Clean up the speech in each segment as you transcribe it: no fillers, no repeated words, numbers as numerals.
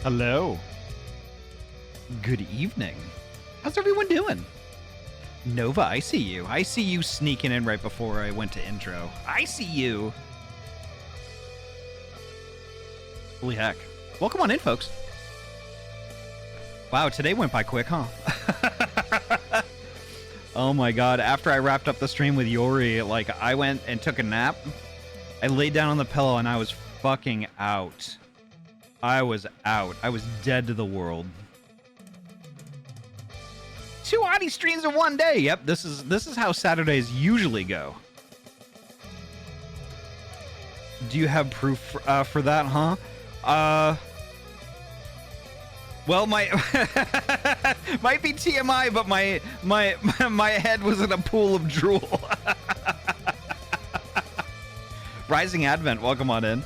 Hello. Good evening. How's everyone doing? Nova, I see you. I see you sneaking in right before I went to intro. I see you. Holy heck. Welcome on in, folks. Wow, today went by quick, huh? Oh my god, after I wrapped up the stream with Yori, like, I went and took a nap. I laid down on the pillow and I was fucking out. I was out. I was dead to the world. 2 Ahty streams in one day. Yep, this is how Saturdays usually go. Do you have proof for that, huh? Well, my might be TMI, but my head was in a pool of drool. Rising Advent, welcome on in.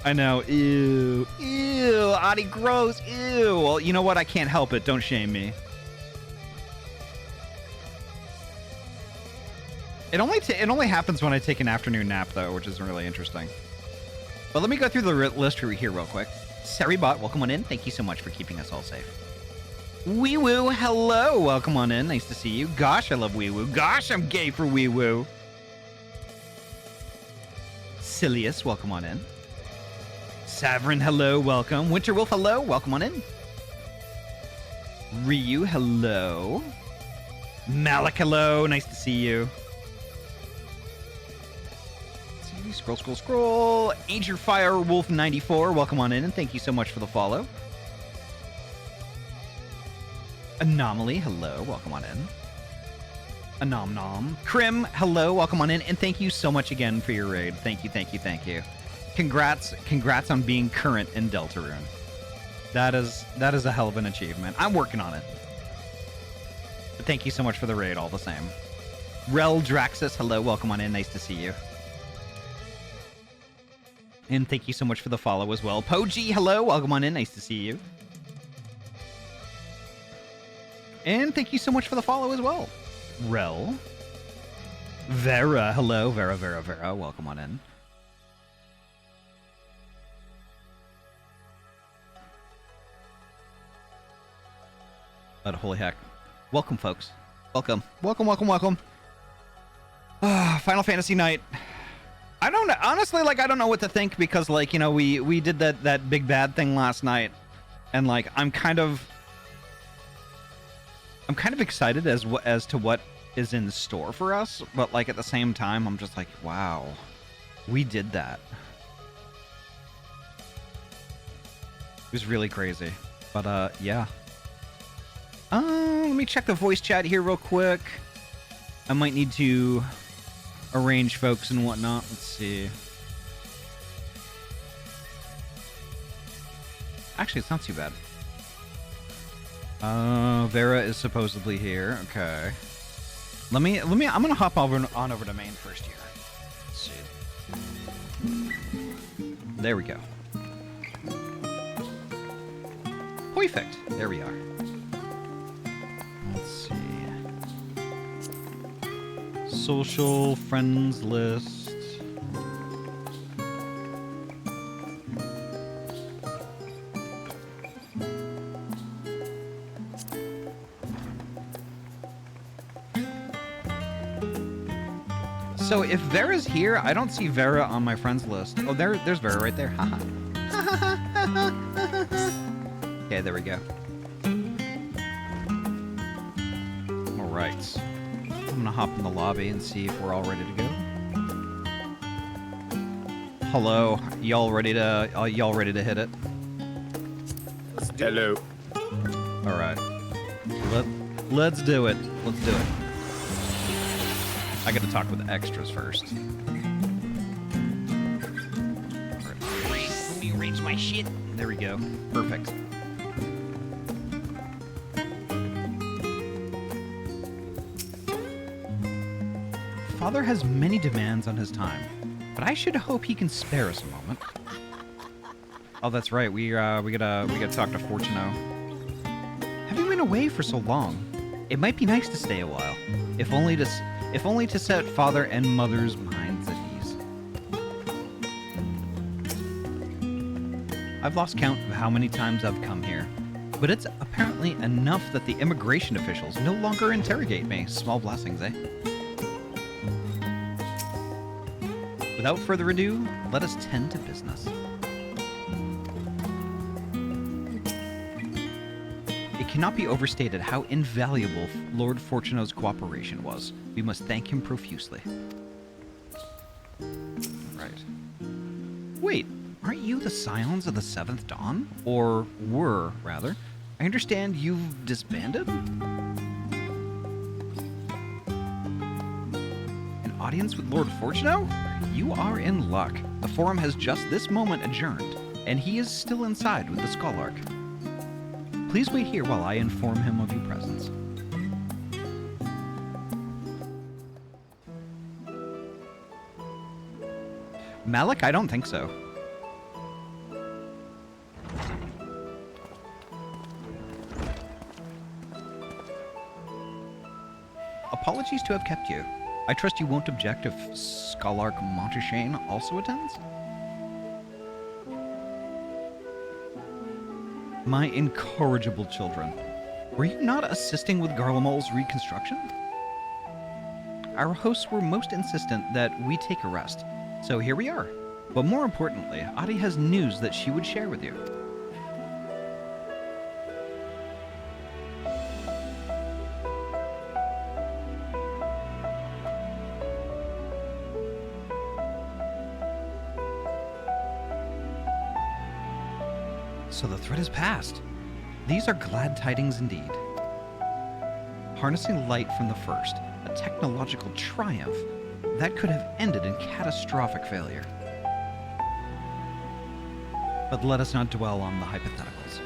I know. Ew. Ew. Ahty gross. Ew. Well, you know what? I can't help it. Don't shame me. It only happens when I take an afternoon nap, though, which is really interesting. But let me go through the list here real quick. Saribot, welcome on in. Thank you so much for keeping us all safe. Wee Woo, hello. Welcome on in. Nice to see you. Gosh, I love Wee Woo. Gosh, I'm gay for Wee Woo. Silius, welcome on in. Saverin, hello, welcome. Winterwolf, hello, welcome on in. Ryu, hello. Malik, hello, nice to see you. Let's see, scroll. Ancient Fire Wolf 94, welcome on in, and thank you so much for the follow. Anomaly, hello, welcome on in. Anom Nom. Krim, hello, welcome on in, and thank you so much again for your raid. Thank you, thank you, thank you. Congrats on being current in Deltarune. That is a hell of an achievement. I'm working on it. But thank you so much for the raid all the same. Rel Draxus, hello, welcome on in, nice to see you. And thank you so much for the follow as well. Poji, hello, welcome on in, nice to see you. And thank you so much for the follow as well. Rel. Vera, hello, Vera, welcome on in. But holy heck. Welcome, folks. Welcome. Final Fantasy night. I don't know. Honestly, like, I don't know what to think because, like, you know, we did that big bad thing last night. And, like, I'm kind of excited as to what is in store for us. But, like, at the same time, I'm just like, wow. We did that. It was really crazy. But, yeah. Let me check the voice chat here real quick. I might need to arrange folks and whatnot. Let's see. Actually, it's not too bad. Vera is supposedly here. Okay. I'm gonna hop on over to main first here. Let's see. There we go. Perfect. There we are. Let's see. Social friends list. So if Vera's here, I don't see Vera on my friends list. Oh, there's Vera right there. Haha. Okay, there we go. Alright. I'm gonna hop in the lobby and see if we're all ready to go. Hello. Y'all ready to hit it? Hello. Alright. Let's do it. Let's do it. I gotta talk with the extras first. Let me arrange my shit. There we go. Perfect. Father has many demands on his time, but I should hope he can spare us a moment. Oh, that's right. We gotta talk to Fortuno. Having been away for so long, it might be nice to stay a while, if only to set father and mother's minds at ease. I've lost count of how many times I've come here, but it's apparently enough that the immigration officials no longer interrogate me. Small blessings, eh? Without further ado, let us tend to business. It cannot be overstated how invaluable Lord Fortuno's cooperation was. We must thank him profusely. Right. Wait, aren't you the scions of the Seventh Dawn? Or were, rather. I understand you've disbanded? An audience with Lord Fortuno? You are in luck. The forum has just this moment adjourned, and he is still inside with the Scholarch. Please wait here while I inform him of your presence. Malik, I don't think so. Apologies to have kept you. I trust you won't object if Scholarch Monteshane also attends? My incorrigible children. Were you not assisting with Garlemald's reconstruction? Our hosts were most insistent that we take a rest, so here we are. But more importantly, Ahty has news that she would share with you. So the threat is past. These are glad tidings indeed. Harnessing light from the first, a technological triumph that could have ended in catastrophic failure. But let us not dwell on the hypotheticals.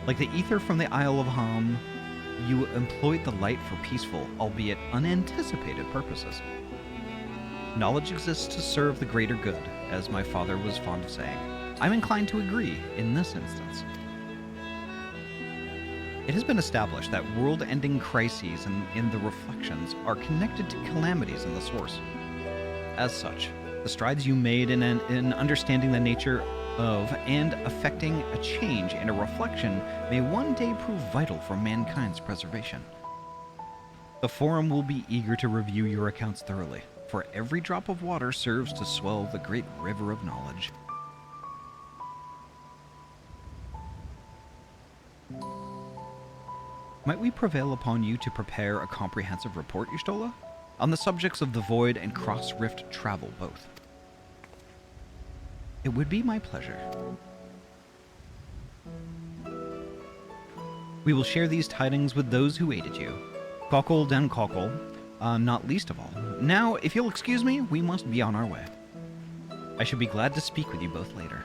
Like the ether from the Isle of Ham, you employed the light for peaceful, albeit unanticipated purposes. Knowledge exists to serve the greater good, as my father was fond of saying. I'm inclined to agree in this instance. It has been established that world-ending crises in the reflections are connected to calamities in the source. As such, the strides you made in understanding the nature of and affecting a change in a reflection may one day prove vital for mankind's preservation. The Forum will be eager to review your accounts thoroughly, for every drop of water serves to swell the great river of knowledge. Might we prevail upon you to prepare a comprehensive report, Y'shtola, on the subjects of the Void and Cross-Rift travel both? It would be my pleasure. We will share these tidings with those who aided you. Cockle den Cockle, not least of all. Now, if you'll excuse me, we must be on our way. I should be glad to speak with you both later.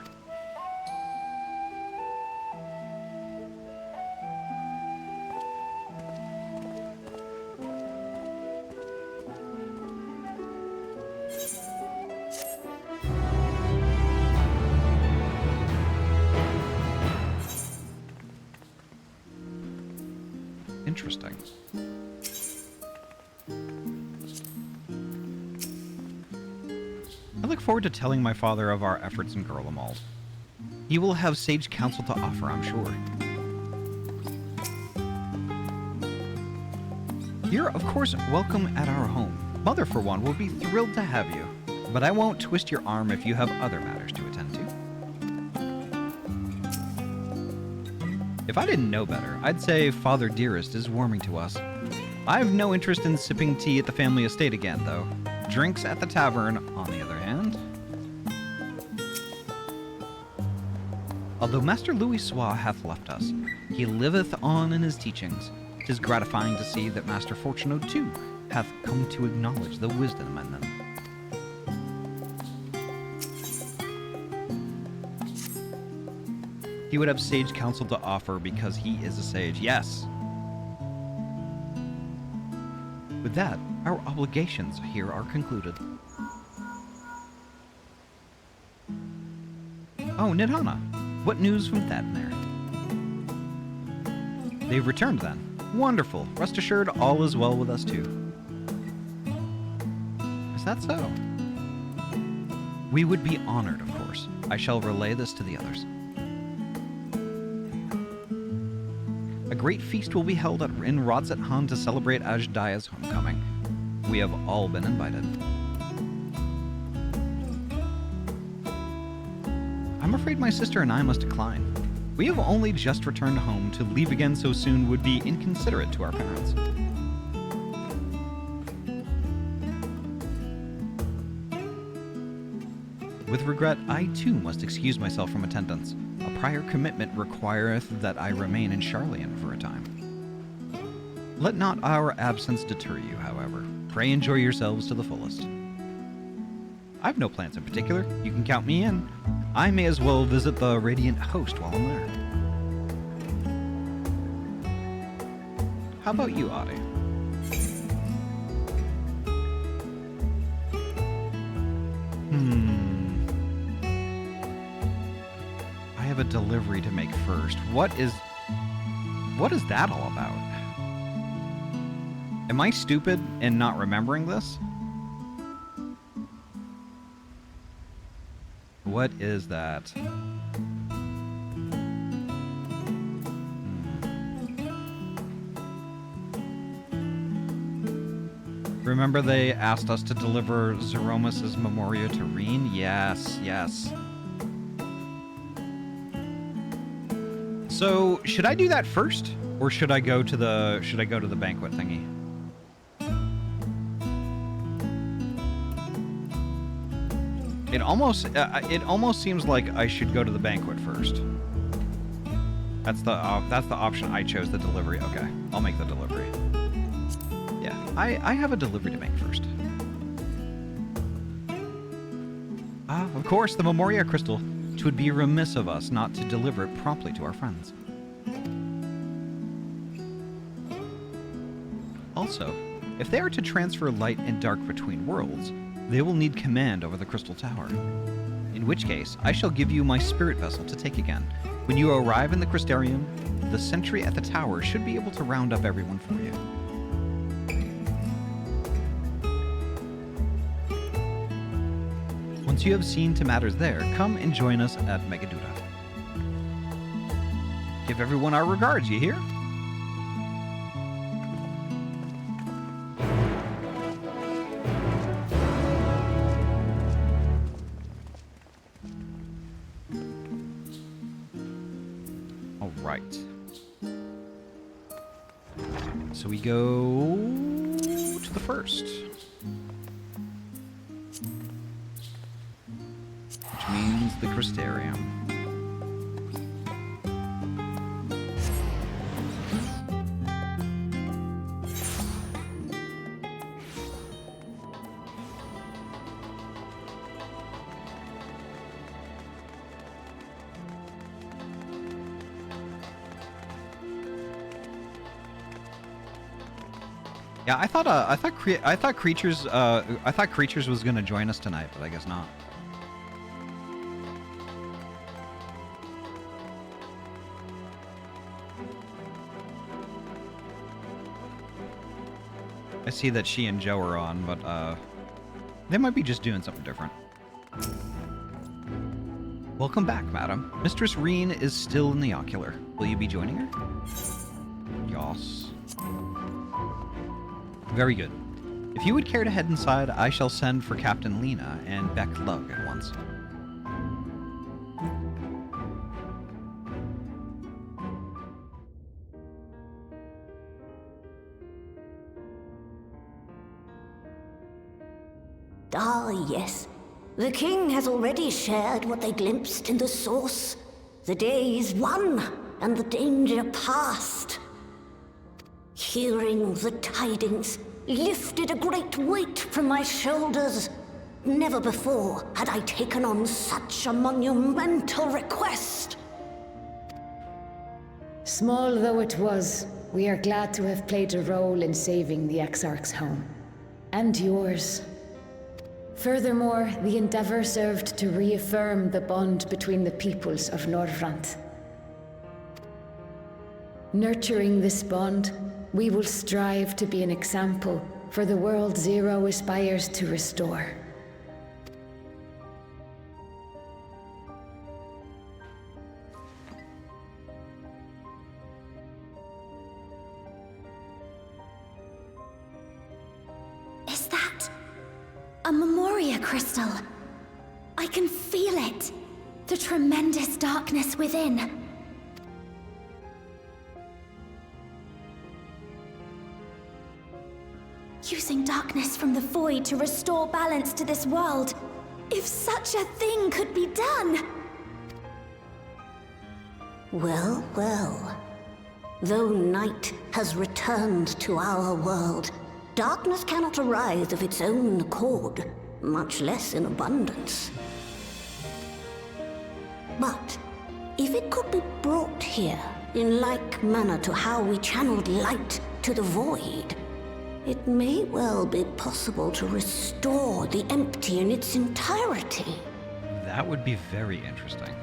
Interesting. I look forward to telling my father of our efforts in Garlemald. He will have sage counsel to offer, I'm sure. You're, of course, welcome at our home. Mother, for one, will be thrilled to have you. But I won't twist your arm if you have other matters to attend to. If I didn't know better, I'd say Father Dearest is warming to us. I have no interest in sipping tea at the family estate again, though. Drinks at the tavern, on the other hand. Although Master Louis Sois hath left us, he liveth on in his teachings. 'Tis gratifying to see that Master Fortuno, too, hath come to acknowledge the wisdom in them. He would have sage counsel to offer because he is a sage, yes. With that, our obligations here are concluded. Oh, Nidhana, what news from Thadner? They've returned then. Wonderful. Rest assured, all is well with us too. Is that so? We would be honored, of course. course. I shall relay this to the others. A great feast will be held in Rodzet-Han to celebrate Ajdaya's homecoming. We have all been invited. I'm afraid my sister and I must decline. We have only just returned home. To leave again so soon would be inconsiderate to our parents. With regret, I too must excuse myself from attendance. A prior commitment requireth that I remain in Charlian for a time. Let not our absence deter you, however. Pray enjoy yourselves to the fullest. I've no plans in particular. You can count me in. I may as well visit the Radiant Host while I'm there. How about you, Ahty? I have a delivery to make first. What is that all about? Am I stupid in not remembering this? What is that? Remember they asked us to deliver Zeromus's Memoria to Reen? Yes, yes. So, should I do that first? Or should I go to the banquet thingy? It almost seems like I should go to the banquet first. That's the option I chose, the delivery. Okay, I'll make the delivery. Yeah, I have a delivery to make first. Of course, the Memoria Crystal. 'Twould be remiss of us not to deliver it promptly to our friends. Also, if they are to transfer light and dark between worlds, they will need command over the Crystal Tower. In which case, I shall give you my spirit vessel to take again. When you arrive in the Crystarium, the sentry at the tower should be able to round up everyone for you. Once you have seen to matters there, come and join us at Megaduda. Give everyone our regards, you hear? All right. So we go to the first. Which means the Crystarium. Yeah, I thought Creatures was gonna join us tonight, but I guess not. I see that she and Joe are on, but they might be just doing something different. Welcome back, madam. Mistress Reen is still in the ocular. Will you be joining her? Yas. Very good. If you would care to head inside, I shall send for Captain Lena and Beck Lug at once. Ah, yes. The king has already shared what they glimpsed in the source. The day is won, and the danger past. Hearing the tidings lifted a great weight from my shoulders. Never before had I taken on such a monumental request. Small though it was, we are glad to have played a role in saving the Exarch's home. And yours. Furthermore, the endeavor served to reaffirm the bond between the peoples of Norvrant. Nurturing this bond, we will strive to be an example for the world Zero aspires to restore. A Memoria crystal. I can feel it. The tremendous darkness within. Using darkness from the void to restore balance to this world. If such a thing could be done! Well, well. Though night has returned to our world, darkness cannot arise of its own accord, much less in abundance. But if it could be brought here, in like manner to how we channeled light to the void, it may well be possible to restore the empty in its entirety. That would be very interesting.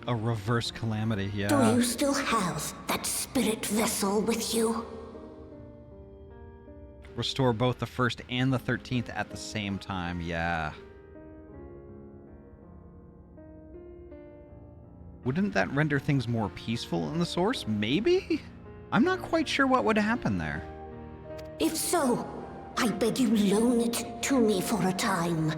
A reverse calamity, yeah. Do you still have that spirit vessel with you? Restore both the 1st and the 13th at the same time, yeah. Wouldn't that render things more peaceful in the source? Maybe? I'm not quite sure what would happen there. If so, I beg you loan it to me for a time.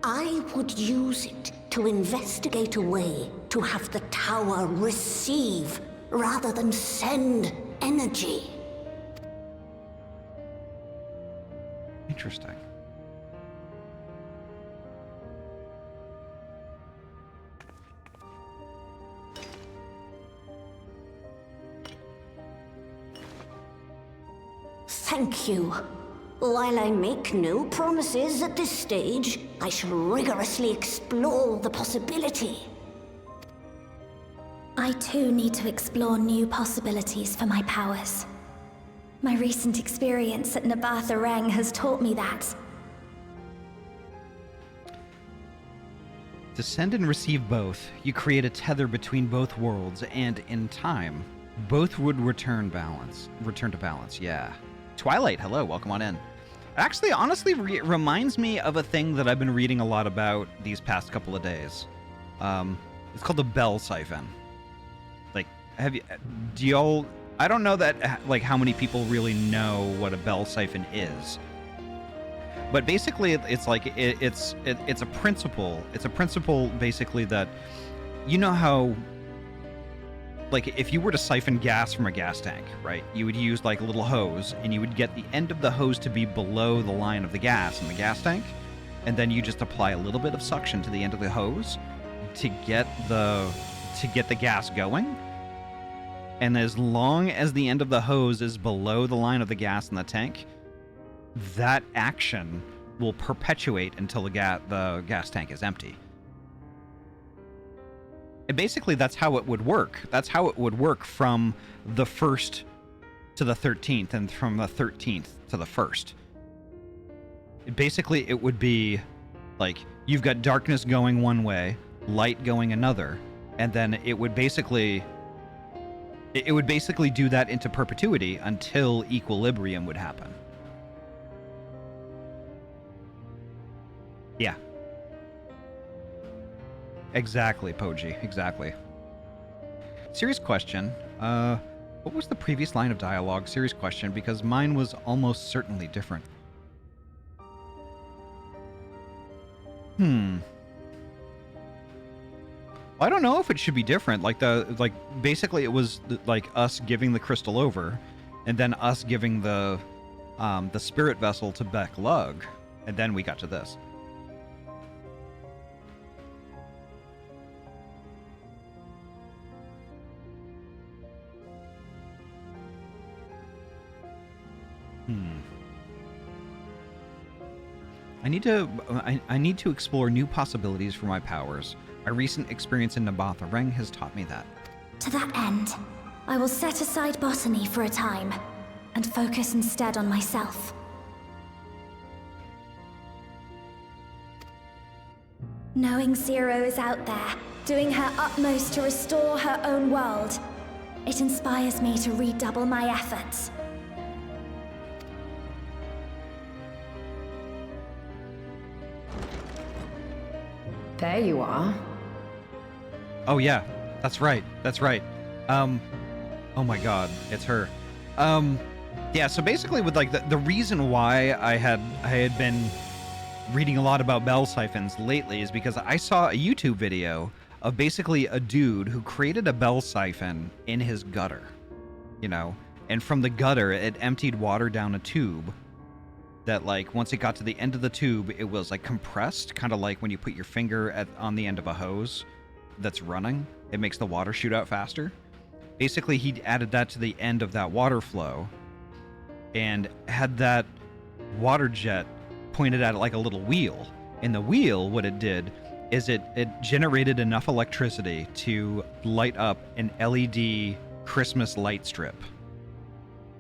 I would use it to investigate a way to have the tower receive rather than send energy. Interesting. Thank you. While I make no promises at this stage, I shall rigorously explore the possibility. I too need to explore new possibilities for my powers. My recent experience at Nabatha has taught me that. To send and receive both, you create a tether between both worlds, and in time, both would return to balance, yeah. Twilight, hello, welcome on in. Actually, honestly, reminds me of a thing that I've been reading a lot about these past couple of days. It's called the Bell Siphon. Like, do y'all, I don't know that, like, how many people really know what a Bell Siphon is. But basically, it's like, it's a principle. It's a principle, basically, that, you know how, like, if you were to siphon gas from a gas tank, right, you would use, like, a little hose, and you would get the end of the hose to be below the line of the gas in the gas tank, and then you just apply a little bit of suction to the end of the hose to get the gas going. And as long as the end of the hose is below the line of the gas in the tank, that action will perpetuate until the gas tank is empty. And basically, that's how it would work. That's how it would work from the 1st to the 13th, and from the 13th to the 1st. Basically, it would be like, you've got darkness going one way, light going another, and then it would basically do that into perpetuity until equilibrium would happen. Yeah. Exactly, Poji. Exactly. Serious question. What was the previous line of dialogue? Serious question, because mine was almost certainly different. I don't know if it should be different. Basically it was like us giving the crystal over, and then us giving the spirit vessel to Beck Lug, and then we got to this. I need to explore new possibilities for my powers. My recent experience in Nabatha has taught me that. To that end, I will set aside botany for a time, and focus instead on myself. Knowing Zero is out there, doing her utmost to restore her own world, it inspires me to redouble my efforts. There you are. Oh yeah, that's right. That's right. Oh my God, it's her. Yeah. So basically, with like the reason why I had been reading a lot about bell siphons lately is because I saw a YouTube video of basically a dude who created a bell siphon in his gutter, you know, and from the gutter it emptied water down a tube. That like once it got to the end of the tube, it was like compressed, kind of like when you put your finger on the end of a hose that's running, it makes the water shoot out faster. Basically, he added that to the end of that water flow and had that water jet pointed at it like a little wheel. And the wheel, what it did is it generated enough electricity to light up an LED Christmas light strip.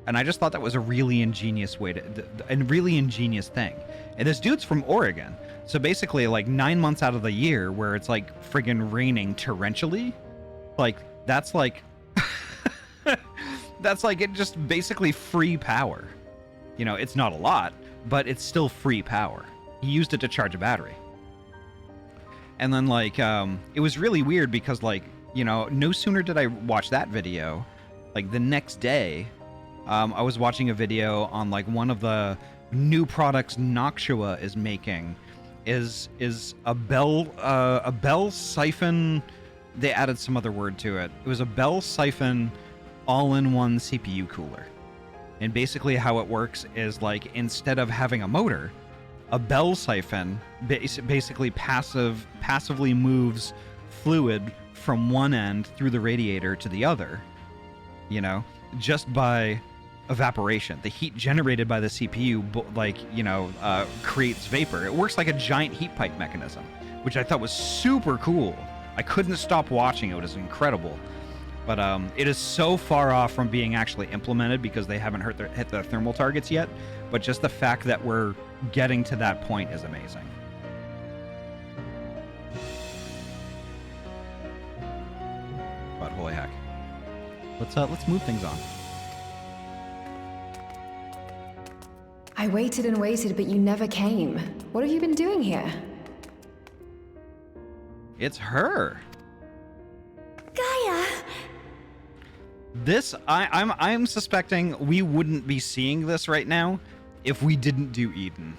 And I just thought that was a really ingenious way a really ingenious thing. And this dude's from Oregon. So basically like 9 months out of the year where it's like friggin' raining torrentially, like that's like, that's like it just basically free power. You know, it's not a lot, but it's still free power. He used it to charge a battery. And then like, it was really weird because like, you know, no sooner did I watch that video, like the next day, I was watching a video on like one of the new products Noxua is making is a bell siphon. They added some other word to it. It was a bell siphon all-in-one CPU cooler. And basically how it works is like instead of having a motor, a bell siphon basically passively moves fluid from one end through the radiator to the other, you know, just by evaporation. The heat generated by the CPU, like, you know, creates vapor. It works like a giant heat pipe mechanism, which I thought was super cool. I couldn't stop watching it. It was incredible. But it is so far off from being actually implemented because they haven't hit their thermal targets yet. But just the fact that we're getting to that point is amazing. But holy heck. Let's move things on. I waited and waited, but you never came. What have you been doing here? It's her. Gaia! This, I'm suspecting we wouldn't be seeing this right now if we didn't do Eden.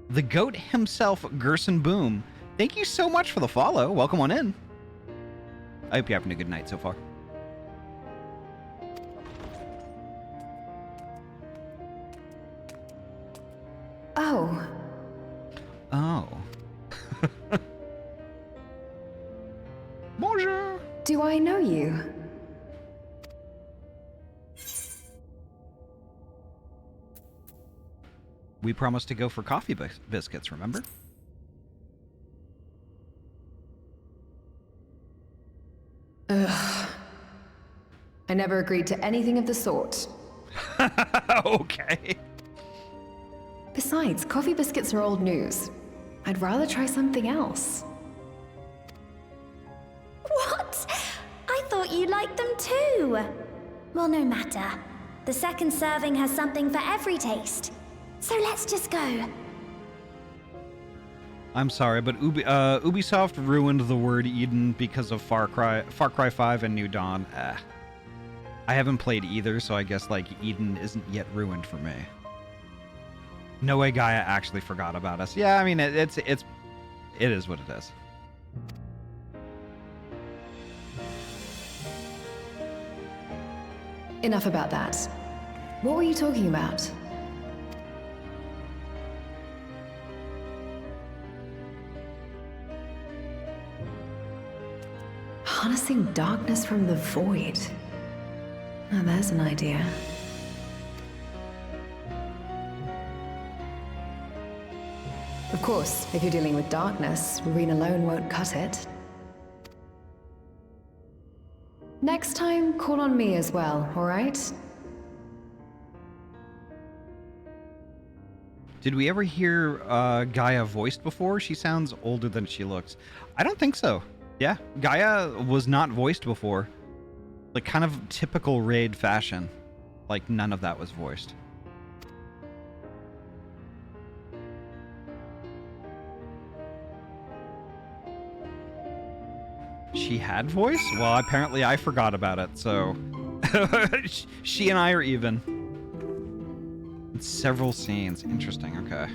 The goat himself, Gerson Boom. Thank you so much for the follow. Welcome on in. I hope you're having a good night so far. Oh. Oh. Bonjour. Do I know you? We promised to go for coffee biscuits, remember? Ugh. I never agreed to anything of the sort. Okay. Besides, coffee biscuits are old news. I'd rather try something else. What? I thought you liked them too. Well, no matter. The second serving has something for every taste. So let's just go. I'm sorry, but Ubisoft ruined the word Eden because of Far Cry 5 and New Dawn. I haven't played either, so I guess like Eden isn't yet ruined for me. No way Gaia actually forgot about us. Yeah, I mean it is what it is. Enough about that. What were you talking about? Harnessing darkness from the void. Now there's an idea. Of course, if you're dealing with darkness, Marine alone won't cut it. Next time, call on me as well, alright? Did we ever hear Gaia voiced before? She sounds older than she looks. I don't think so. Yeah, Gaia was not voiced before. Like kind of typical raid fashion. Like none of that was voiced. she had voice? Well, apparently I forgot about it, so she and I are even. In several scenes. Interesting, okay.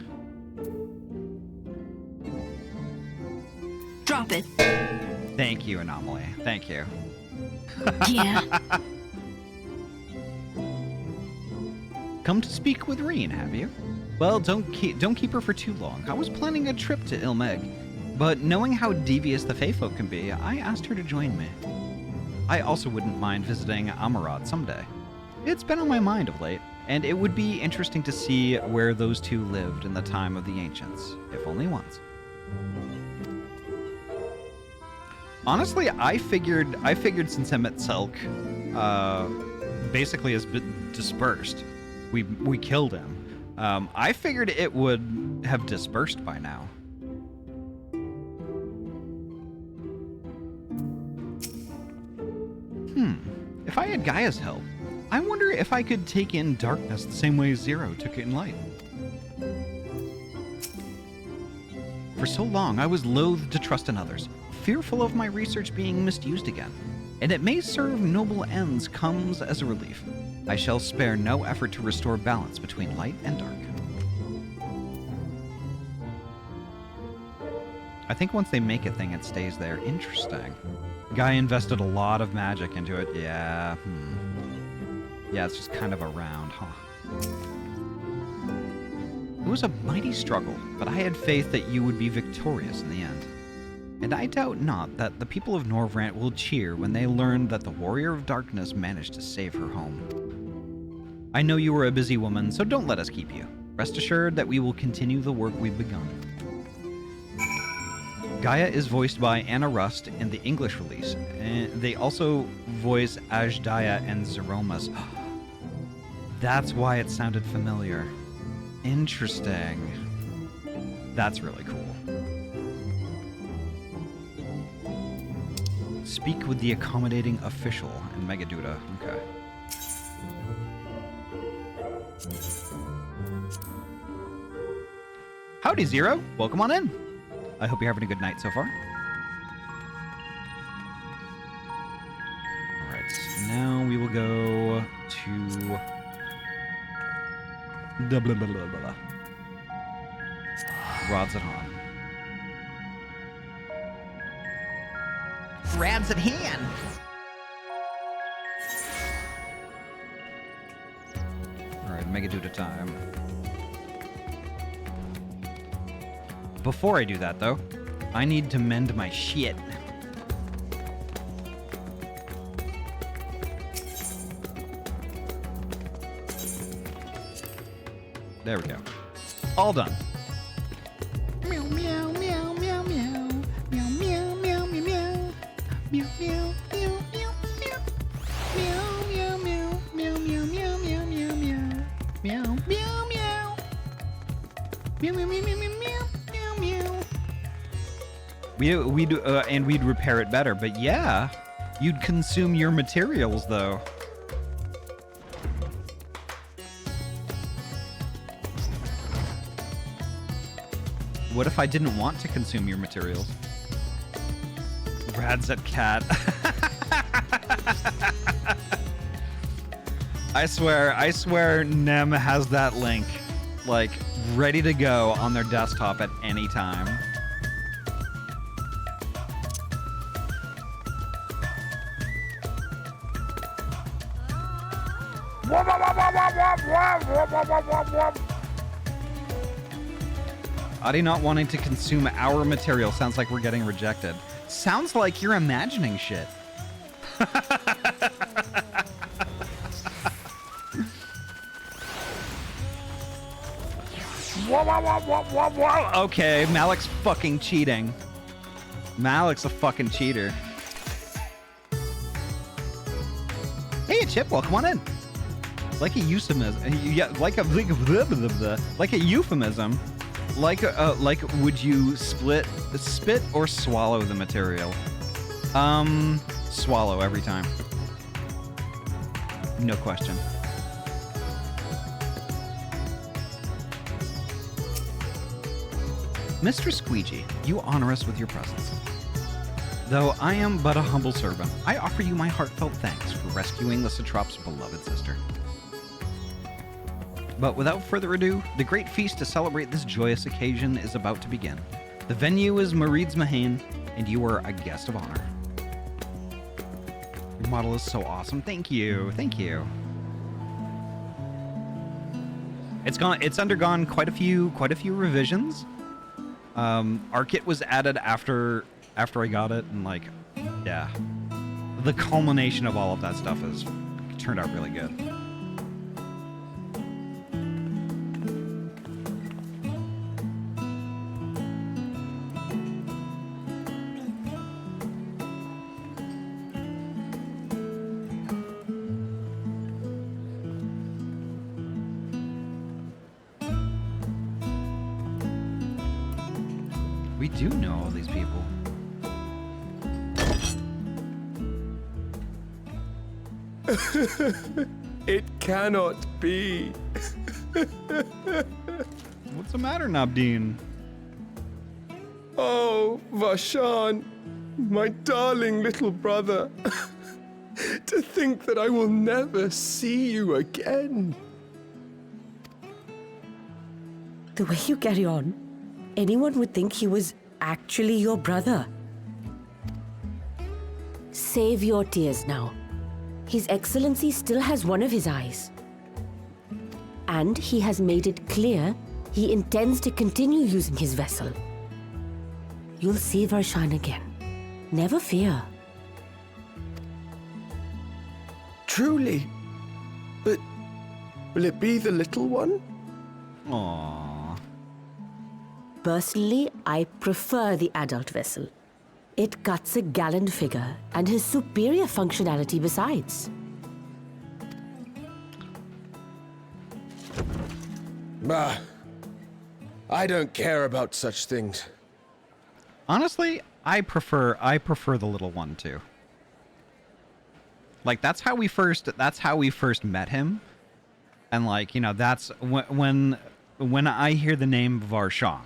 Drop it. Thank you, Anomaly. Thank you. Yeah. Come to speak with Reen, have you? Well, don't keep her for too long. I was planning a trip to Ilmeg, but knowing how devious the Fae folk can be, I asked her to join me. I also wouldn't mind visiting Amarad someday. It's been on my mind of late, and it would be interesting to see where those two lived in the time of the ancients, if only once. Honestly, I figured since Emet-Selch basically has been dispersed, we killed him. I figured it would have dispersed by now. If I had Gaia's help, I wonder if I could take in darkness the same way Zero took in light. For so long, I was loath to trust in others, fearful of my research being misused again, and it may serve noble ends comes as a relief. I shall spare no effort to restore balance between light and dark. I think once they make a thing, it stays there. Interesting. Guy invested a lot of magic into it. Yeah, Yeah, it's just kind of around, huh? It was a mighty struggle, but I had faith that you would be victorious in the end. And I doubt not that the people of Norvrant will cheer when they learn that the Warrior of Darkness managed to save her home. I know you were a busy woman, so don't let us keep you. Rest assured that we will continue the work we've begun. Gaia is voiced by Anna Rust in the English release, and they also voice Ajdaya and Zeromas. That's why it sounded familiar. Interesting. That's really cool. Speak with the accommodating official in Megaduda. Okay. Howdy, Zero. Welcome on in. I hope you're having a good night so far. Alright, so now we will go to... Blah, blah, blah, blah, blah. Rods at hand. Rods at hand! Alright, Megaduda time. Before I do that, though, I need to mend my shit. There we go. All done. Meow, meow, meow, meow, meow. Meow, meow, meow, meow, meow. Meow, meow, meow, meow, meow. Meow, meow, meow, meow, meow, meow, meow, meow. Meow, meow, meow. Meow, meow, meow, meow, meow, meow. We'd and we'd repair it better, but yeah, you'd consume your materials though. What if I didn't want to consume your materials? Radset cat. I swear Nem has that link, like, ready to go on their desktop at any time. Ahty not wanting to consume our material sounds like we're getting rejected. Sounds like you're imagining shit. Okay, Malik's fucking cheating. Malik's a fucking cheater. Hey, Chip, welcome on in. Like a euphemism, yeah, like a euphemism. Like, would you spit or swallow the material? Swallow every time. No question. Mr. Squeegee, you honor us with your presence. Though I am but a humble servant, I offer you my heartfelt thanks for rescuing Lysotrop's beloved sister. But without further ado, the great feast to celebrate this joyous occasion is about to begin. The venue is Marid's Mahane, and you are a guest of honor. Your model is so awesome. Thank you. Thank you. It's undergone quite a few revisions. Our kit was added after I got it, and like, yeah, the culmination of all of that stuff has turned out really good. We do know all these people. It cannot be. What's the matter, Nabdeen? Oh, Vashan, my darling little brother. To think that I will never see you again. The way you carry on, anyone would think he was actually your brother. Save your tears now. His Excellency still has one of his eyes. And he has made it clear he intends to continue using his vessel. You'll see Varshan again. Never fear. Truly? But will it be the little one? Aww. Personally, I prefer the adult vessel. It cuts a gallant figure and has superior functionality besides. Bah. I don't care about such things. Honestly, I prefer the little one too. Like that's how we first met him, and like, you know, that's when I hear the name Varshan,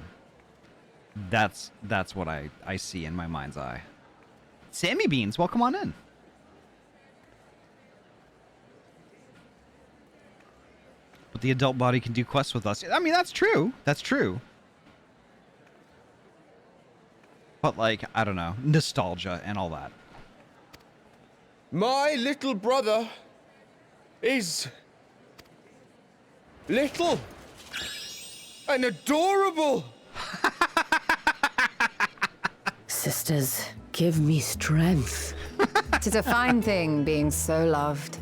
that's what I see in my mind's eye. Sammy Beans, welcome on in. But the adult body can do quests with us. I mean, that's true. That's true. But like, I don't know, nostalgia and all that. My little brother is little and adorable. Sisters, give me strength. 'Tis a fine thing being so loved.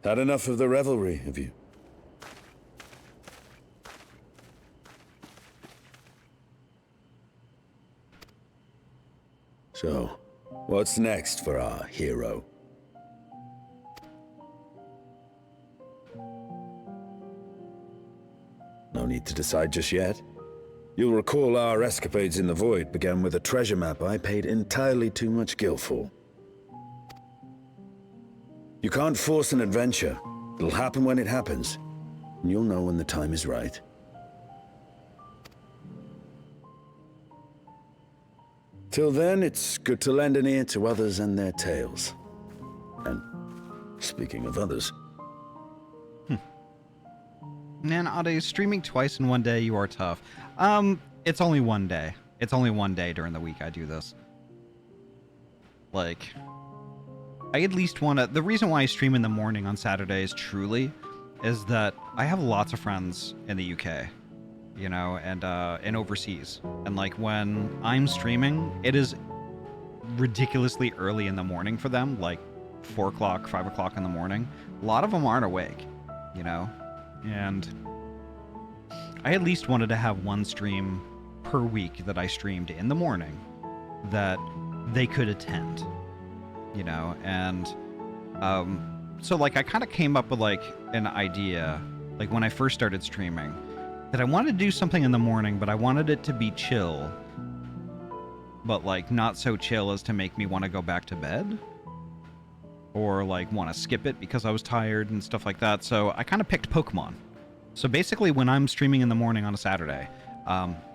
Had enough of the revelry, have you? So, what's next for our hero? No need to decide just yet. You'll recall our escapades in the Void began with a treasure map I paid entirely too much gil for. You can't force an adventure. It'll happen when it happens. And you'll know when the time is right. Till then, it's good to lend an ear to others and their tales. And speaking of others... Man, Ahty, streaming twice in one day, you are tough. It's only one day. It's only one day during the week I do this. Like... I at least want to... The reason why I stream in the morning on Saturdays, truly, is that I have lots of friends in the UK, you know, and overseas. And, like, when I'm streaming, it is ridiculously early in the morning for them, like 4 o'clock, 5 o'clock in the morning. A lot of them aren't awake, you know? And I at least wanted to have one stream per week that I streamed in the morning that they could attend, you know, and so like I kind of came up with like an idea, like when I first started streaming, that I wanted to do something in the morning, but I wanted it to be chill, but like not so chill as to make me want to go back to bed or like want to skip it because I was tired and stuff like that. So I kind of picked Pokemon. So basically when I'm streaming in the morning on a Saturday,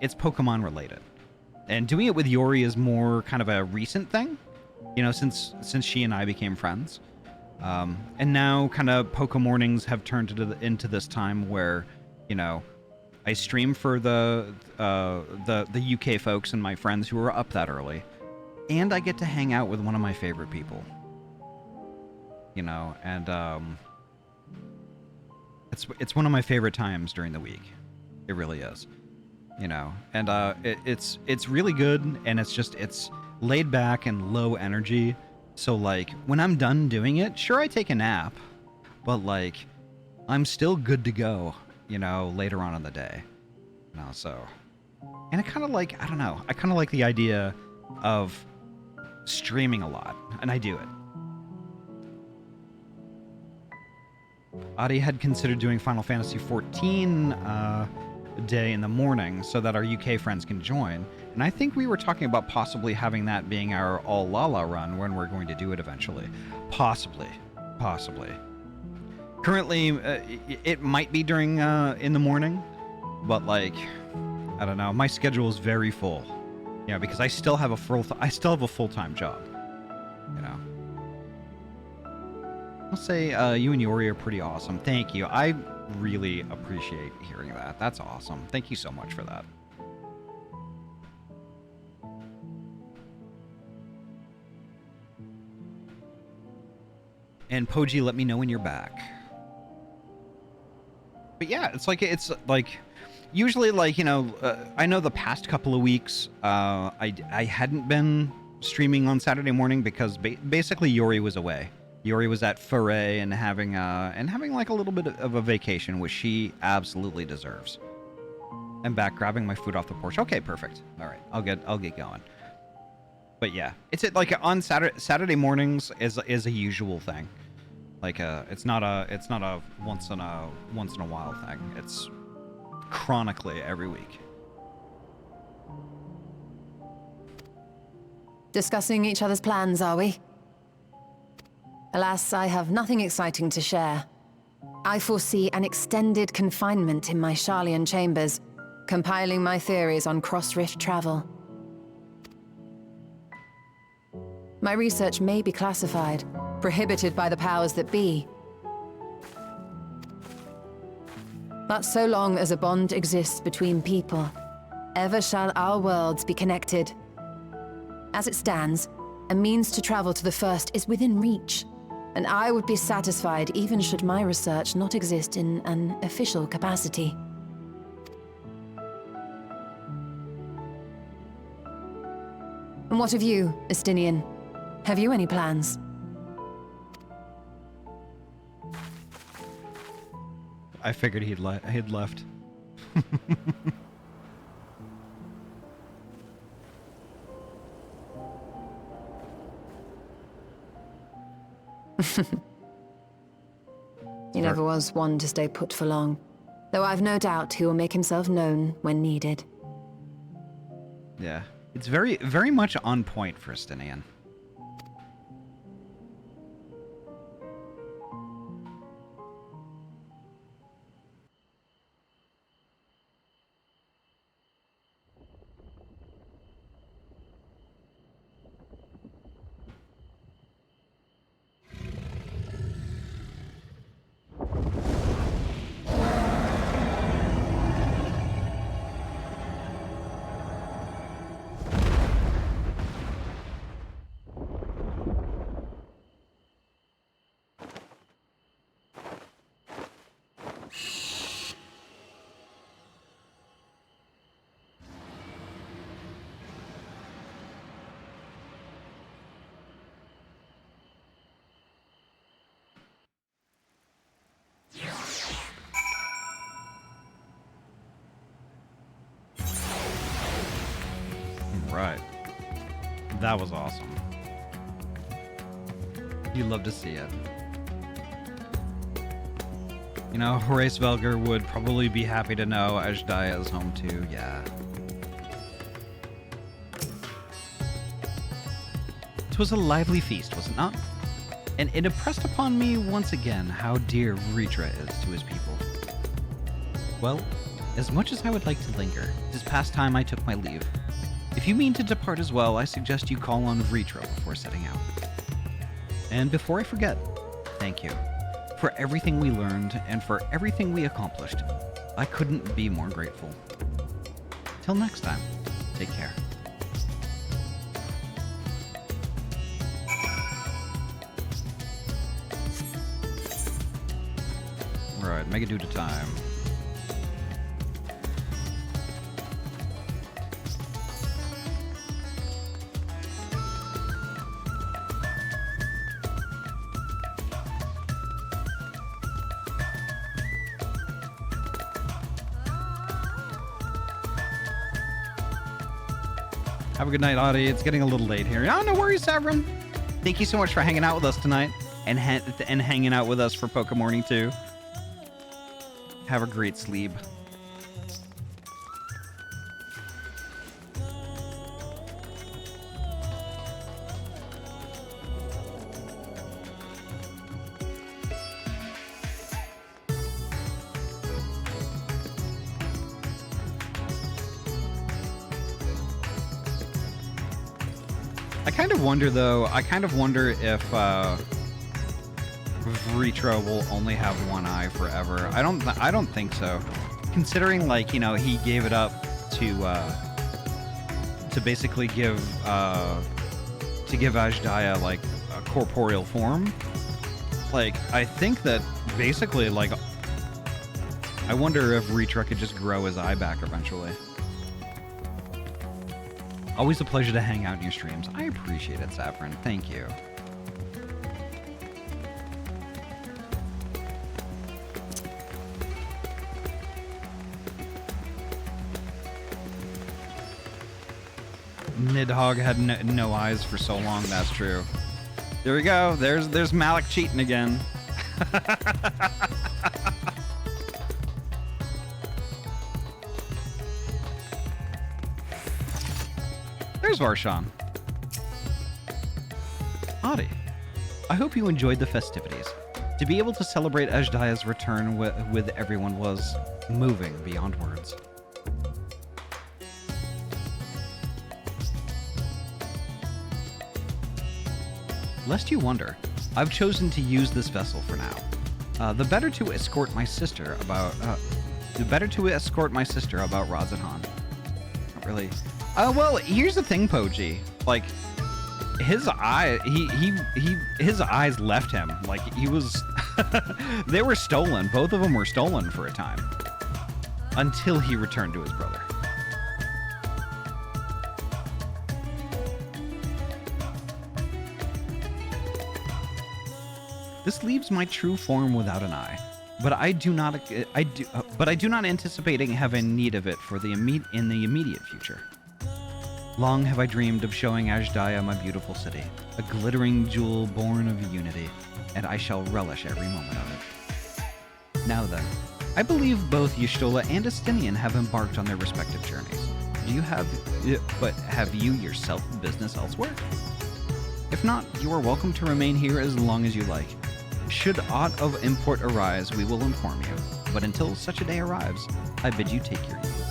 it's Pokemon related. And doing it with Yori is more kind of a recent thing, you know, since she and I became friends. And now kind of Poke Mornings have turned into this time where, you know, I stream for the UK folks and my friends who are up that early, and I get to hang out with one of my favorite people. You know, and it's one of my favorite times during the week. It really is. You know, and it's really good, and it's laid back and low energy. So like when I'm done doing it, sure, I take a nap, but like I'm still good to go, you know, later on in the day. You know, so, and I kind of like, I don't know, I kind of like the idea of streaming a lot, and I do it. Ahty had considered doing Final Fantasy XIV day in the morning so that our UK friends can join, and I think we were talking about possibly having that being our all Lala run when we're going to do it eventually. Possibly. Currently, it might be during in the morning, but like, I don't know. My schedule is very full, you know, because I still have a full-time job, you know. I'll say you and Yori are pretty awesome. Thank you. I really appreciate hearing that. That's awesome. Thank you so much for that. And Poji, let me know when you're back. But yeah, it's like usually, like, you know, I know the past couple of weeks I hadn't been streaming on Saturday morning because basically Yori was away. Yori was at Foray and having like a little bit of a vacation, which she absolutely deserves. I'm back grabbing my food off the porch. Okay, perfect. All right, I'll get going. But yeah, it's like on Saturday mornings is a usual thing. Like it's not a once in a while thing. It's chronically every week. Discussing each other's plans, are we? Alas, I have nothing exciting to share. I foresee an extended confinement in my Sharlayan chambers, compiling my theories on cross-rift travel. My research may be classified, prohibited by the powers that be. But so long as a bond exists between people, ever shall our worlds be connected. As it stands, a means to travel to the first is within reach, and I would be satisfied even should my research not exist in an official capacity. And what of you, Estinian? Have you any plans? I figured he'd left. He never was one to stay put for long, though I've no doubt he will make himself known when needed. Yeah, it's very, very much on point for Estinian. That was awesome. You love to see it. You know, Horace Velger would probably be happy to know Ajdaya is home too, yeah. It was a lively feast, was it not? And it impressed upon me once again how dear Vritra is to his people. Well, as much as I would like to linger, it is past time I took my leave. If you mean to depart as well, I suggest you call on Vritra before setting out. And before I forget, thank you for everything we learned and for everything we accomplished. I couldn't be more grateful. Till next time, take care. Right, make it due to time. Have a good night, Ahty. It's getting a little late here. Oh, no worries, Severin. Thank you so much for hanging out with us tonight and hanging out with us for Poke Morning too. Have a great sleep. I kind of wonder if Vritra will only have one eye forever. I don't think so. Considering, like, you know, he gave it up to basically give Ajdaya like a corporeal form. Like, I think that basically, like, I wonder if Vritra could just grow his eye back eventually. Always a pleasure to hang out in your streams. I appreciate it, Saffron. Thank you. Nidhogg had no eyes for so long. That's true. There we go. There's Malik cheating again. There's Varshan. Ahty, I hope you enjoyed the festivities. To be able to celebrate Ajdaya's return with everyone was moving beyond words. Lest you wonder, I've chosen to use this vessel for now. The better to escort my sister about Razadhan. Not really. Well, here's the thing, Poji. Like, his eyes left him. Like, he was, they were stolen. Both of them were stolen for a time. Until he returned to his brother. This leaves my true form without an eye. But I do not anticipating having need of it for in the immediate future. Long have I dreamed of showing Ajdaya my beautiful city, a glittering jewel born of unity, and I shall relish every moment of it. Now then, I believe both Y'shtola and Estinian have embarked on their respective journeys. Have you yourself business elsewhere? If not, you are welcome to remain here as long as you like. Should aught of import arise, we will inform you. But until such a day arrives, I bid you take your ease.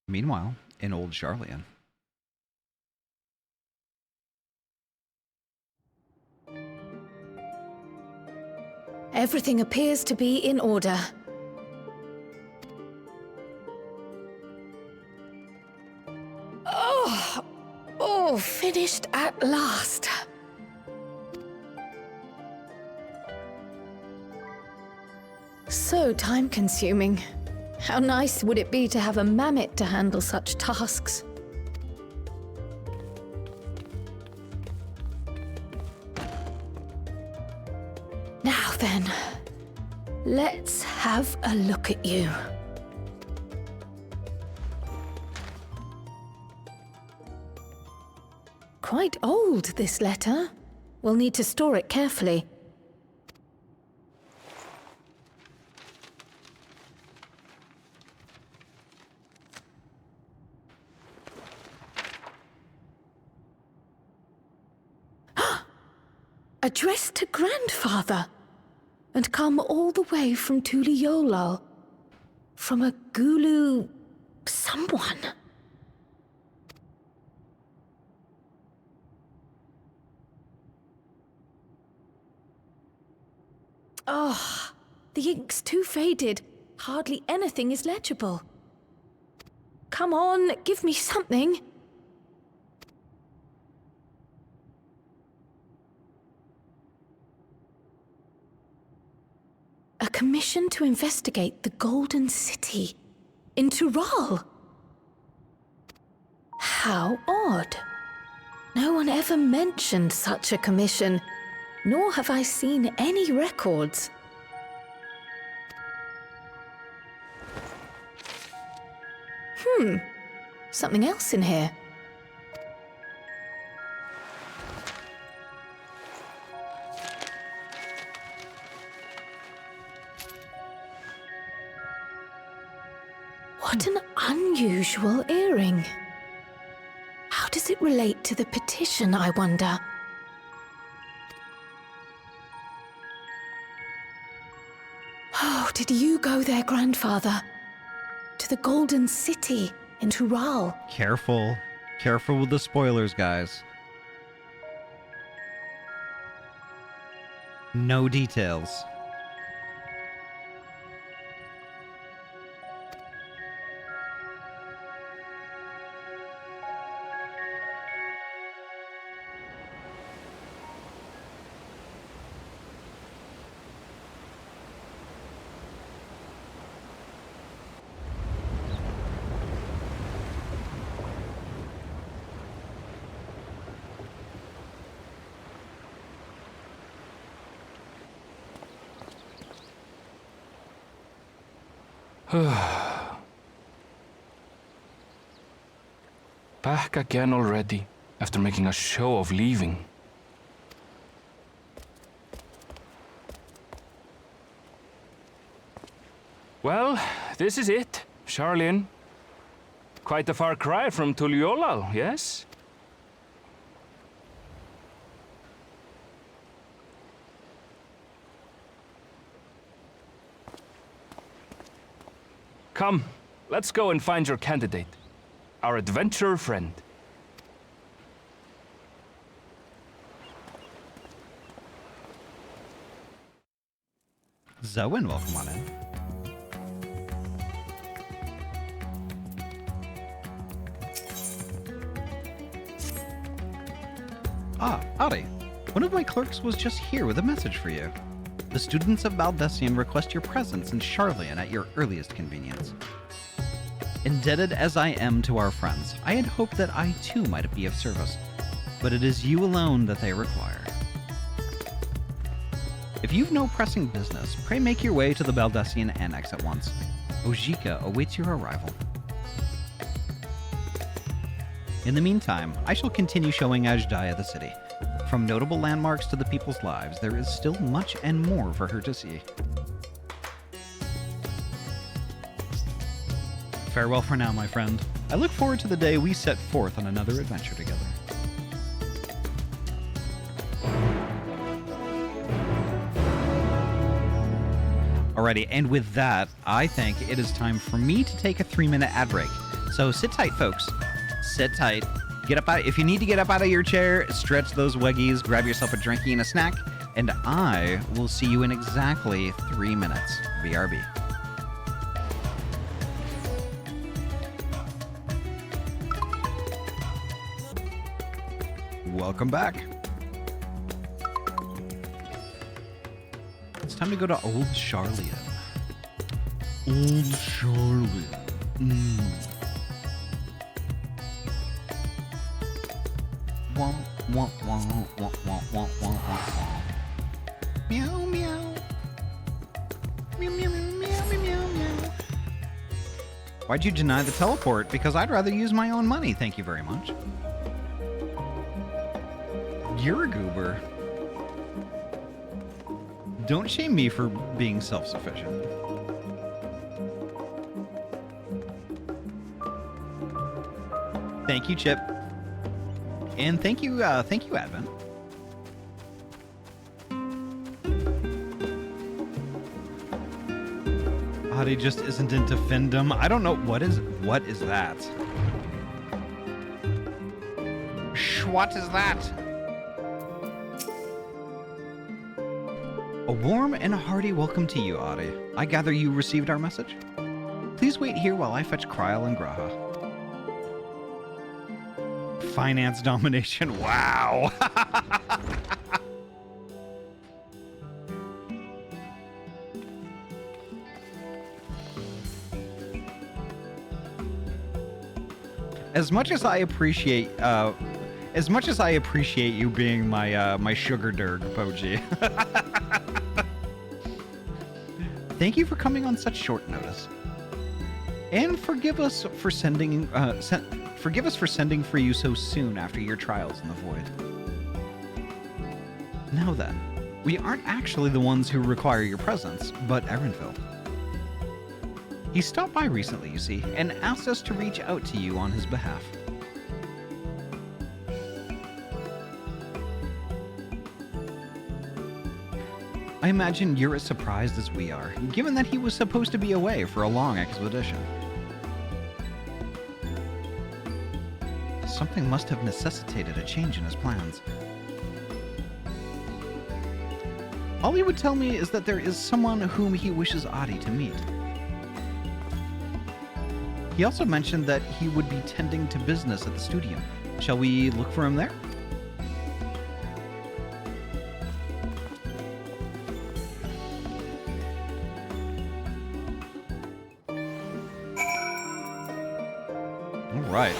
Meanwhile, in Old Charlian. Everything appears to be in order. Oh, finished at last. So time-consuming. How nice would it be to have a mammoth to handle such tasks? Let's have a look at you. Quite old, this letter. We'll need to store it carefully. Addressed to Grandfather, and come all the way from Tuliolal, from a Gulu someone. Oh, the ink's too faded. Hardly anything is legible. Come on, give me something. A commission to investigate the Golden City in Tural. How odd. No one ever mentioned such a commission, nor have I seen any records. Something else in here. What an unusual earring. How does it relate to the petition, I wonder? Oh, did you go there, Grandfather? To the Golden City in Tural? Careful. Careful with the spoilers, guys. No details. Back again already, after making a show of leaving. Well, this is it, Charlene. Quite a far cry from Tuliolal, yes? Come, let's go and find your candidate. Our adventurer friend. Zoen, welcome on in. Ah, Ahty. One of my clerks was just here with a message for you. The students of Baldessian request your presence in Charlian at your earliest convenience. Indebted as I am to our friends, I had hoped that I too might be of service, but it is you alone that they require. If you've no pressing business, pray make your way to the Baldessian Annex at once. Ojika awaits your arrival. In the meantime, I shall continue showing Ajdaya the city. From notable landmarks to the people's lives, there is still much and more for her to see. Farewell for now, my friend. I look forward to the day we set forth on another adventure together. Alrighty, and with that, I think it is time for me to take a 3-minute ad break. So sit tight, folks. Sit tight. Get up out. If you need to get up out of your chair, stretch those weggies, grab yourself a drinky and a snack, and I will see you in exactly 3 minutes. BRB. Welcome back. It's time to go to Old Charlian. Old Charlian. Wah, wah, wah, wah, wah, wah, wah, wah. Meow, meow. Meow, meow, meow, meow, meow, meow. Why'd you deny the teleport? Because I'd rather use my own money, thank you very much. You're a goober. Don't shame me for being self-sufficient. Thank you, Chip. And thank you, Advent. Ahty just isn't into findom. I don't know what is that? What is that? A warm and a hearty welcome to you, Ahty. I gather you received our message? Please wait here while I fetch Kryl and Graha. Finance domination. Wow. As much as I appreciate you being my sugar derg, Poji. Thank you for coming on such short notice. And forgive us for sending for you so soon after your trials in the void. Now then, we aren't actually the ones who require your presence, but Erenville. He stopped by recently, you see, and asked us to reach out to you on his behalf. I imagine you're as surprised as we are, given that he was supposed to be away for a long expedition. Something must have necessitated a change in his plans. All he would tell me is that there is someone whom he wishes Ahty to meet. He also mentioned that he would be tending to business at the studio. Shall we look for him there? All right.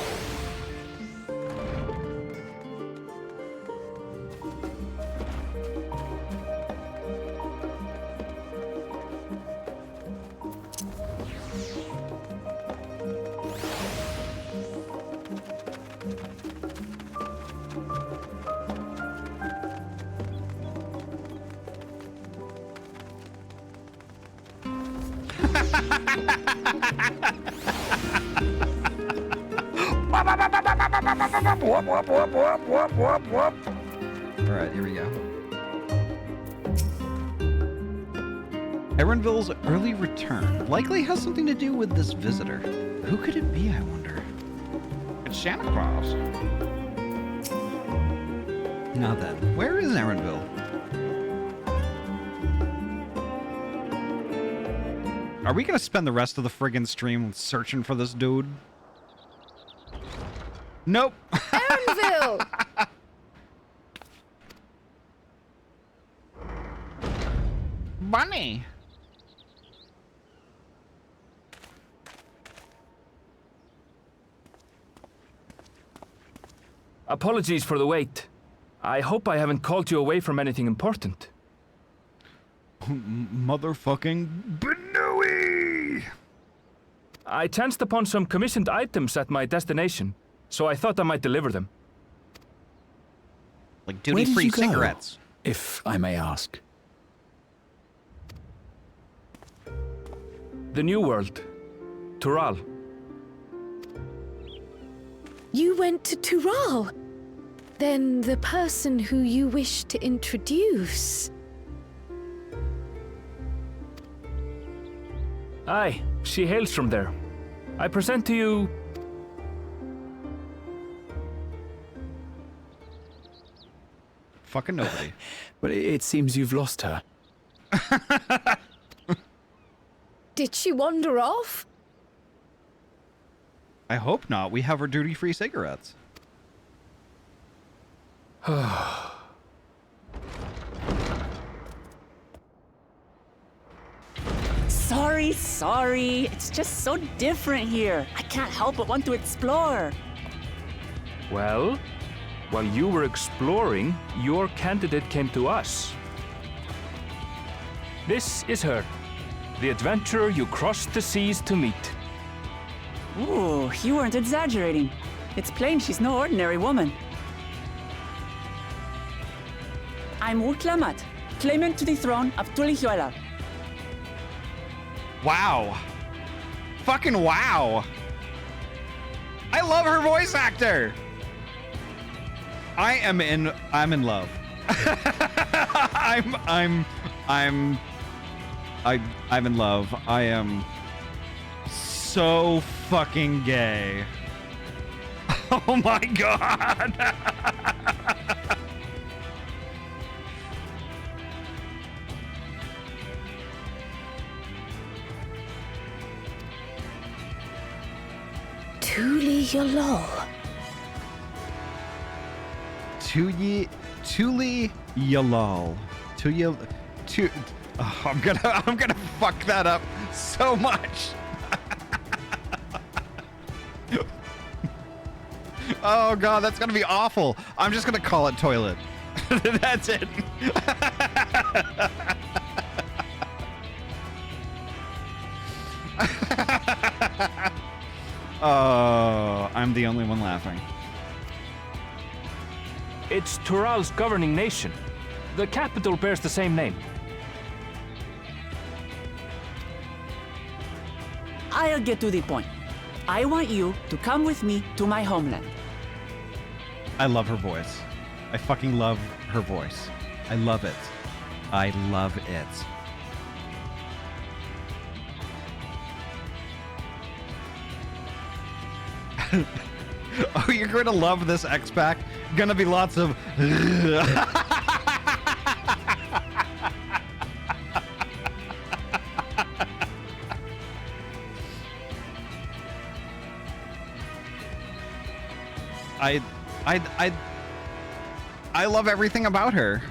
Alright, here we go. Erenville's early return likely has something to do with this visitor. Who could it be, I wonder? It's Santa Claus. Now then, where is Erenville? Are we gonna spend the rest of the friggin' stream searching for this dude? Nope. Erenville! Bunny. Apologies for the wait. I hope I haven't called you away from anything important. Motherfucking Benui! I chanced upon some commissioned items at my destination, so I thought I might deliver them. Like duty-free cigarettes. If I may ask. The New World. Tural. You went to Tural? Then the person who you wish to introduce... Aye, she hails from there. I present to you... Fucking nobody. But it seems you've lost her. Did she wander off? I hope not. We have her duty-free cigarettes. Sorry. It's just so different here. I can't help but want to explore. Well, while you were exploring, your candidate came to us. This is her. the adventurer you crossed the seas to meet. Ooh, you weren't exaggerating. It's plain she's no ordinary woman. I'm Uklamat, claimant to the throne of Tulihuela. Wow. Fucking wow. I love her voice actor. I'm in love. I'm in love. I am so fucking gay. Oh my god. Tulihuela. Tulihuela. Oh, I'm gonna fuck that up so much. Oh god, that's gonna be awful. I'm just gonna call it toilet. That's it. Oh, I'm the only one laughing. It's Tural's governing nation. The capital bears the same name. I'll get to the point. I want you to come with me to my homeland. I love her voice. I fucking love her voice. I love it. I love it. Oh, you're going to love this X-Pack? Gonna be lots of... I love everything about her.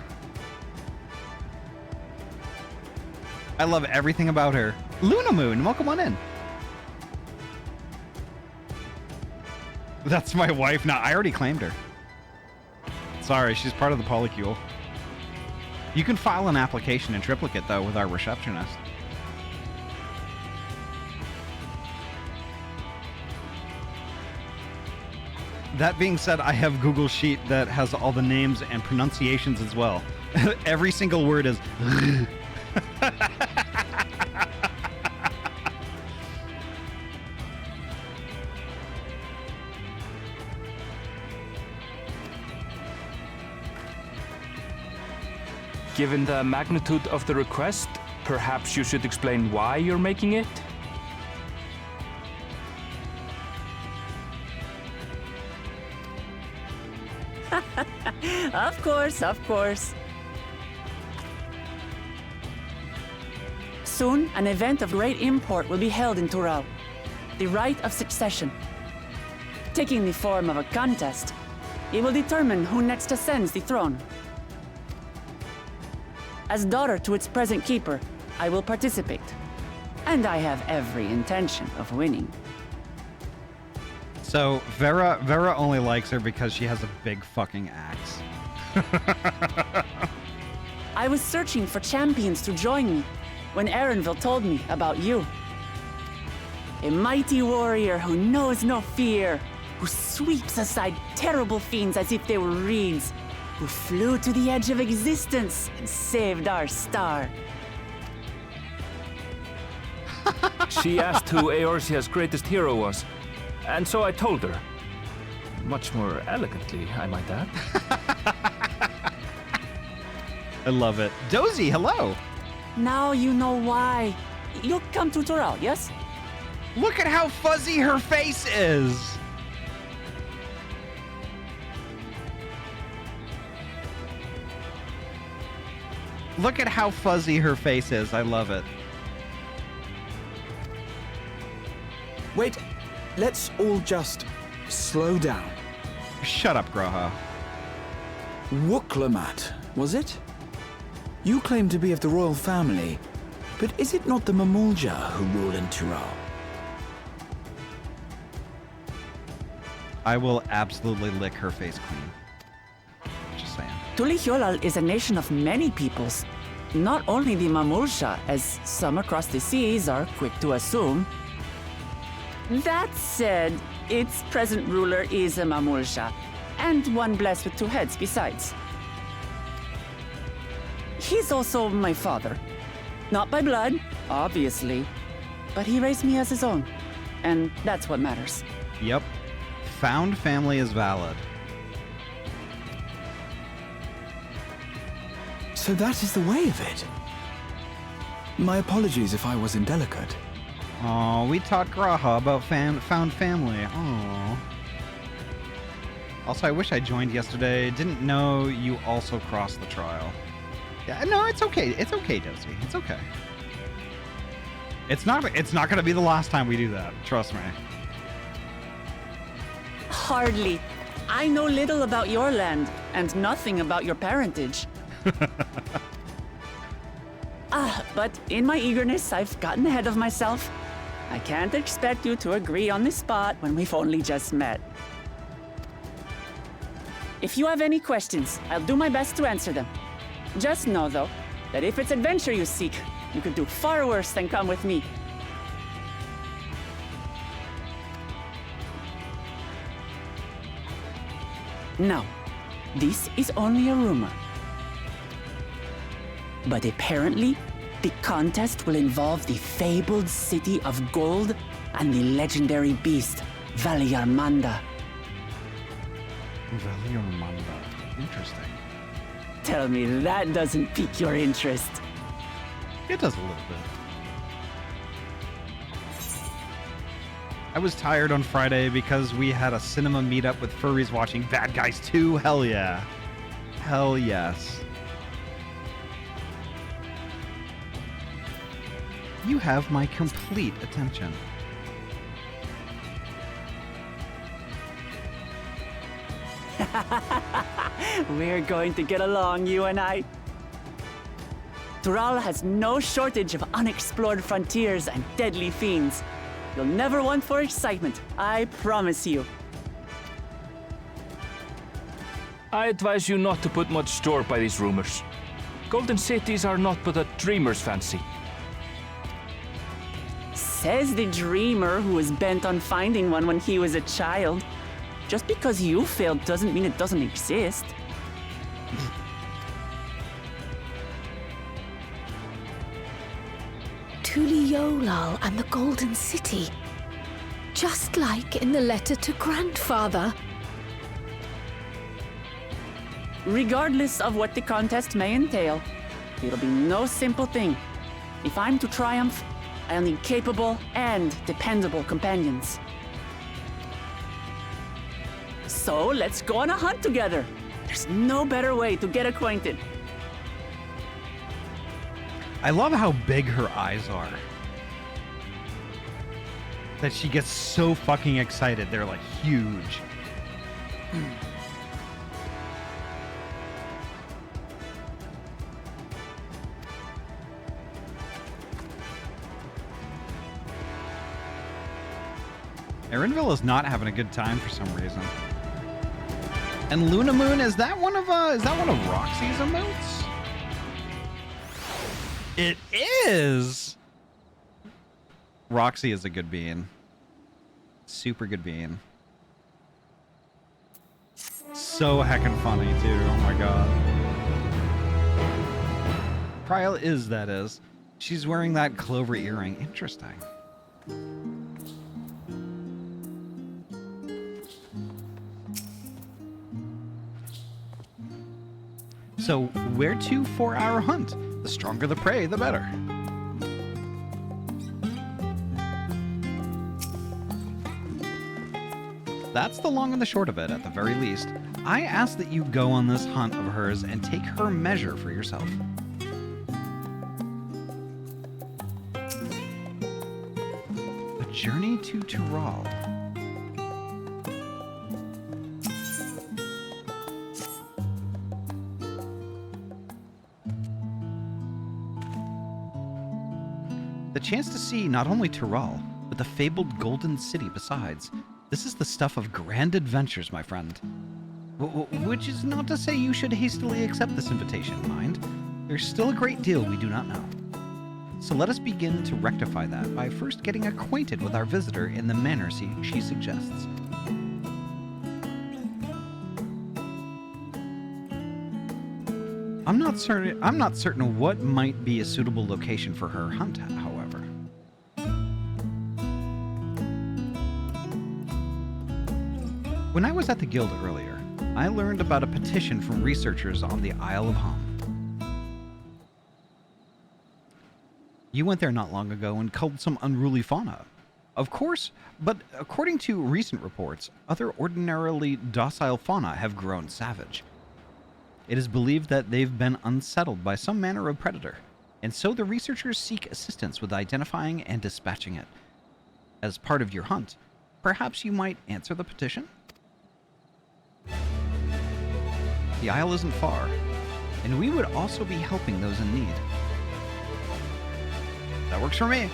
I love everything about her. Luna Moon, welcome on in. That's my wife now. I already claimed her. Sorry, she's part of the polycule. You can file an application in triplicate, though, with our receptionist. That being said, I have Google Sheet that has all the names and pronunciations as well. Every single word is... Given the magnitude of the request, perhaps you should explain why you're making it? Of course, of course. Soon, an event of great import will be held in Tural. The Rite of Succession. Taking the form of a contest, it will determine who next ascends the throne. As daughter to its present keeper, I will participate. And I have every intention of winning. So, Vera only likes her because she has a big fucking axe. I was searching for champions to join me when Erenville told me about you. A mighty warrior who knows no fear, who sweeps aside terrible fiends as if they were reeds, who flew to the edge of existence and saved our star. She asked who Eorzea's greatest hero was, and so I told her. Much more elegantly, I might add. I love it. Dozy, hello. Now you know why. You'll come to Tural, yes? Look at how fuzzy her face is. Look at how fuzzy her face is. I love it. Wait, let's all just slow down. Shut up, Graha. Uklamat, was it? You claim to be of the royal family, but is it not the Mamulja who rule in Tural? I will absolutely lick her face clean. Just saying. Tulihuela is a nation of many peoples. not only the Mamulsha, as some across the seas are quick to assume. That said, its present ruler is a Mamulsha, and one blessed with two heads besides. He's also my father. Not by blood, obviously, but he raised me as his own, and that's what matters. Yep. Found family is valid. So that is the way of it. My apologies if I was indelicate. Oh, we taught Graha about found family. Oh. Also, I wish I joined yesterday. Didn't know you also crossed the trial. Yeah, no, it's okay. It's okay, Dozy. It's okay. It's not going to be the last time we do that. Trust me. Hardly. I know little about your land, and nothing about your parentage. But in my eagerness, I've gotten ahead of myself. I can't expect you to agree on the spot when we've only just met. If you have any questions, I'll do my best to answer them. Just know, though, that if it's adventure you seek, you could do far worse than come with me. Now, this is only a rumor. But apparently, the contest will involve the fabled city of gold and the legendary beast, Valiarmanda. Valiarmanda. Interesting. Tell me that doesn't pique your interest. It does a little bit. I was tired on Friday because we had a cinema meetup with furries watching Bad Guys 2. Hell yeah. Hell yes. You have my complete attention. We're going to get along, you and I. Tural has no shortage of unexplored frontiers and deadly fiends. You'll never want for excitement, I promise you. I advise you not to put much store by these rumors. Golden cities are not but a dreamer's fancy. Says the dreamer who was bent on finding one when he was a child. Just because you failed doesn't mean it doesn't exist. Tuliolal and the Golden City. Just like in the letter to Grandfather. Regardless of what the contest may entail, it'll be no simple thing. If I'm to triumph, I'll need capable and dependable companions. So let's go on a hunt together. There's no better way to get acquainted. I love how big her eyes are. That she gets so fucking excited. They're like huge. Erinville is not having a good time for some reason. And Luna Moon, is that one of Roxy's emotes? It is. Roxy is a good bean. Super good bean. So heckin' funny too. Oh my god. Prial is, that is. She's wearing that clover earring. Interesting. So, where to for our hunt? The stronger the prey, the better. That's the long and the short of it, at the very least. I ask that you go on this hunt of hers and take her measure for yourself. A journey to Tural. The chance to see not only Tural, but the fabled Golden City besides. This is the stuff of grand adventures, my friend. Which is not to say you should hastily accept this invitation, mind. there's still a great deal we do not know. So let us begin to rectify that by first getting acquainted with our visitor in the manner she suggests. I'm not certain what might be a suitable location for her hunt, however. When I was at the guild earlier, I learned about a petition from researchers on the Isle of Hum. You went there not long ago and culled some unruly fauna. Of course, but according to recent reports, other ordinarily docile fauna have grown savage. It is believed that they've been unsettled by some manner of predator, and so the researchers seek assistance with identifying and dispatching it. As part of your hunt, perhaps you might answer the petition? The isle isn't far, and we would also be helping those in need. That works for me.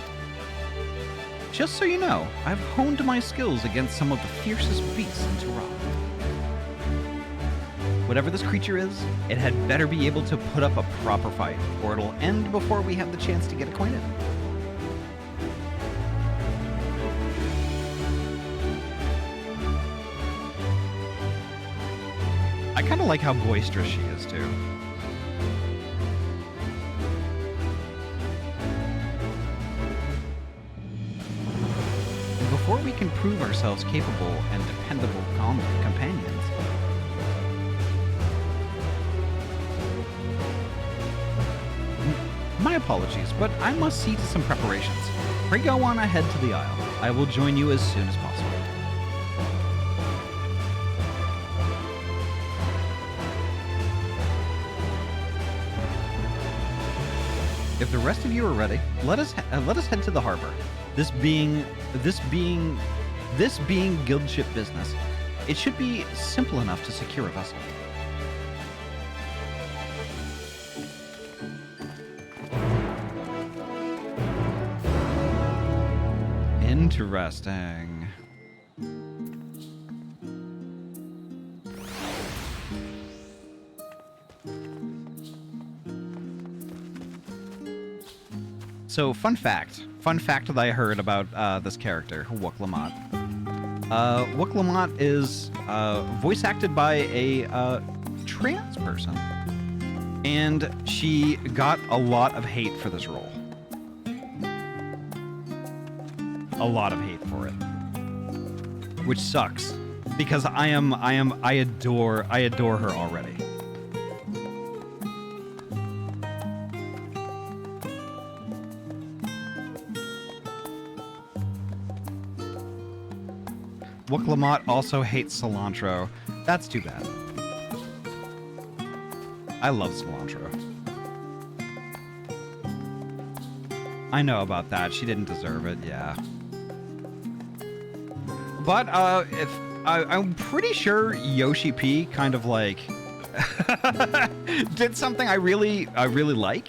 Just so you know, I've honed my skills against some of the fiercest beasts in Terra. Whatever this creature is, it had better be able to put up a proper fight, or it'll end before we have the chance to get acquainted. I kind of like how boisterous she is, too. Before we can prove ourselves capable and dependable companions, my apologies, but I must see to some preparations. Pray go on ahead to the Isle. I will join you as soon as possible. If the rest of you are ready, let us head to the harbor. This being guildship business, it should be simple enough to secure a vessel. Interesting. So, fun fact that I heard about this character, Wook-Lamont. Wook-Lamont is voice acted by a trans person, and she got a lot of hate for this role. A lot of hate for it, which sucks because I adore her already. Wook-Lamont also hates cilantro. That's too bad. I love cilantro. I know about that. She didn't deserve it, yeah. But I'm pretty sure Yoshi P kind of like did something I really like.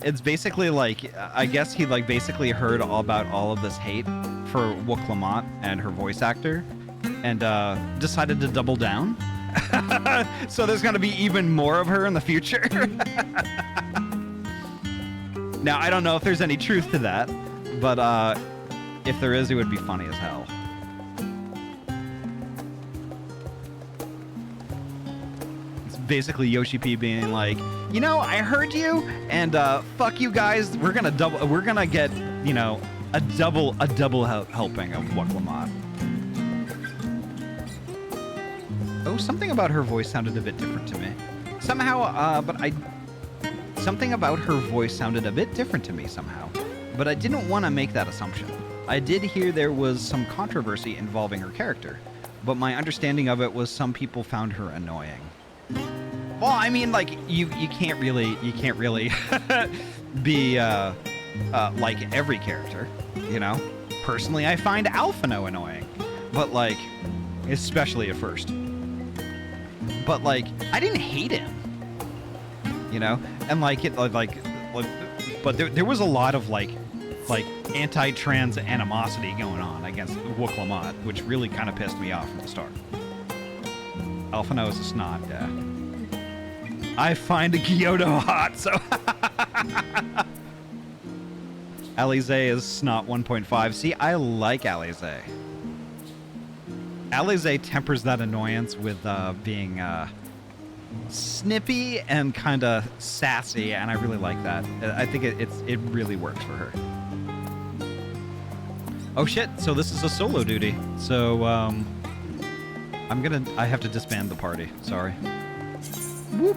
It's basically like, I guess he like basically heard all about all of this hate for Wook-Lamont and her voice actor, and decided to double down. So there's gonna be even more of her in the future. Now I don't know if there's any truth to that, but if there is, it would be funny as hell. It's basically Yoshi P being like, you know, I heard you, and fuck you guys. We're gonna get, you know, a double helping of Wook-Lamont. Oh, something about her voice sounded a bit different to me. Somehow, something about her voice sounded a bit different to me somehow. But I didn't want to make that assumption. I did hear there was some controversy involving her character, but my understanding of it was some people found her annoying. Well, I mean, like, you can't really be like every character, you know? Personally, I find Alphino annoying, but like, especially at first. But like, I didn't hate him, you know? And like, but there was a lot of like anti-trans animosity going on against Wook-Lamont, which really kind of pissed me off from the start. Alphino is a snot, yeah. I find a Kyoto hot, so... Alize is snot 1.5. See, I like Alize. Alize tempers that annoyance with being snippy and kind of sassy, and I really like that. I think it really works for her. Oh shit, so this is a solo duty. So, I have to disband the party. Sorry. Whoop.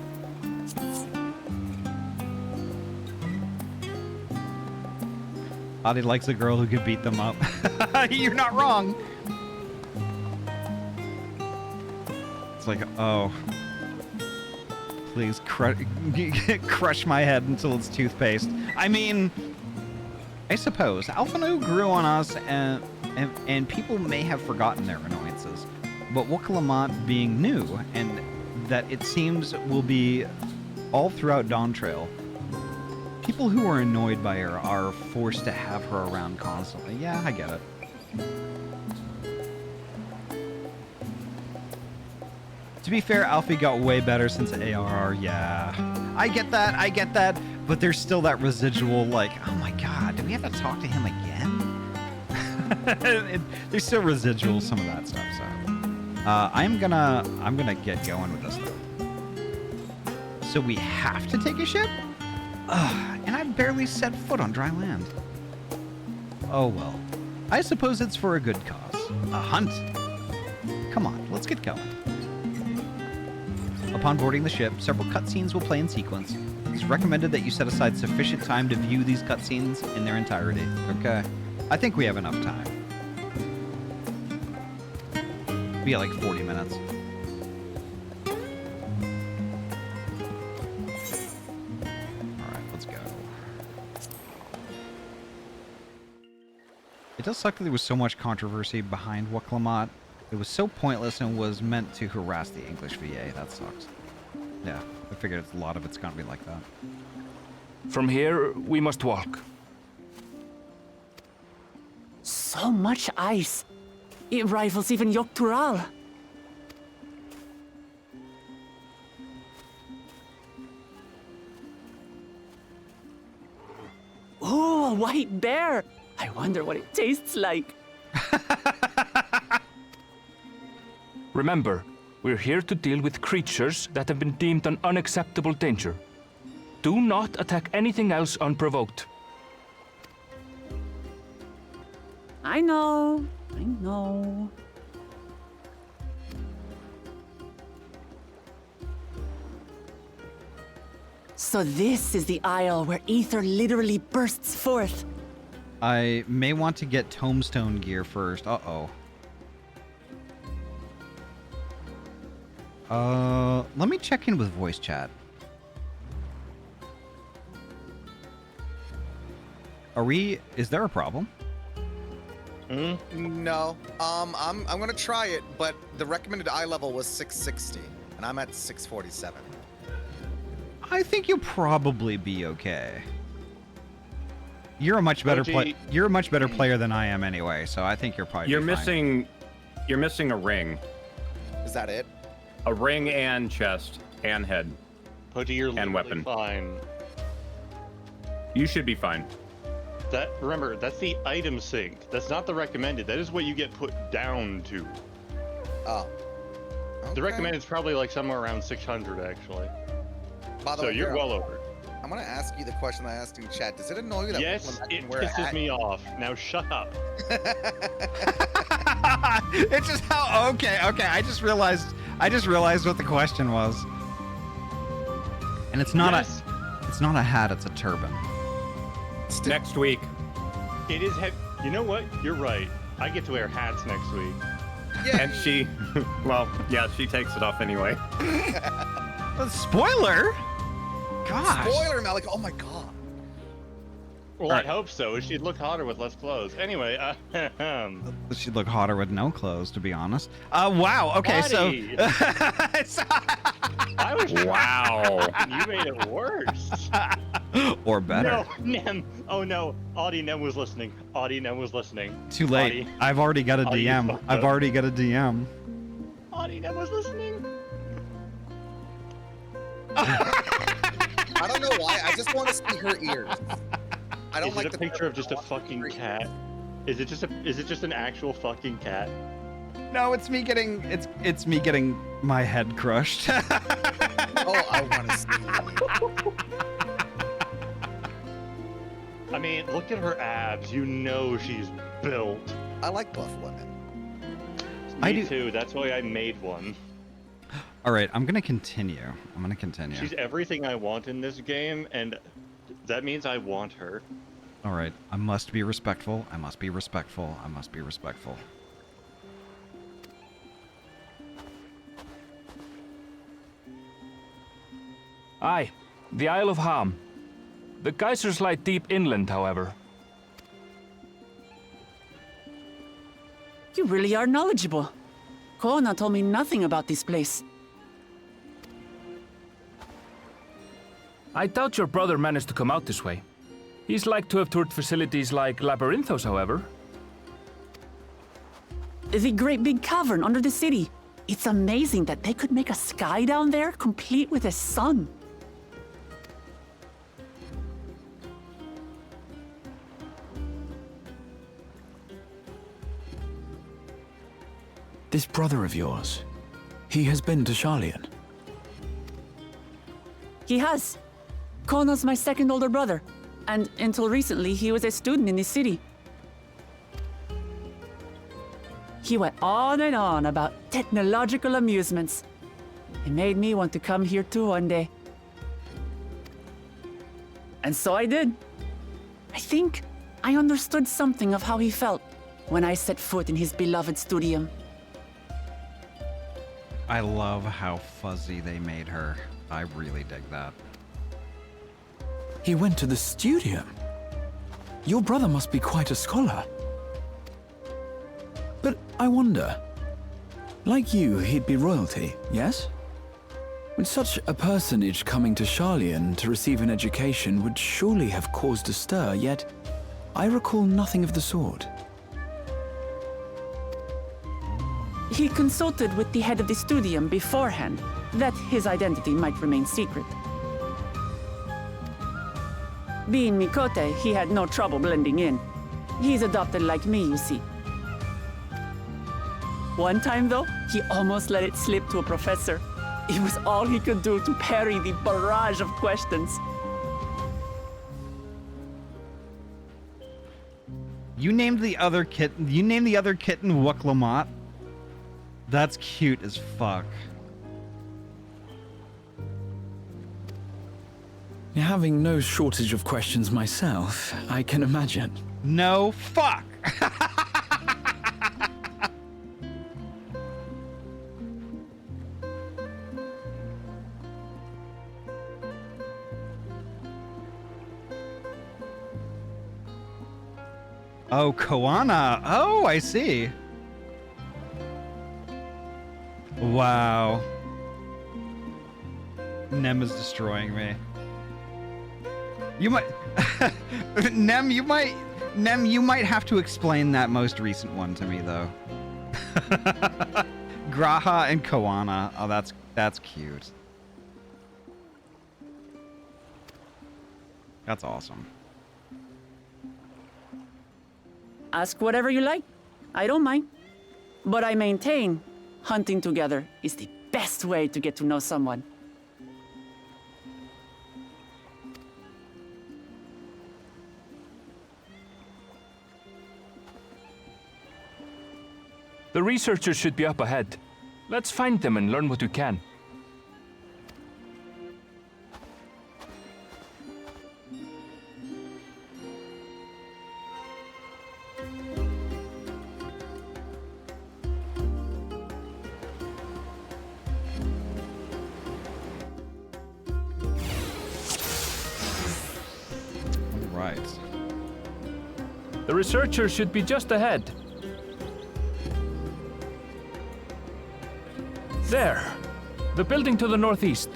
Ahty likes a girl who could beat them up. You're not wrong. It's like, oh. Please crush my head until it's toothpaste. I mean, I suppose. Alphanu grew on us, and people may have forgotten their annoyances. But Wookalamat being new, and that it seems will be all throughout Dawn Trail, people who are annoyed by her are forced to have her around constantly. Yeah, I get it. To be fair, Alfie got way better since ARR. Yeah, I get that. But there's still that residual, like, oh my god, do we have to talk to him again? There's still residual some of that stuff. So, I'm gonna get going with this though. So we have to take a ship? And I've barely set foot on dry land. Oh well. I suppose it's for a good cause. A hunt. Come on, let's get going. Upon boarding the ship, several cutscenes will play in sequence. It's recommended that you set aside sufficient time to view these cutscenes in their entirety. Okay. I think we have enough time. Be like 40 minutes. It does suck that there was so much controversy behind Wookalamat. It was so pointless and was meant to harass the English VA. That sucks. Yeah, I figured a lot of it's gonna be like that. From here, we must walk. So much ice. It rivals even Yogg-Tural. Oh, a white bear! I wonder what it tastes like. Remember, we're here to deal with creatures that have been deemed an unacceptable danger. Do not attack anything else unprovoked. I know. So this is the isle where ether literally bursts forth. I may want to get tombstone gear first. Uh-oh. Let me check in with voice chat. Is there a problem? No. I'm gonna try it, but the recommended eye level was 660, and I'm at 647. I think you'll probably be okay. You're a much better You're a much better player than I am anyway, so I think you're probably fine. You're missing a ring. Is that it? A ring and chest and head. And weapon. Fine. You should be fine. Remember, that's the item sync. That's not the recommended. That is what you get put down to. Oh. Okay. The recommended is probably like somewhere around 600 actually. By the so way, you're well over it. I'm gonna ask you the question I asked in chat. Does it annoy you that yes, it pisses me off. Now shut up. It's just how okay. I just realized what the question was. And it's not a hat, it's a turban. Next week. It is you know what? You're right. I get to wear hats next week. Yeah. And she takes it off anyway. Spoiler? Gosh. Spoiler, Malik. Oh my god. Well, I hope so. She'd look hotter with less clothes. Anyway, she'd look hotter with no clothes, to be honest. Wow. Okay, Buddy. I was wow. You made it worse. Or better. No, Nem. Oh no. Ahty Nem was listening. Ahty Nem was listening. Too late. Ahty. I've already got a DM. I've already got a DM. Ahty Nem was listening. I don't know why. I just want to see her ears. I don't Is like it a picture of just a fucking cat? Is it just an actual fucking cat? No, it's me getting it's me getting my head crushed. Oh, I want to see. I mean, look at her abs. You know she's built. I like buff women. Me too. That's why I made one. All right, I'm gonna continue. She's everything I want in this game, and that means I want her. All right, I must be respectful. I must be respectful. I must be respectful. Aye, the Isle of Ham. The geysers lie deep inland, however. You really are knowledgeable. Kona told me nothing about this place. I doubt your brother managed to come out this way. He's like to have toured facilities like Labyrinthos, however. The great big cavern under the city. It's amazing that they could make a sky down there complete with a sun. This brother of yours, he has been to Sharlayan. He has. Kona's my second older brother, and until recently he was a student in this city. He went on and on about technological amusements. It made me want to come here too one day. And so I did. I think I understood something of how he felt when I set foot in his beloved studium. I love how fuzzy they made her. I really dig that. He went to the studium. Your brother must be quite a scholar. But I wonder, like you, he'd be royalty, yes? With such a personage coming to Sharlayan to receive an education would surely have caused a stir, yet I recall nothing of the sort. He consulted with the head of the studium beforehand, that his identity might remain secret. Being Mikote, he had no trouble blending in. He's adopted like me, you see. One time, though, he almost let it slip to a professor. It was all he could do to parry the barrage of questions. You named the other kitten Wuklamat? That's cute as fuck. Having no shortage of questions myself, I can imagine. No fuck! Oh, Koana. Oh, I see. Wow. Nem is destroying me. You might Nem, you might have to explain that most recent one to me though. Graha and Koana. Oh, that's cute. That's awesome. Ask whatever you like. I don't mind. But I maintain hunting together is the best way to get to know someone. The researchers should be up ahead. Let's find them and learn what we can. Right. The researchers should be just ahead. There. The building to the northeast.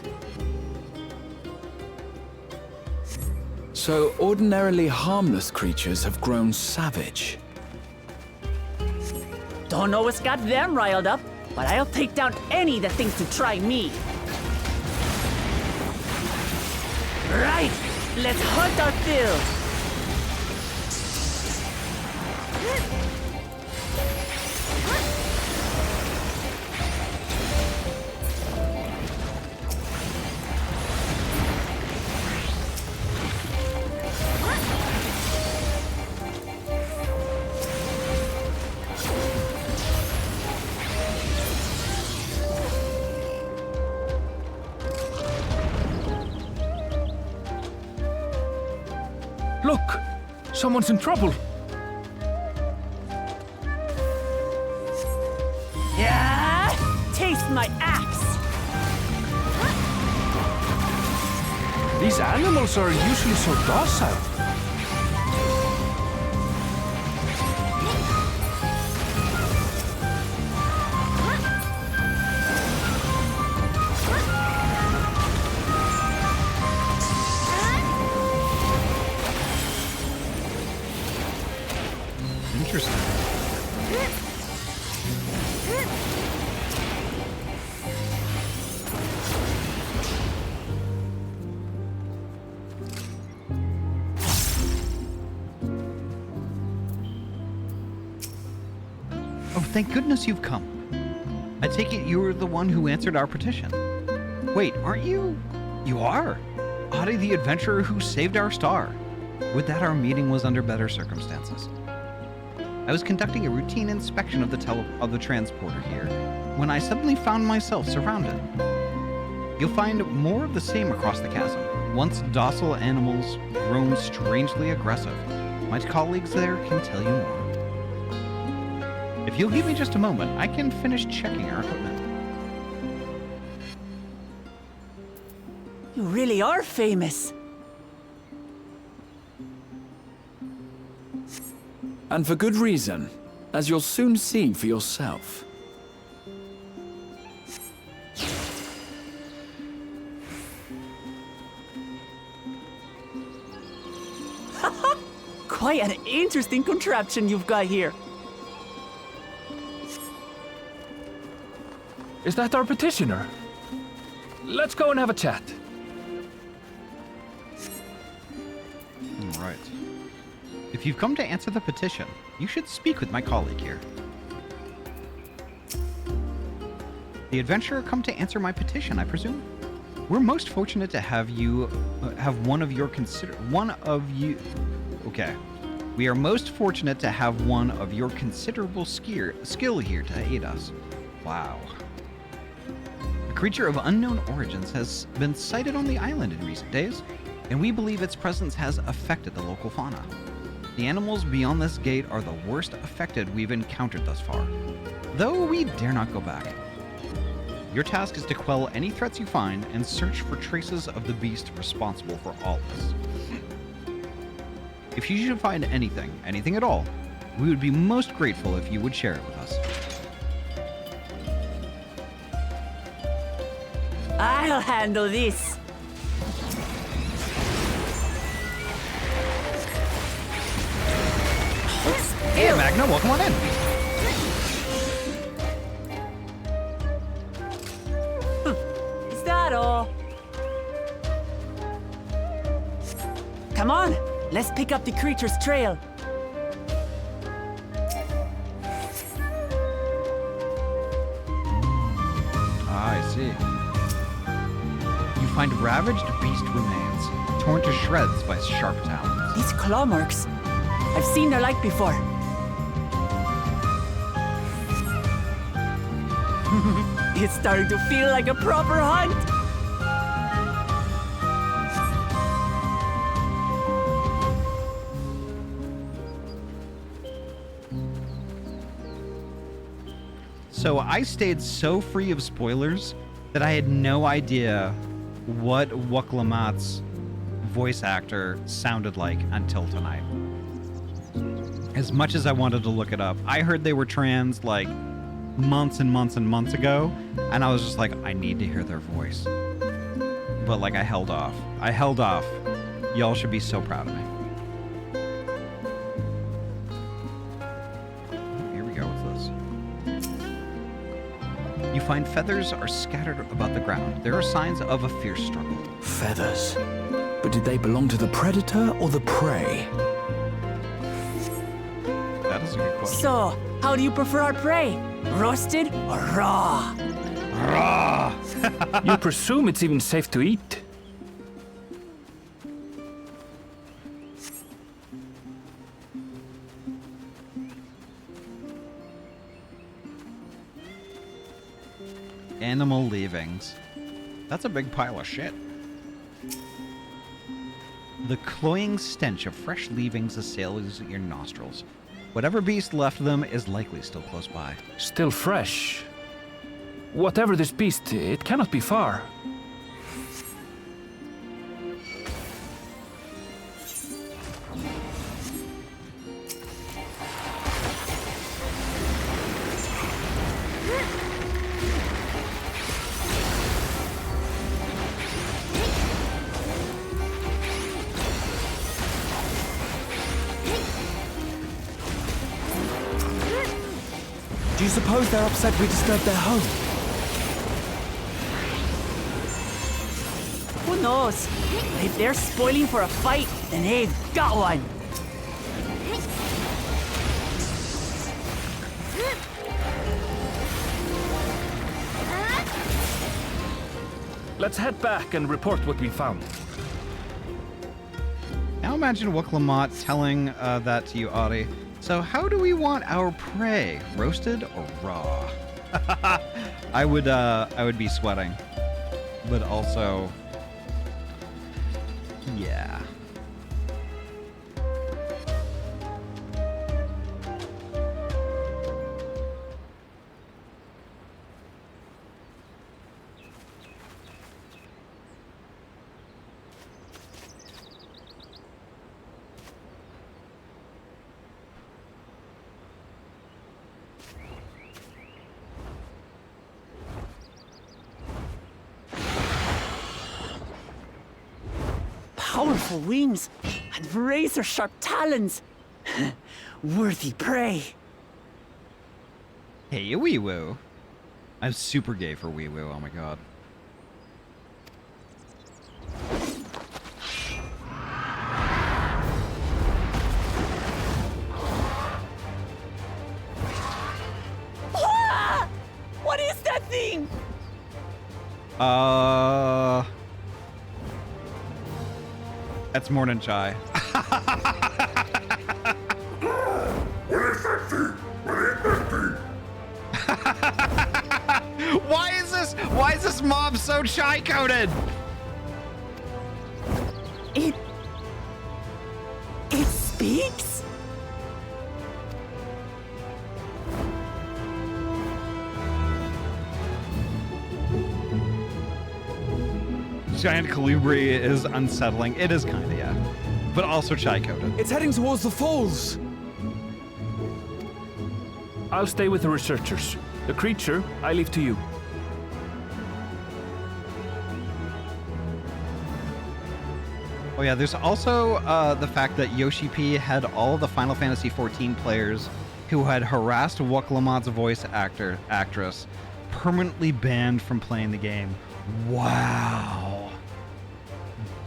So ordinarily harmless creatures have grown savage. Don't know what's got them riled up, but I'll take down any that thinks to try me. Right! Let's hunt our fill! Look! Someone's in trouble! Yeah! Taste my axe! These animals are usually so docile. Interesting. Oh, thank goodness you've come. I take it you were the one who answered our petition. Wait, aren't you? You are. Ahty the adventurer who saved our star. Would that our meeting was under better circumstances. I was conducting a routine inspection of the transporter here when I suddenly found myself surrounded. You'll find more of the same across the chasm. Once docile animals grown strangely aggressive. My colleagues there can tell you more. If you'll give me just a moment, I can finish checking our equipment. You really are famous. And for good reason, as you'll soon see for yourself. Quite an interesting contraption you've got here. Is that our petitioner? Let's go and have a chat. All right. If you've come to answer the petition, you should speak with my colleague here. The adventurer come to answer my petition, I presume? We're most fortunate to have you Okay. We are most fortunate to have one of your considerable skill here to aid us. Wow. A creature of unknown origins has been sighted on the island in recent days, and we believe its presence has affected the local fauna. The animals beyond this gate are the worst affected we've encountered thus far, though we dare not go back. Your task is to quell any threats you find and search for traces of the beast responsible for all this. If you should find anything at all, we would be most grateful if you would share it with us. I'll handle this. Hey, Magna, welcome on in. Is that all? Come on, let's pick up the creature's trail. I see. You find ravaged beast remains, torn to shreds by sharp talons. These claw marks. I've seen their like before. It's starting to feel like a proper hunt. So I stayed so free of spoilers that I had no idea what Wukalamat's voice actor sounded like until tonight. As much as I wanted to look it up, I heard they were trans like months and months and months ago, and I was just like, I need to hear their voice. But like, I held off. Y'all should be so proud of me. Here we go with this. You find feathers are scattered about the ground. There are signs of a fierce struggle. Feathers. But did they belong to the predator or the prey? That is a good question. So, how do you prefer our prey? Roasted or raw? Raw! You presume it's even safe to eat? Animal leavings. That's a big pile of shit. The cloying stench of fresh leavings assails your nostrils. Whatever beast left them is likely still close by. Still fresh. Whatever this beast, it cannot be far. Do you suppose they're upset we disturbed their home? Who knows? If they're spoiling for a fight, then they've got one. Let's head back and report what we found. Now imagine Wuklamot telling that to you, Ahty. So how do we want our prey? Roasted or raw? I would be sweating. But also, yeah. Powerful wings and razor-sharp talons. Worthy prey. Hey, a wee woo. I'm super gay for wee woo. Oh my god. Ah! What is that thing? That's Morning Chai. Why is this mob so chai coded? It speaks? Giant colibri is unsettling. It is kind of, yeah. But also chai coded. It's heading towards the falls. I'll stay with the researchers. The creature, I leave to you. Oh yeah, there's also the fact that Yoshi P had all of the Final Fantasy XIV players who had harassed Wuklamot's voice actress permanently banned from playing the game. Wow.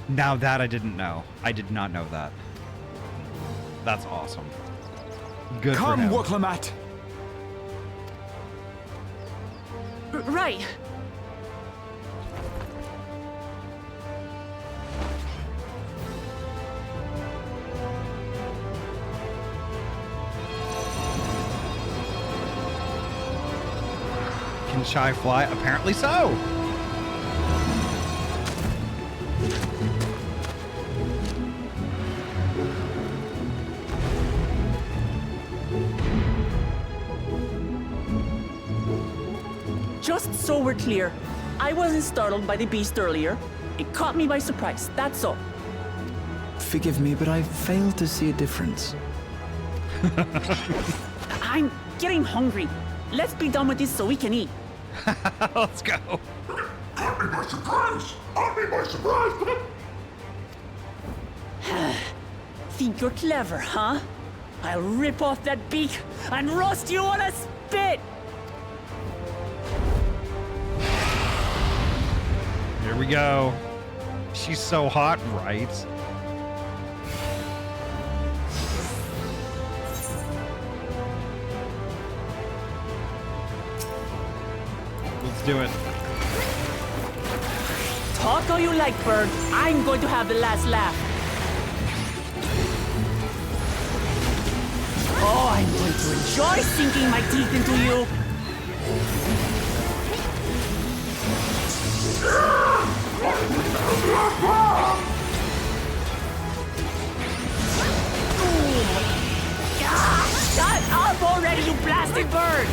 Now that I didn't know. I did not know that. That's awesome. Good for him. Come, Wuklamat! Right. Can Chai fly? Apparently so. Just so we're clear, I wasn't startled by the beast earlier. It caught me by surprise, that's all. Forgive me, but I failed to see a difference. I'm getting hungry. Let's be done with this so we can eat. Let's go. Caught me by surprise! Caught me by surprise! Think you're clever, huh? I'll rip off that beak and roast you on a spit! Here we go. She's so hot, right? Let's do it. Talk all you like, Bird. I'm going to have the last laugh. Oh, I'm going to enjoy sinking my teeth into you. Shut up already, you blasted bird!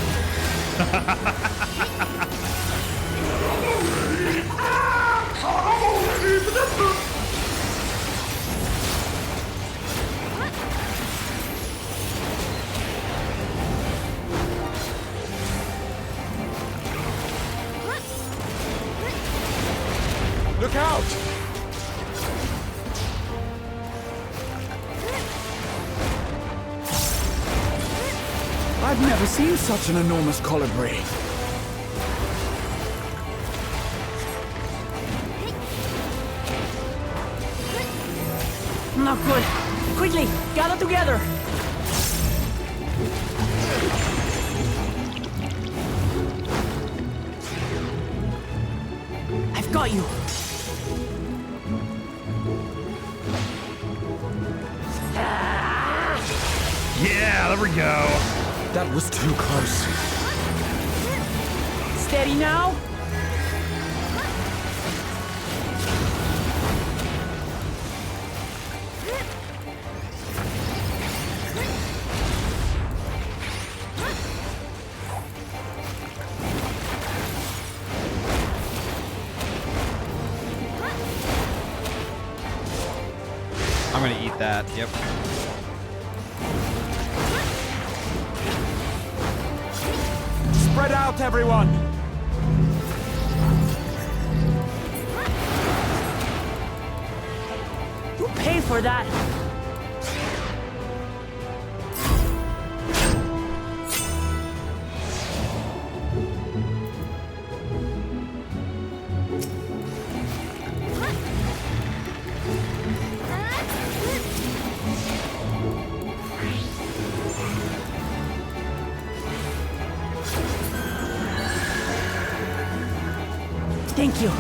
Look out! I've never seen such an enormous colibri. Not good. Quickly, gather together. I've got you. Yeah, there we go. That was too close. Steady now. I'm gonna eat that. Yep. Spread out, everyone! You paid for that. Thank you.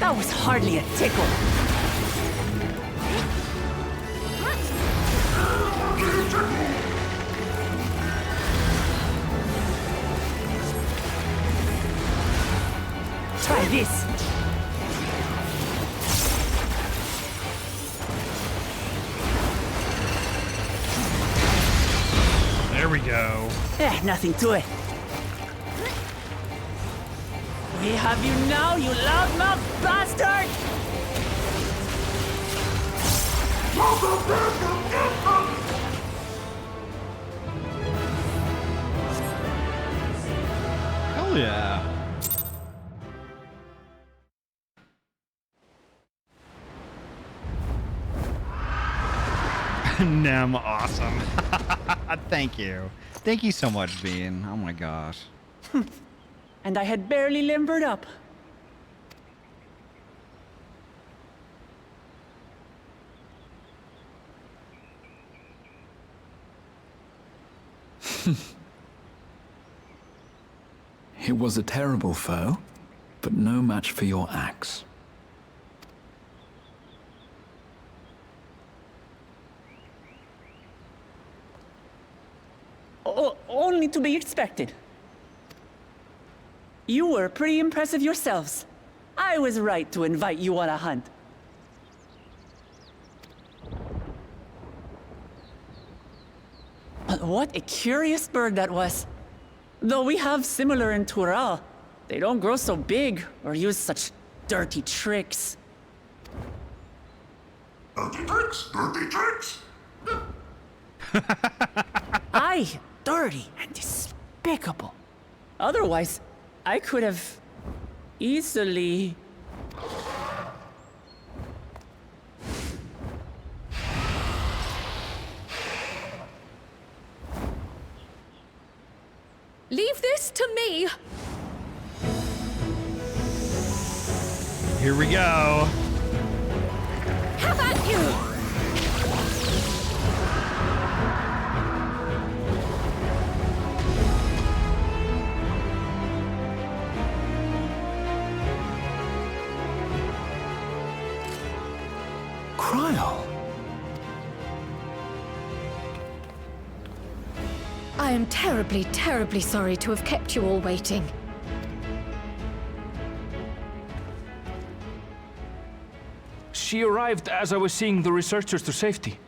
That was hardly a tickle. Try this. There we go. Nothing to it. We have you now, you loudmouth bastard! Hell yeah. Nem, awesome. Thank you. Thank you so much, Bean. Oh my gosh. And I had barely limbered up. It was a terrible foe, but no match for your axe. Only to be expected. You were pretty impressive yourselves. I was right to invite you on a hunt. What a curious bird that was. Though we have similar in Tural, they don't grow so big or use such dirty tricks. Dirty tricks? Dirty tricks? Aye, dirty and despicable. Otherwise, I could have easily... Leave this to me! Here we go. Have at you! Cryle! I am terribly, terribly sorry to have kept you all waiting. She arrived as I was seeing the researchers to safety.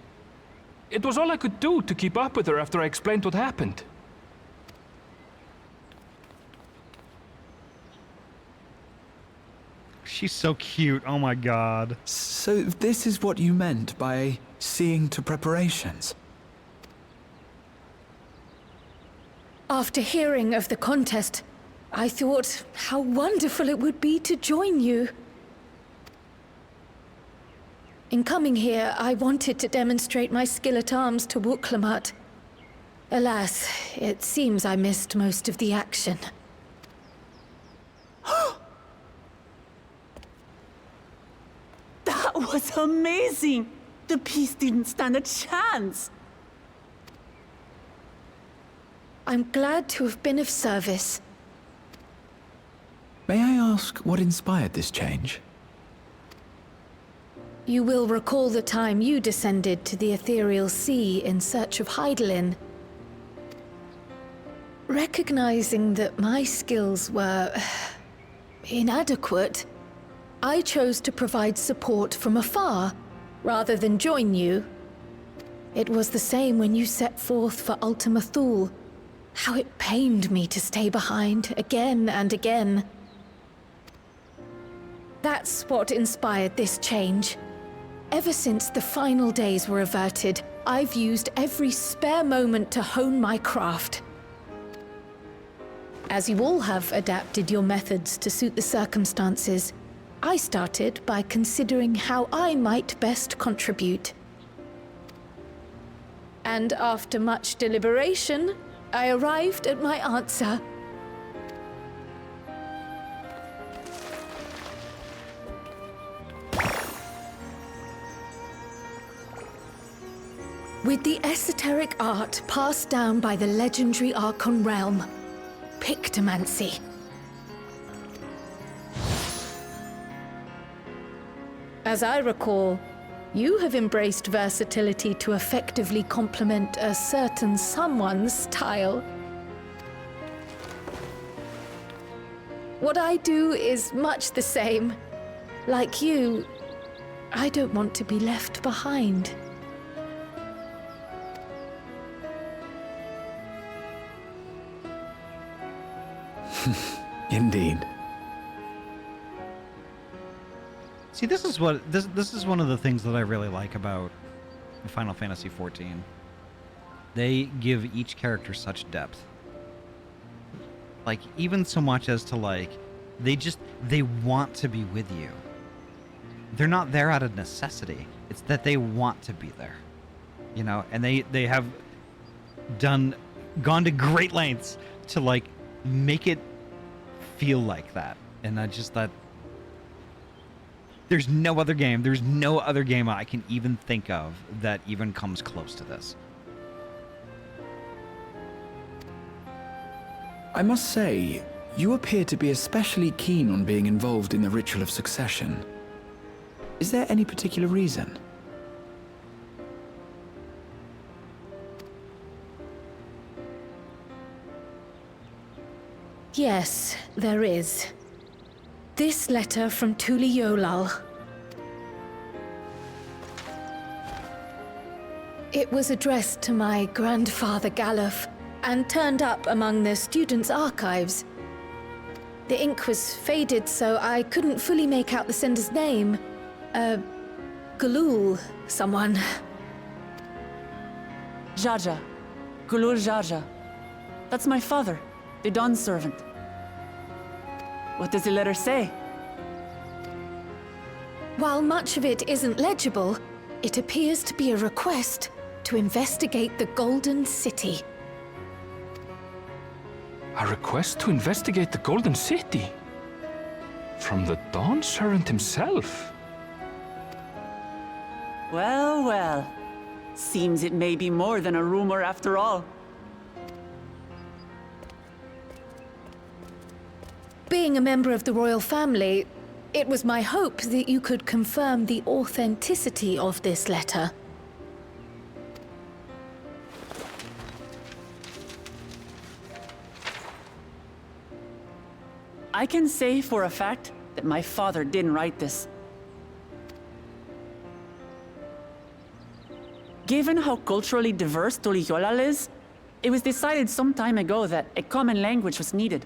It was all I could do to keep up with her after I explained what happened. She's so cute. Oh my god. So this is what you meant by seeing to preparations? After hearing of the contest, I thought how wonderful it would be to join you. In coming here, I wanted to demonstrate my skill at arms to Wuklamut. Alas, it seems I missed most of the action. That was amazing! The piece didn't stand a chance! I'm glad to have been of service. May I ask what inspired this change? You will recall the time you descended to the ethereal sea in search of Hydaelyn. Recognizing that my skills were inadequate, I chose to provide support from afar, rather than join you. It was the same when you set forth for Ultima Thule. How it pained me to stay behind, again and again. That's what inspired this change. Ever since the final days were averted, I've used every spare moment to hone my craft. As you all have adapted your methods to suit the circumstances, I started by considering how I might best contribute. And after much deliberation, I arrived at my answer. With the esoteric art passed down by the legendary Archon realm, Pictomancy. As I recall, you have embraced versatility to effectively complement a certain someone's style. What I do is much the same. Like you, I don't want to be left behind. Indeed. See, this is what this is one of the things that I really like about Final Fantasy XIV. They give each character such depth. Like, even so much as to, like, they want to be with you. They're not there out of necessity. It's that they want to be there. You know, and they have gone to great lengths to, like, make it feel like that. And I just thought there's no other game I can even think of that even comes close to this. I must say, you appear to be especially keen on being involved in the ritual of succession. Is there any particular reason? Yes, there is. This letter from Tuli Yolal. It was addressed to my grandfather Galuf and turned up among the students' archives. The ink was faded, so I couldn't fully make out the sender's name. Galul, someone. Jaja. Gulul Jaja. That's my father, the Dawn servant. What does the letter say? While much of it isn't legible, it appears to be a request to investigate the Golden City. A request to investigate the Golden City? From the Dawn Servant himself? Well, well. Seems it may be more than a rumor after all. Being a member of the royal family, it was my hope that you could confirm the authenticity of this letter. I can say for a fact that my father didn't write this. Given how culturally diverse Tuli Yolal is, it was decided some time ago that a common language was needed.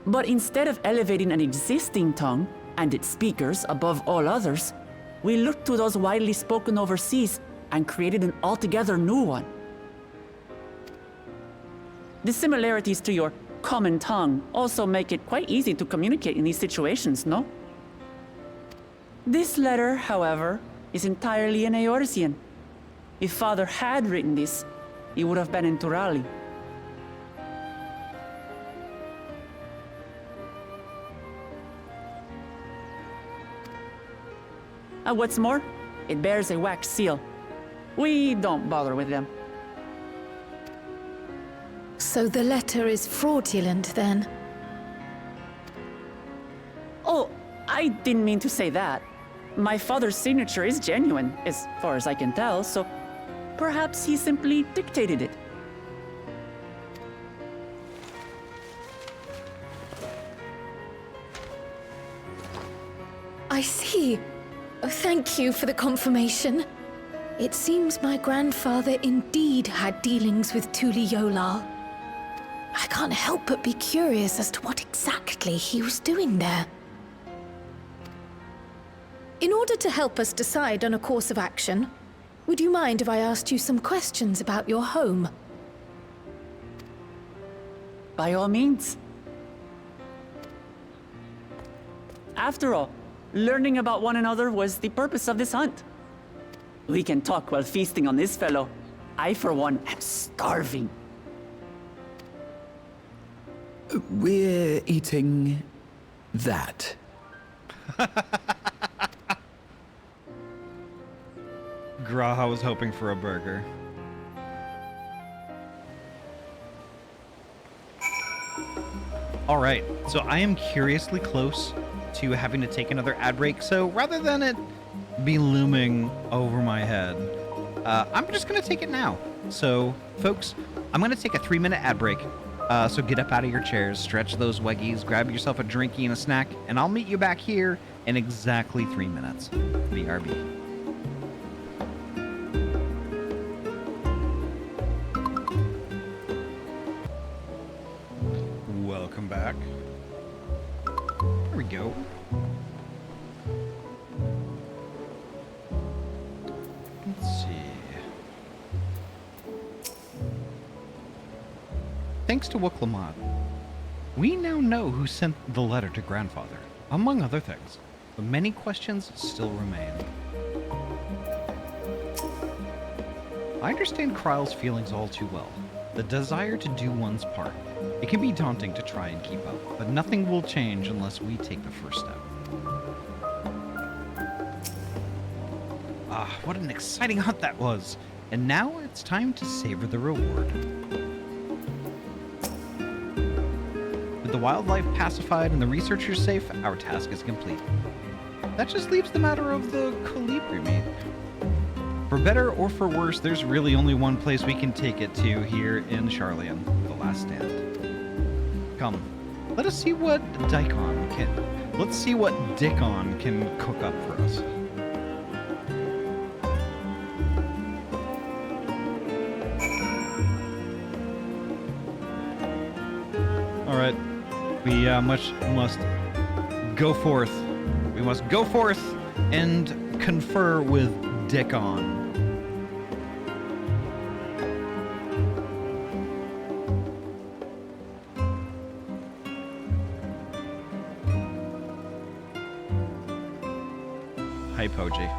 But instead of elevating an existing tongue and its speakers above all others, we looked to those widely spoken overseas and created an altogether new one. The similarities to your common tongue also make it quite easy to communicate in these situations, no? This letter, however, is entirely in Eorzean. If Father had written this, he would have been in Turali. What's more, it bears a wax seal. We don't bother with them. So the letter is fraudulent, then? Oh, I didn't mean to say that. My father's signature is genuine, as far as I can tell, so perhaps he simply dictated it. I see. Thank you for the confirmation. It seems my grandfather indeed had dealings with Tuli Yolal. I can't help but be curious as to what exactly he was doing there. In order to help us decide on a course of action, would you mind if I asked you some questions about your home? By all means. After all, learning about one another was the purpose of this hunt. We can talk while feasting on this fellow. I, for one, am starving. We're eating that. Graha was hoping for a burger. All right, so I am curiously close to having to take another ad break, so rather than it be looming over my head, I'm just going to take it now. So, folks, I'm going to take a 3-minute ad break. So get up out of your chairs, stretch those weggies, grab yourself a drinky and a snack, and I'll meet you back here in exactly 3 minutes. BRB. Welcome back. There we go. Let's see. Thanks to Wuklamad, we now know who sent the letter to Grandfather, among other things, but many questions still remain. I understand Kryle's feelings all too well. The desire to do one's part. It can be daunting to try and keep up, but nothing will change unless we take the first step. Ah, what an exciting hunt that was! And now it's time to savor the reward. With the wildlife pacified and the researchers safe, our task is complete. That just leaves the matter of the colibri meat. For better or for worse, there's really only one place we can take it to here in Sharlayan, the Last Stand. Come, Let us see what Daikon can. Let's see what Dickon can cook up for us. All right, we must go forth. We must go forth and confer with Dickon. Hi, Poji.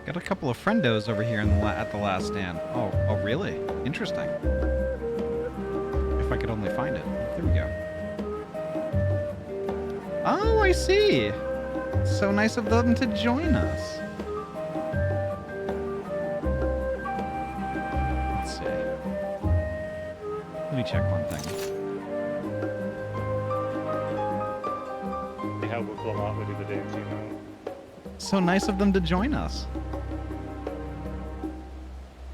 Got a couple of friendos over here at the last stand. Oh, really? Interesting. If I could only find it. There we go. Oh, I see. So nice of them to join us. Let's see. Let me check one thing. How would Lamont would do the dancing though. So nice of them to join us.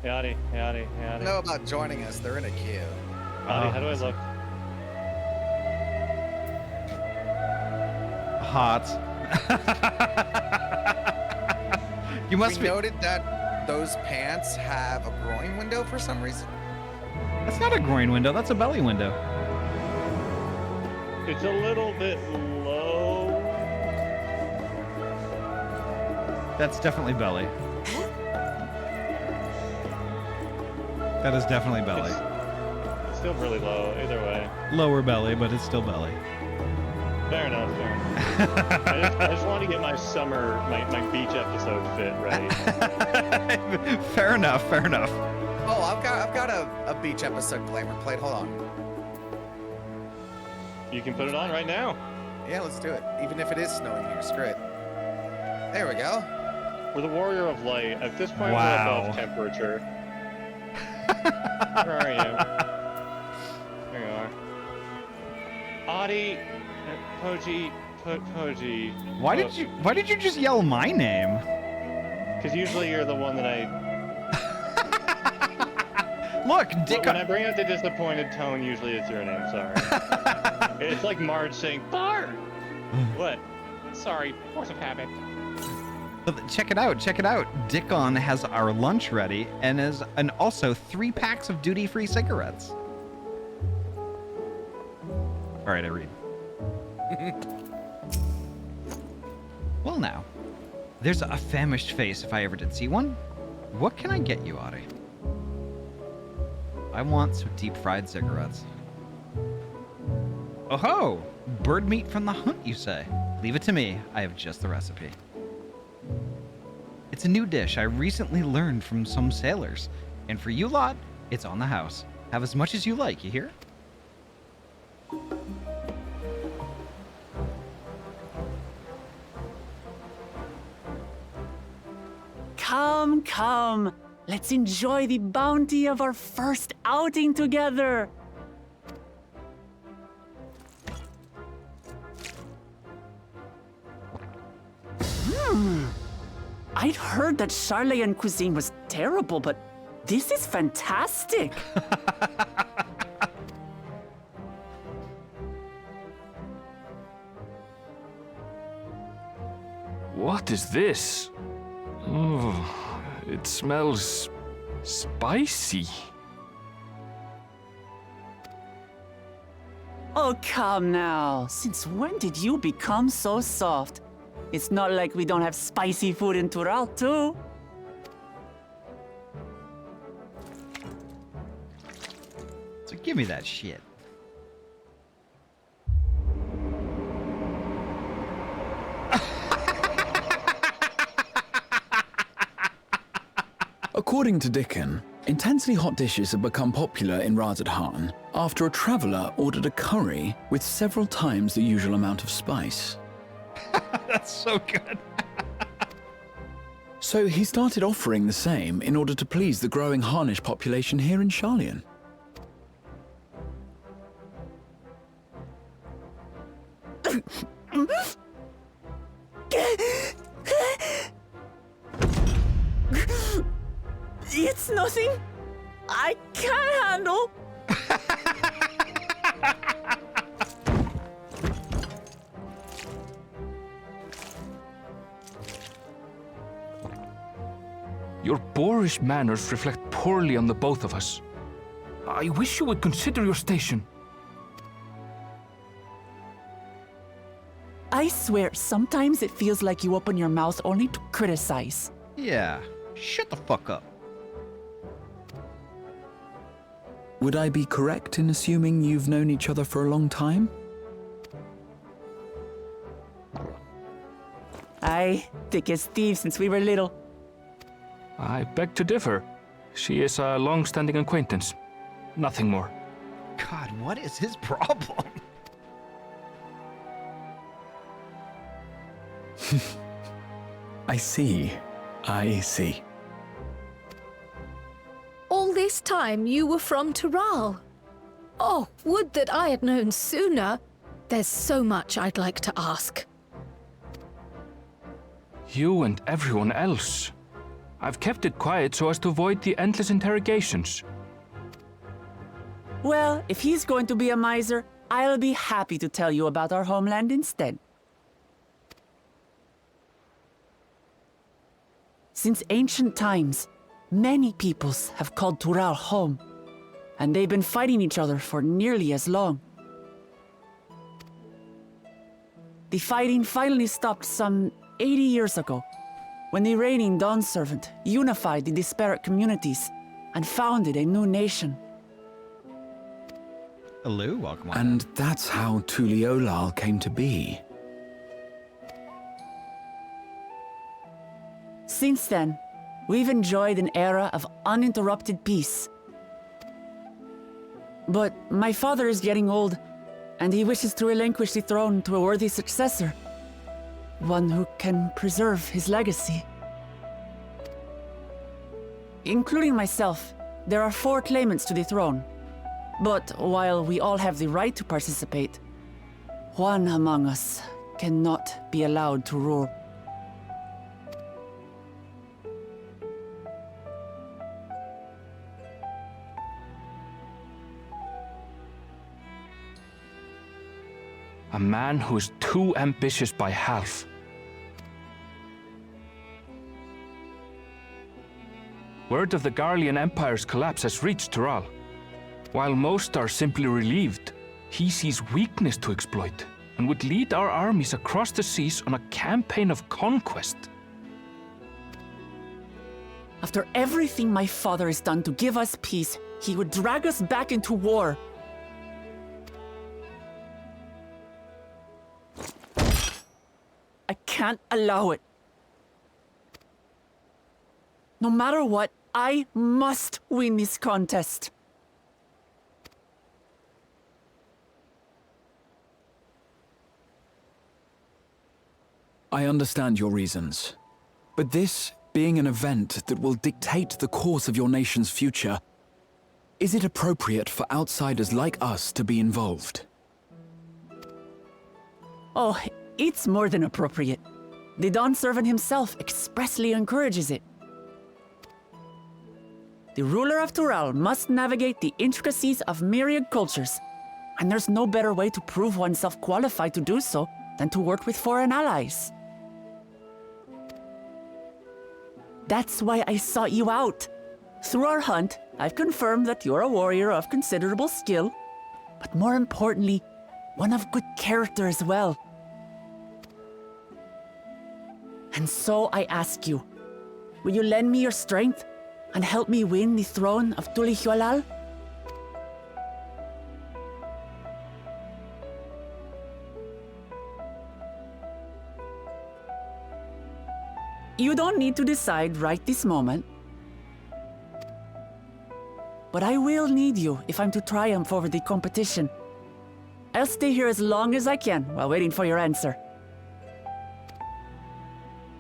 Ahty. I don't know about joining us. They're in a queue. Ahty, how do I look? Hot. You must be noted that those pants have a groin window for some reason. That's not a groin window. That's a belly window. It's a little bit low. That's definitely belly. That is definitely belly. It's still really low, either way. Lower belly, but it's still belly. Fair enough. I just want to get my summer, my beach episode fit ready. Fair enough. Oh, I've got a beach episode glamour plate. Hold on. You can put it on right now. Yeah, let's do it. Even if it is snowing here, screw it. There we go. We're the Warrior of Light. At this point, Wow. we're above temperature. Where are you? There you are. Ahty, Poji. Why did you just yell my name? Because usually you're the one that I... Look, Dick. When I bring out the disappointed tone, usually it's your name, sorry. It's like Marge saying, Bart! What? Sorry, force of habit. Check it out. Dickon has our lunch ready and also 3 packs of duty-free cigarettes. All right, I read. Well now, there's a famished face if I ever did see one. What can I get you, Ahty? I want some deep-fried cigarettes. Oh ho! Bird meat from the hunt, you say? Leave it to me. I have just the recipe. It's a new dish I recently learned from some sailors. And for you lot, it's on the house. Have as much as you like, you hear? Come. Let's enjoy the bounty of our first outing together. I'd heard that Charlayan cuisine was terrible, but this is fantastic. What is this? Oh, it smells spicy. Oh, come now. Since when did you become so soft? It's not like we don't have spicy food in Tural, too. So give me that shit. According to Dickon, intensely hot dishes have become popular in Razadhan after a traveler ordered a curry with several times the usual amount of spice. That's so good. So he started offering the same in order to please the growing Harnish population here in Charlian. It's nothing I can't handle. Your boorish manners reflect poorly on the both of us. I wish you would consider your station. I swear, sometimes it feels like you open your mouth only to criticize. Yeah, shut the fuck up. Would I be correct in assuming you've known each other for a long time? Aye, thick as thieves since we were little. I beg to differ. She is a long-standing acquaintance. Nothing more. God, what is his problem? I see. I see. All this time you were from Tural. Oh, would that I had known sooner. There's so much I'd like to ask. You and everyone else. I've kept it quiet so as to avoid the endless interrogations. Well, if he's going to be a miser, I'll be happy to tell you about our homeland instead. Since ancient times, many peoples have called Tural home, and they've been fighting each other for nearly as long. The fighting finally stopped some 80 years ago, when the reigning Dawn Servant unified the disparate communities and founded a new nation. Hello, welcome on. And that's how Tuliolal came to be. Since then, we've enjoyed an era of uninterrupted peace. But my father is getting old, and he wishes to relinquish the throne to a worthy successor. One who can preserve his legacy. Including myself, there are 4 claimants to the throne. But while we all have the right to participate, one among us cannot be allowed to rule. A man who is too ambitious by half. Word of the Garlean Empire's collapse has reached Tural. While most are simply relieved, he sees weakness to exploit and would lead our armies across the seas on a campaign of conquest. After everything my father has done to give us peace, he would drag us back into war. I can't allow it. No matter what, I must win this contest. I understand your reasons. But this being an event that will dictate the course of your nation's future, is it appropriate for outsiders like us to be involved? Oh, it's more than appropriate. The Dawn Servant himself expressly encourages it. The ruler of Tural must navigate the intricacies of myriad cultures, and there's no better way to prove oneself qualified to do so than to work with foreign allies. That's why I sought you out. Through our hunt, I've confirmed that you're a warrior of considerable skill, but more importantly, one of good character as well. And so I ask you, will you lend me your strength and help me win the throne of Tuliolal? You don't need to decide right this moment. But I will need you if I'm to triumph over the competition. I'll stay here as long as I can while waiting for your answer.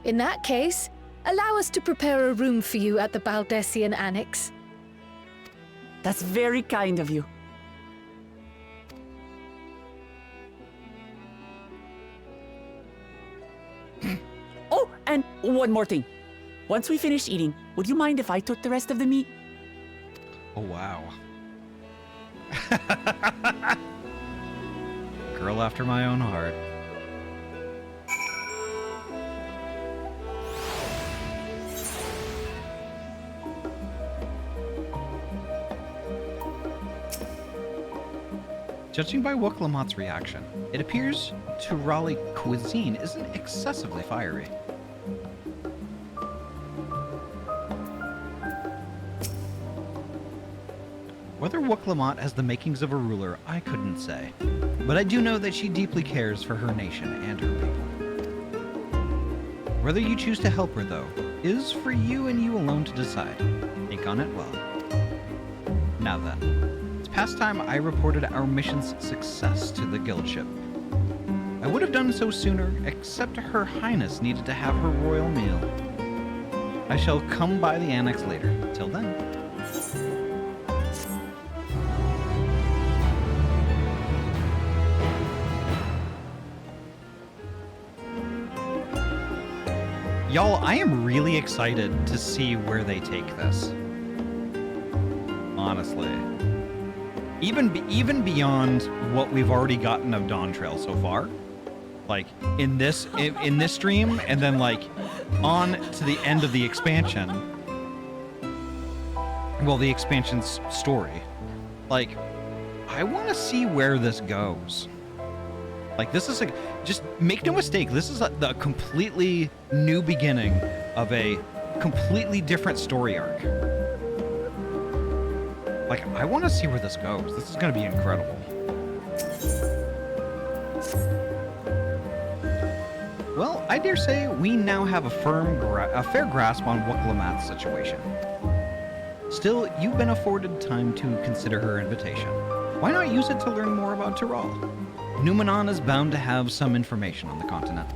In that case, allow us to prepare a room for you at the Baldessian Annex. That's very kind of you. Oh, and one more thing. Once we finish eating, would you mind if I took the rest of the meat? Oh, wow. Girl after my own heart. Judging by Woklamat's reaction, it appears Turali cuisine isn't excessively fiery. Whether Woklamat has the makings of a ruler, I couldn't say. But I do know that she deeply cares for her nation and her people. Whether you choose to help her, though, is for you and you alone to decide. Think on it well. Now then, it's past time I reported our mission's success to the guild ship. I would have done so sooner, except Her Highness needed to have her royal meal. I shall come by the annex later. Till then. Y'all, I am really excited to see where they take this. Honestly. Even beyond what we've already gotten of Dawn Trail so far. Like, in this stream, and then, like, on to the end of the expansion. Well, the expansion's story. Like, I want to see where this goes. Like, this is just make no mistake, this is the completely new beginning of a completely different story arc. Like, I want to see where this goes. This is going to be incredible. Well, I dare say we now have a fair grasp on Woklamat's situation. Still, you've been afforded time to consider her invitation. Why not use it to learn more about Tyrol? Numenon is bound to have some information on the continent.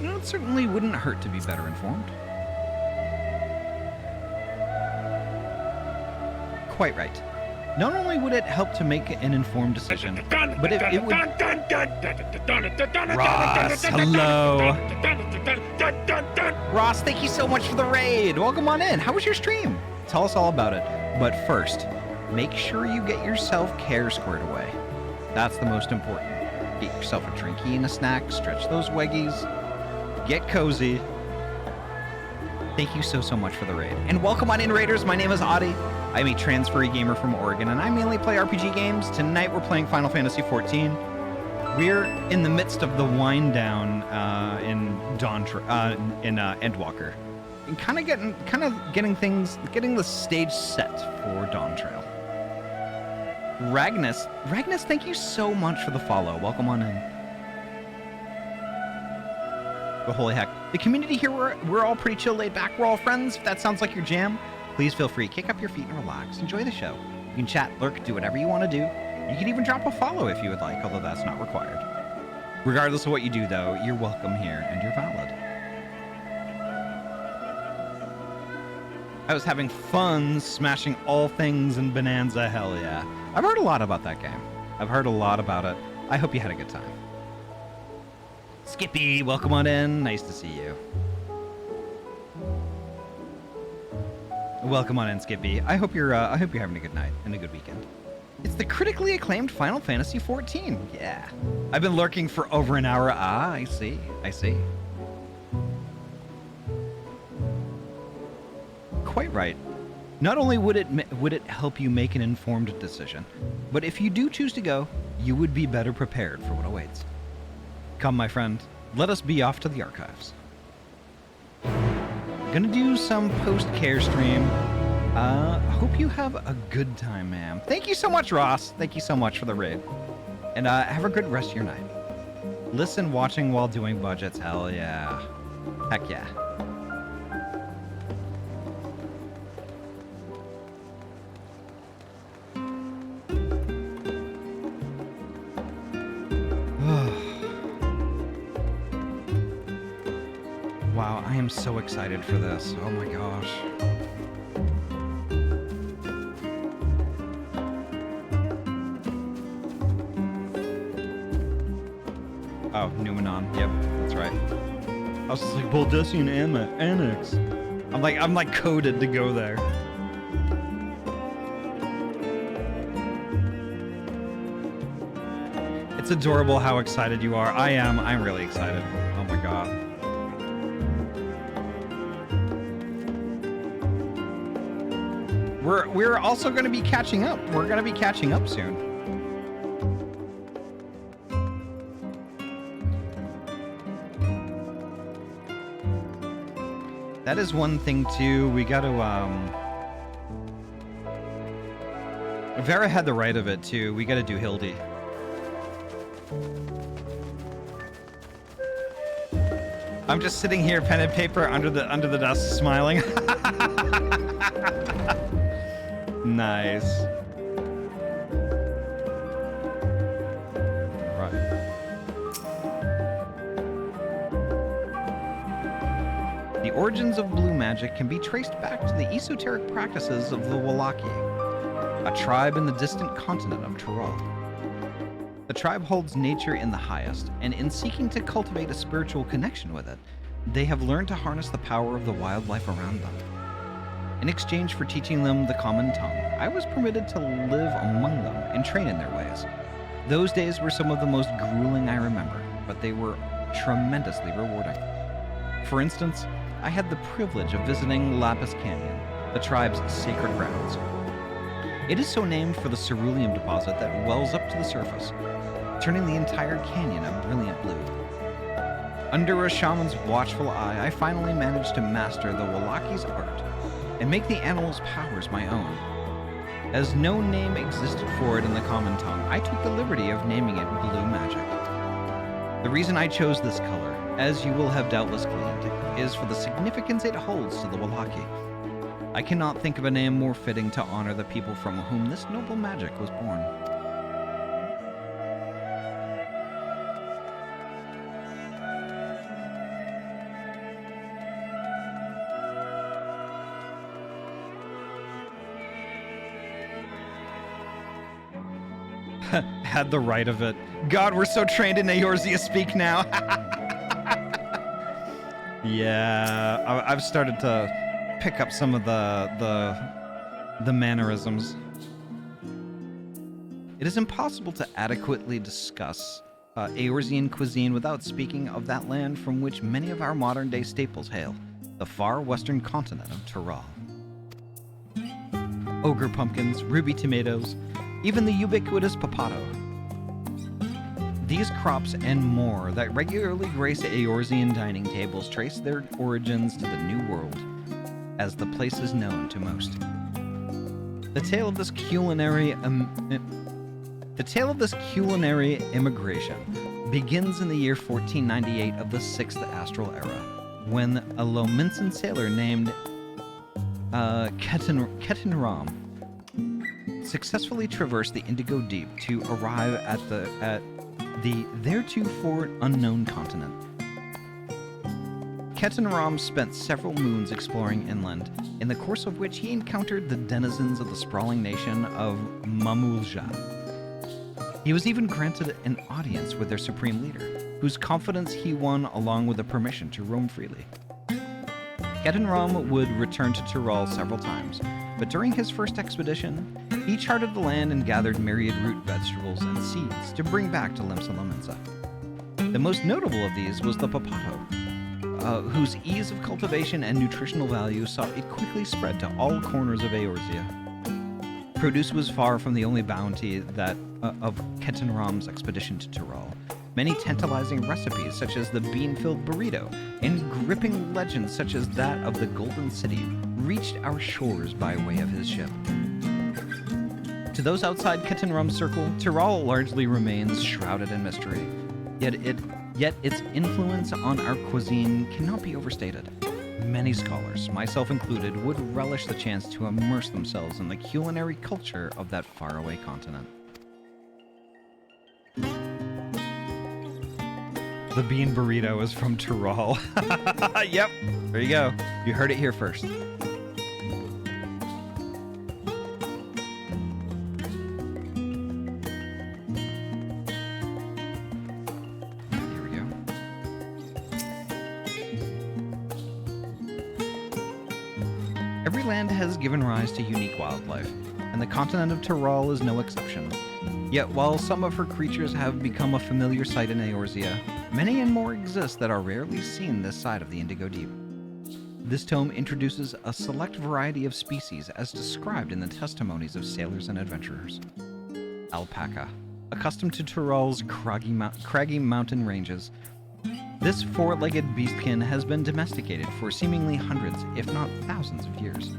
It certainly wouldn't hurt to be better informed. Quite right. Not only would it help to make an informed decision, but it would... Ross, hello! Ross, thank you so much for the raid! Welcome on in! How was your stream? Tell us all about it. But first, make sure you get your self-care squared away. That's the most important. Get yourself a drinky and a snack, stretch those weggies, get cozy. Thank you so much for the raid. And welcome on in, Raiders. My name is Ahty. I'm a transferee gamer from Oregon, and I mainly play RPG games. Tonight we're playing Final Fantasy XIV. We're in the midst of the wind down in Endwalker. And kind of getting the stage set for Dawn Trail. Ragnus, thank you so much for the follow. Welcome on in. Oh, holy heck. The community here, we're all pretty chill, laid back. We're all friends. If that sounds like your jam, please feel free. Kick up your feet and relax. Enjoy the show. You can chat, lurk, do whatever you want to do. You can even drop a follow if you would like, although that's not required. Regardless of what you do, though, you're welcome here and you're valid. I was having fun smashing all things in Bonanza, hell yeah. I've heard a lot about that game. I've heard a lot about it. I hope you had a good time. Skippy, welcome on in. Nice to see you. Welcome on in, Skippy. I hope you're having a good night and a good weekend. It's the critically acclaimed Final Fantasy XIV. Yeah. I've been lurking for over an hour. Ah, I see. Quite right. Not only would it help you make an informed decision, but if you do choose to go, you would be better prepared for what awaits. Come, my friend, let us be off to the archives. Gonna do some post-care stream. Hope you have a good time, ma'am. Thank you so much, Ross. Thank you so much for the raid. And have a good rest of your night. Listen, watching while doing budgets, hell yeah. Heck yeah. Wow, I am so excited for this. Oh my gosh. Oh, Numenon. Yep, that's right. I was just like, Baldessian Annex. I'm like coded to go there. It's adorable how excited you are. I am. I'm really excited. Oh my god. We're also going to be catching up. We're going to be catching up soon. That is one thing too. We got to Vera had the right of it too. We got to do Hildy. I'm just sitting here, pen and paper under the desk, smiling. Nice. Right. The origins of blue magic can be traced back to the esoteric practices of the Wallaki, a tribe in the distant continent of Tyrol. The tribe holds nature in the highest, and in seeking to cultivate a spiritual connection with it, they have learned to harness the power of the wildlife around them. In exchange for teaching them the common tongue, I was permitted to live among them and train in their ways. Those days were some of the most grueling I remember, but they were tremendously rewarding. For instance, I had the privilege of visiting Lapis Canyon, the tribe's sacred grounds. It is so named for the cerulean deposit that wells up to the surface, turning the entire canyon a brilliant blue. Under a shaman's watchful eye, I finally managed to master the Wallaki's art and make the animal's powers my own. As no name existed for it in the common tongue, I took the liberty of naming it Blue Magic. The reason I chose this color, as you will have doubtless gleaned, is for the significance it holds to the Wallaki. I cannot think of a name more fitting to honor the people from whom this noble magic was born. Had the right of it. God, we're so trained in Eorzea speak now. Yeah, I've started to pick up some of the mannerisms. It is impossible to adequately discuss Eorzean cuisine without speaking of that land from which many of our modern-day staples hail, the far western continent of Tyrol. Ogre pumpkins, ruby tomatoes, even the ubiquitous papato. These crops and more that regularly grace Eorzean dining tables trace their origins to the New World, as the place is known to most. The tale of this culinary immigration begins in the year 1498 of the 6th Astral Era, when a Lominsan sailor named Ketan Ram successfully traversed the Indigo Deep to arrive at the theretofore unknown continent. Ketan Ram spent several moons exploring inland, in the course of which he encountered the denizens of the sprawling nation of Mamulja. He was even granted an audience with their supreme leader, whose confidence he won along with the permission to roam freely. Ketan Ram would return to Tyrol several times, but during his first expedition, he charted the land and gathered myriad root vegetables and seeds to bring back to Limsa Lominsa. The most notable of these was the papato, whose ease of cultivation and nutritional value saw it quickly spread to all corners of Eorzea. Produce was far from the only bounty that of Ketan Ram's expedition to Tyrol. Many tantalizing recipes, such as the bean-filled burrito, and gripping legends such as that of the Golden City, reached our shores by way of his ship. To those outside Ketan Ram's circle, Tyrol largely remains shrouded in mystery. Yet its influence on our cuisine cannot be overstated. Many scholars, myself included, would relish the chance to immerse themselves in the culinary culture of that faraway continent. The bean burrito is from Tyrol. Yep, there you go. You heard it here first. Here we Every land has given rise to unique wildlife, and the continent of Tyrol is no exception. Yet while some of her creatures have become a familiar sight in Eorzea, many and more exist that are rarely seen this side of the Indigo Deep. This tome introduces a select variety of species as described in the testimonies of sailors and adventurers. Alpaca. Accustomed to Tyrol's craggy mountain ranges, this four-legged beastkin has been domesticated for seemingly hundreds, if not thousands of years.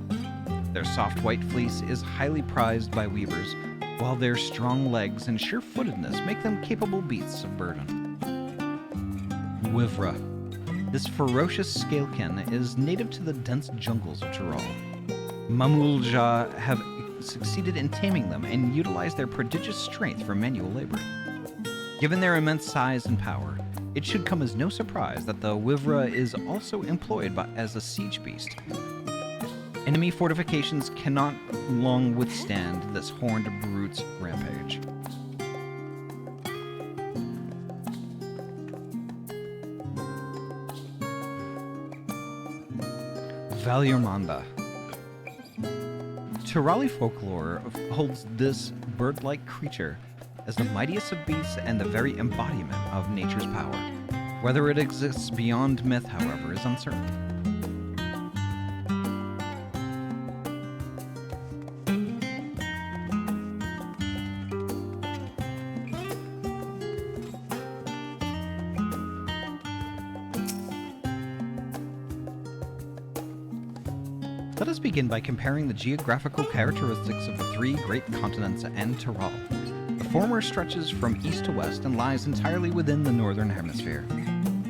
Their soft white fleece is highly prized by weavers, while their strong legs and sure-footedness make them capable beasts of burden. Wivra. This ferocious scalekin is native to the dense jungles of Tyrol. Mamulja have succeeded in taming them and utilize their prodigious strength for manual labor. Given their immense size and power, it should come as no surprise that the Wivra is also employed as a siege beast. Enemy fortifications cannot long withstand this horned brute's rampage. Valyarmanda. Tyrali folklore holds this bird-like creature as the mightiest of beasts and the very embodiment of nature's power. Whether it exists beyond myth, however, is uncertain. Let us begin by comparing the geographical characteristics of the three great continents and Tyrol. The former stretches from east to west and lies entirely within the northern hemisphere.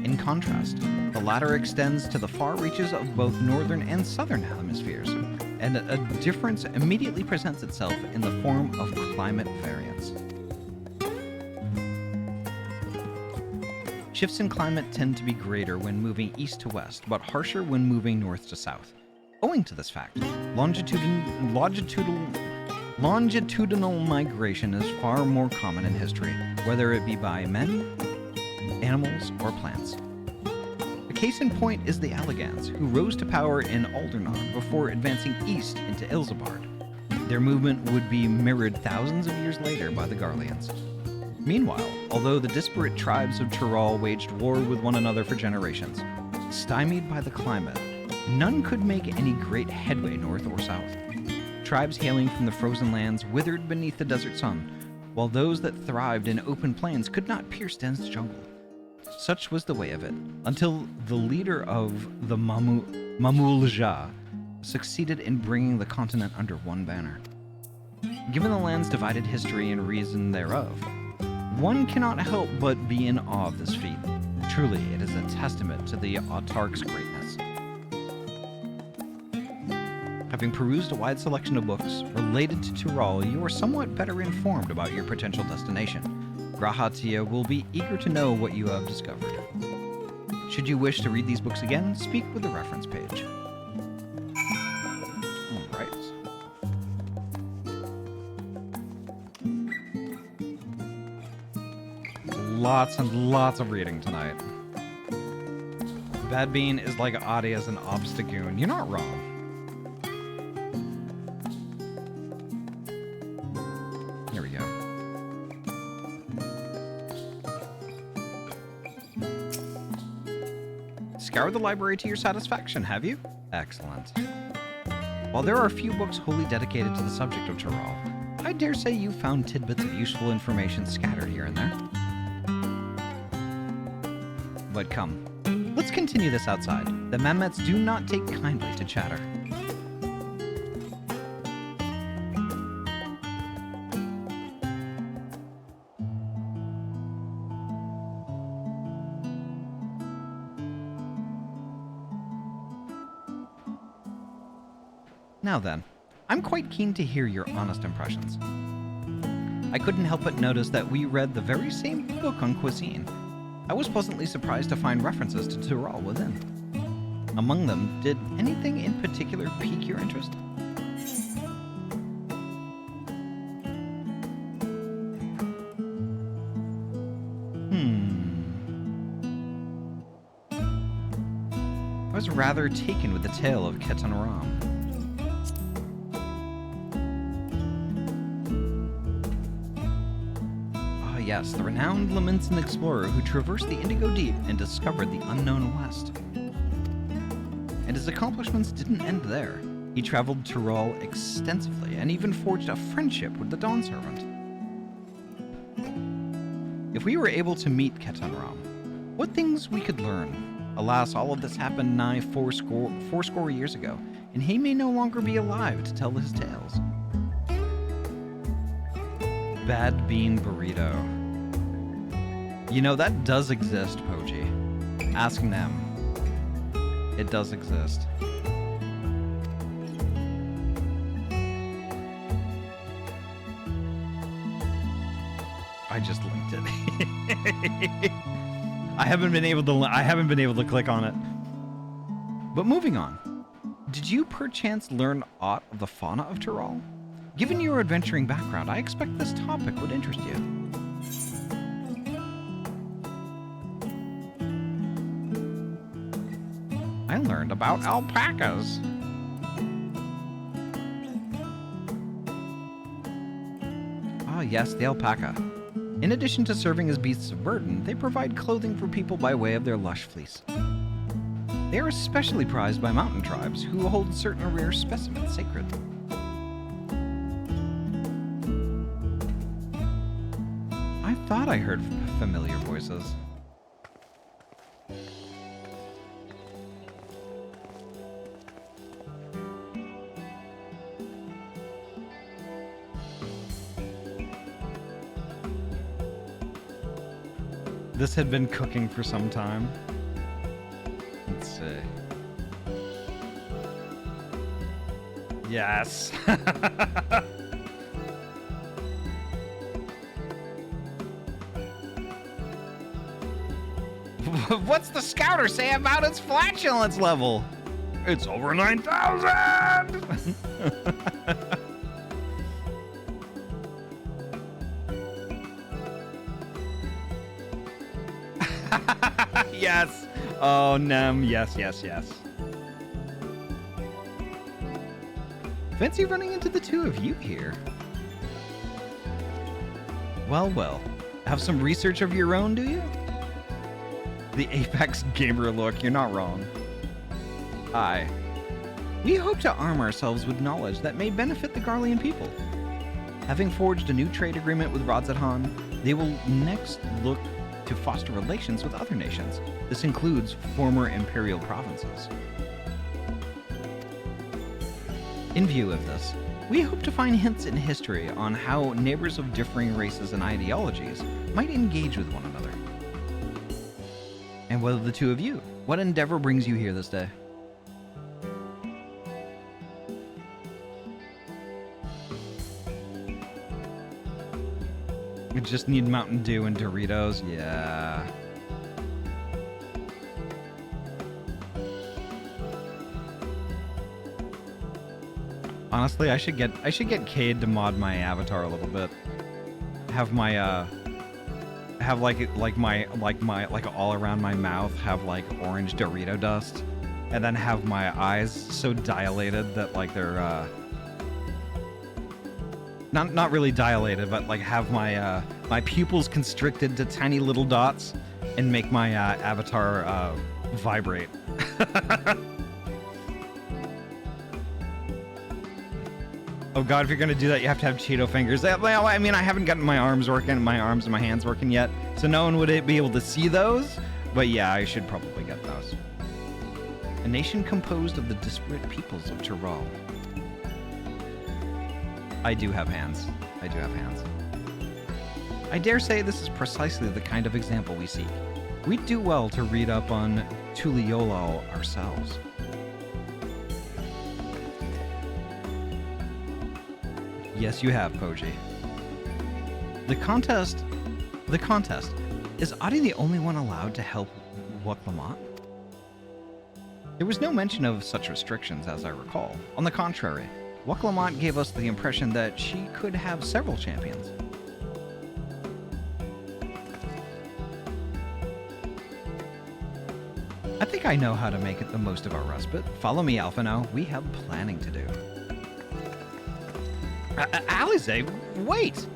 In contrast, the latter extends to the far reaches of both northern and southern hemispheres, and a difference immediately presents itself in the form of climate variance. Shifts in climate tend to be greater when moving east to west, but harsher when moving north to south. Owing to this fact, longitudinal migration is far more common in history, whether it be by men, animals, or plants. A case in point is the Allegans, who rose to power in Aldernon before advancing east into Ilsabard. Their movement would be mirrored thousands of years later by the Garleans. Meanwhile, although the disparate tribes of Tyrol waged war with one another for generations, stymied by the climate, none could make any great headway north or south. Tribes hailing from the frozen lands withered beneath the desert sun, while those that thrived in open plains could not pierce dense jungle. Such was the way of it, until the leader of the Mamulja succeeded in bringing the continent under one banner. Given the land's divided history and reason thereof, one cannot help but be in awe of this feat. Truly, it is a testament to the autarch's greatness. Having perused a wide selection of books related to Tyrol, you are somewhat better informed about your potential destination. Grahatia will be eager to know what you have discovered. Should you wish to read these books again, speak with the reference page. Alright. Lots and lots of reading tonight. Bad Bean is like Ahty as an obstagoon. You're not wrong. Here we go. Scoured the library to your satisfaction, have you? Excellent. While there are a few books wholly dedicated to the subject of Tyrol, I dare say you found tidbits of useful information scattered here and there. But come, let's continue this outside. The Mamets do not take kindly to chatter. Now then, I'm quite keen to hear your honest impressions. I couldn't help but notice that we read the very same book on cuisine. I was pleasantly surprised to find references to Tyrol within. Among them, did anything in particular pique your interest? I was rather taken with the tale of Ketan Ram. yes, the renowned Lamentin explorer who traversed the Indigo Deep and discovered the unknown West. And his accomplishments didn't end there. He traveled Tyrol extensively and even forged a friendship with the Dawn Servant. If we were able to meet Ketanram, what things we could learn. Alas, all of this happened nigh fourscore years ago, and he may no longer be alive to tell his tales. Bad Bean Burrito. You know, that does exist, Poji. Ask them. It does exist. I just linked it. I haven't been able to click on it. But moving on. Did you perchance learn aught of the fauna of Tyrol? Given your adventuring background, I expect this topic would interest you. I learned about alpacas. Ah, yes, the alpaca. In addition to serving as beasts of burden, they provide clothing for people by way of their lush fleece. They are especially prized by mountain tribes who hold certain rare specimens sacred. I thought I heard familiar voices. This had been cooking for some time. Let's see. Yes. What's the scouter say about its flatulence level? It's over 9,000! Yes. Oh, Nem. Yes, yes, yes. Fancy running into the two of you here. Well, well. Have some research of your own, do you? The Apex gamer look, you're not wrong. Aye. We hope to arm ourselves with knowledge that may benefit the Garlean people. Having forged a new trade agreement with Radzathan, they will next look to foster relations with other nations. This includes former imperial provinces. In view of this, we hope to find hints in history on how neighbors of differing races and ideologies might engage with one another. And what of the two of you? What endeavor brings you here this day? We just need Mountain Dew and Doritos. Yeah. Honestly, I should get Cade to mod my avatar a little bit. Have my have like all around my mouth have like orange Dorito dust, and then have my eyes so dilated that like they're not really dilated, but like have my my pupils constricted to tiny little dots, and make my avatar vibrate. Oh god, if you're gonna do that, you have to have Cheeto fingers. Well, I mean, I haven't gotten my arms and my hands working yet, so no one would be able to see those. But yeah, I should probably get those. A nation composed of the disparate peoples of Tyrol. I do have hands. I do have hands. I dare say this is precisely the kind of example we seek. We'd do well to read up on Tuliolal ourselves. Yes, you have, Poji. The contest. Is Ahty the only one allowed to help Wuk-Lamat? There was no mention of such restrictions as I recall. On the contrary, Wuk-Lamat gave us the impression that she could have several champions. I think I know how to make it the most of our respite. Follow me, Alphino. We have planning to do. Alize, wait!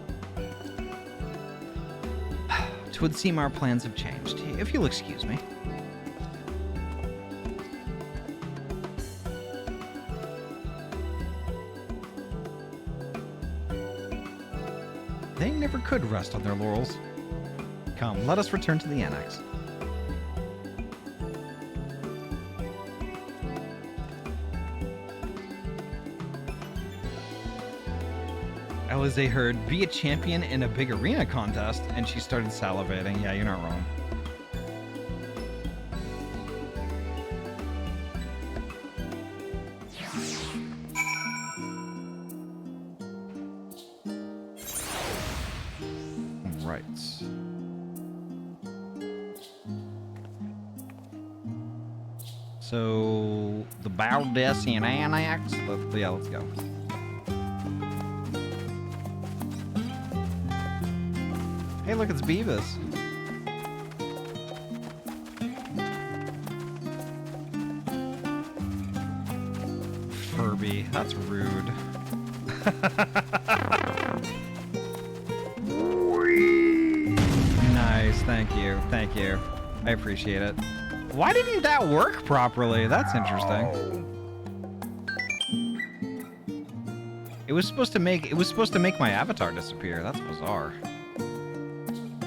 'Twould seem our plans have changed, if you'll excuse me. They never could rest on their laurels. Come, let us return to the annex. Alize heard, be a champion in a big arena contest, and she started salivating. Yeah, you're not wrong. Right. So, the Baldessian Annex? Yeah, let's go. Hey, look, it's Beavis. Furby, that's rude. Nice, thank you, thank you. I appreciate it. Why didn't that work properly? That's interesting. It was supposed to make my avatar disappear. That's bizarre.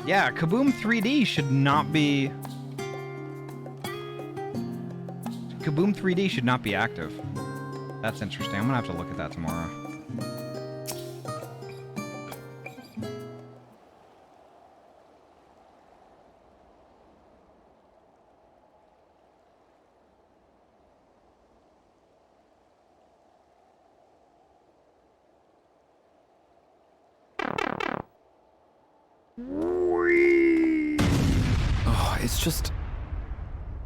Yeah, Kaboom 3D should not be... Kaboom 3D should not be active. That's interesting. I'm gonna have to look at that tomorrow. It's just...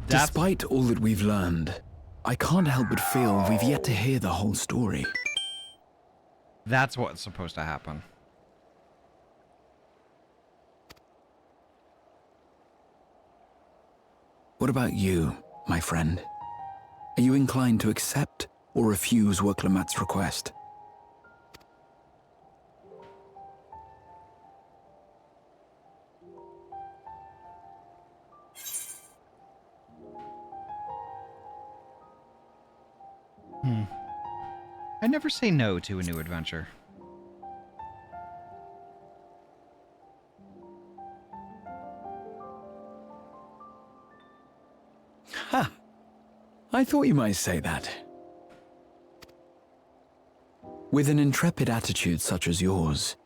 Despite all that we've learned, I can't help but feel we've yet to hear the whole story. That's what's supposed to happen. What about you, my friend? Are you inclined to accept or refuse Worklamat's request? I never say no to a new adventure. Ha! I thought you might say that. With an intrepid attitude such as yours,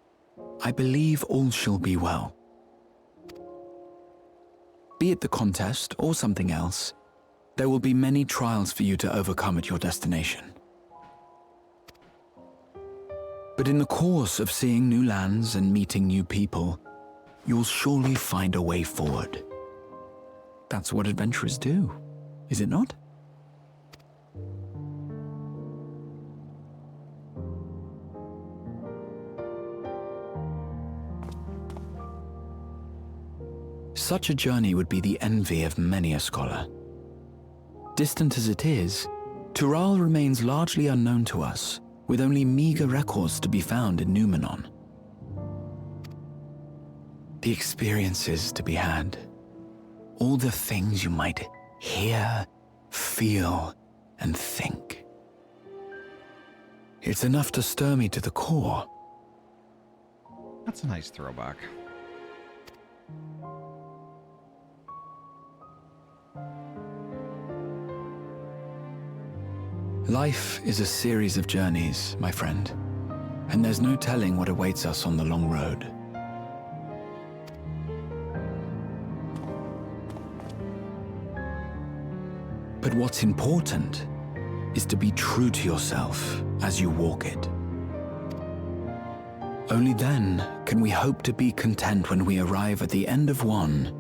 I believe all shall be well. Be it the contest or something else, there will be many trials for you to overcome at your destination. But in the course of seeing new lands and meeting new people, you'll surely find a way forward. That's what adventurers do, is it not? Such a journey would be the envy of many a scholar. Distant as it is, Tural remains largely unknown to us, with only meager records to be found in Numenon. The experiences to be had, all the things you might hear, feel, and think. It's enough to stir me to the core. That's a nice throwback. Life is a series of journeys, my friend, and there's no telling what awaits us on the long road. But what's important is to be true to yourself as you walk it. Only then can we hope to be content when we arrive at the end of one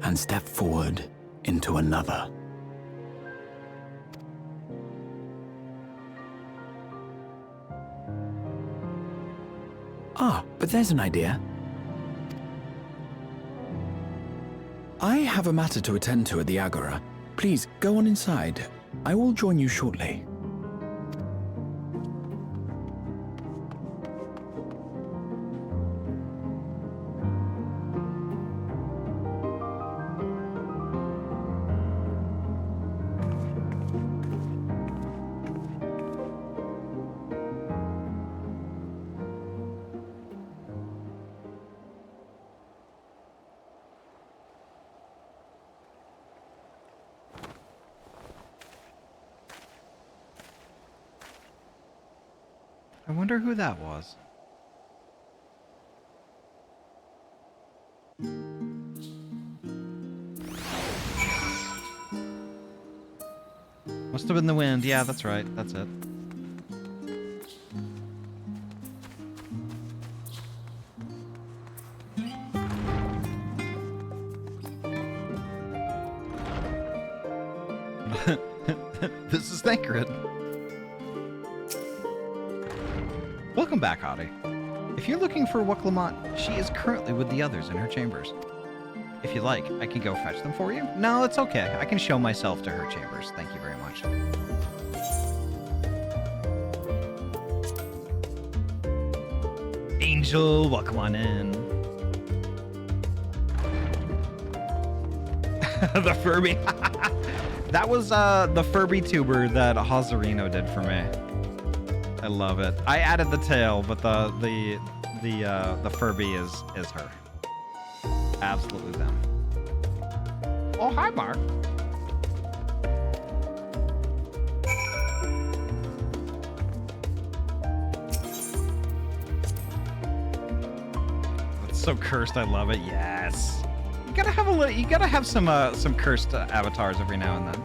and step forward into another. Ah, but there's an idea. I have a matter to attend to at the Agora. Please, go on inside. I will join you shortly. I wonder who that was. Must have been the wind. Yeah, that's right. That's it. This is Thancred. Welcome back, Ahty. If you're looking for Wuklamot, she is currently with the others in her chambers. If you like, I can go fetch them for you. No, it's okay. I can show myself to her chambers. Thank you very much. Angel, welcome on in. The Furby. That was the Furby tuber that Hazarino did for me. I love it. I added the tail, but the Furby is her. Absolutely them. Oh, hi, Mark. That's so cursed. I love it. Yes. You gotta have a little. You gotta have some cursed avatars every now and then.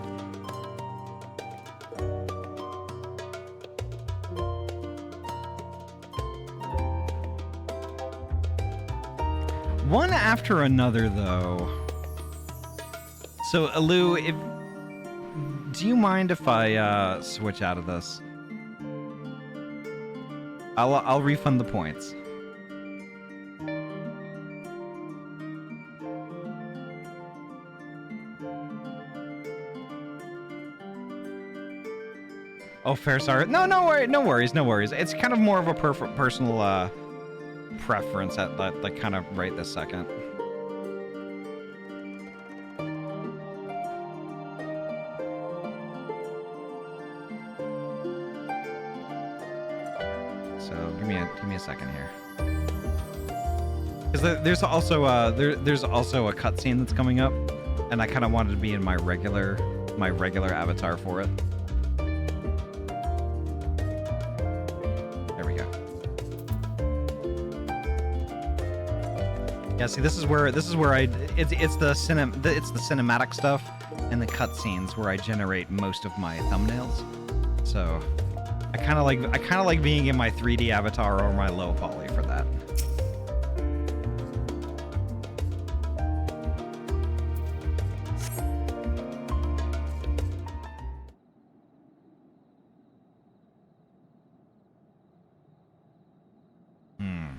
One after another, though. So, Alu, do you mind if I switch out of this? I'll refund the points. Oh, fair, sorry. No worries. It's kind of more of a personal preference at like kind of right this second. So give me a second here. Because there's also a cutscene that's coming up, and I kind of wanted to be in my regular avatar for it. There we go. Yeah, see, this is where it's the cinematic stuff and the cutscenes where I generate most of my thumbnails. So I kind of like being in my 3D avatar or my low poly for that.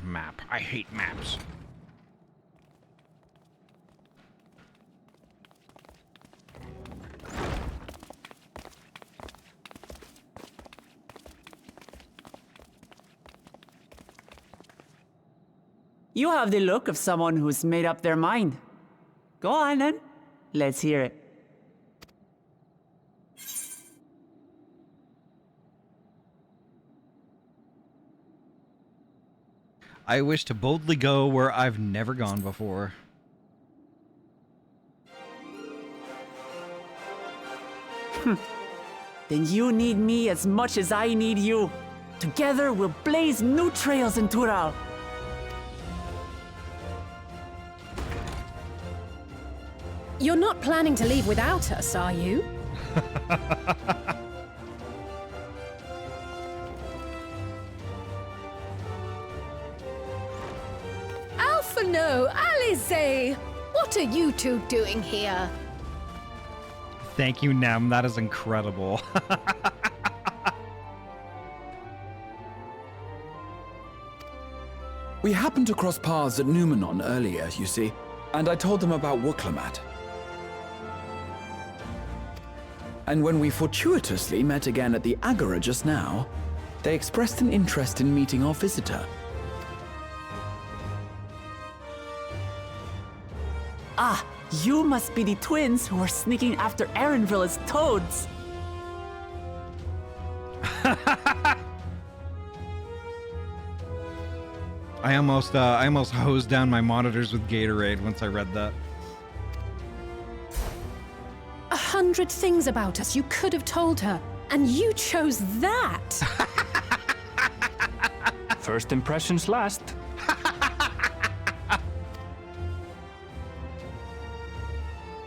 Map. I hate maps. You have the look of someone who's made up their mind. Go on then. Let's hear it. I wish to boldly go where I've never gone before. Then you need me as much as I need you. Together we'll blaze new trails in Tural. You're not planning to leave without us, are you? No, Alize! What are you two doing here? Thank you, Nem. That is incredible. We happened to cross paths at Numenon earlier, you see, and I told them about Wuklamot. And when we fortuitously met again at the Agora just now, they expressed an interest in meeting our visitor. Ah, you must be the twins who were sneaking after Erenville as toads. I almost hosed down my monitors with Gatorade once I read that. 100 things about us you could have told her, and you chose that. First impressions last.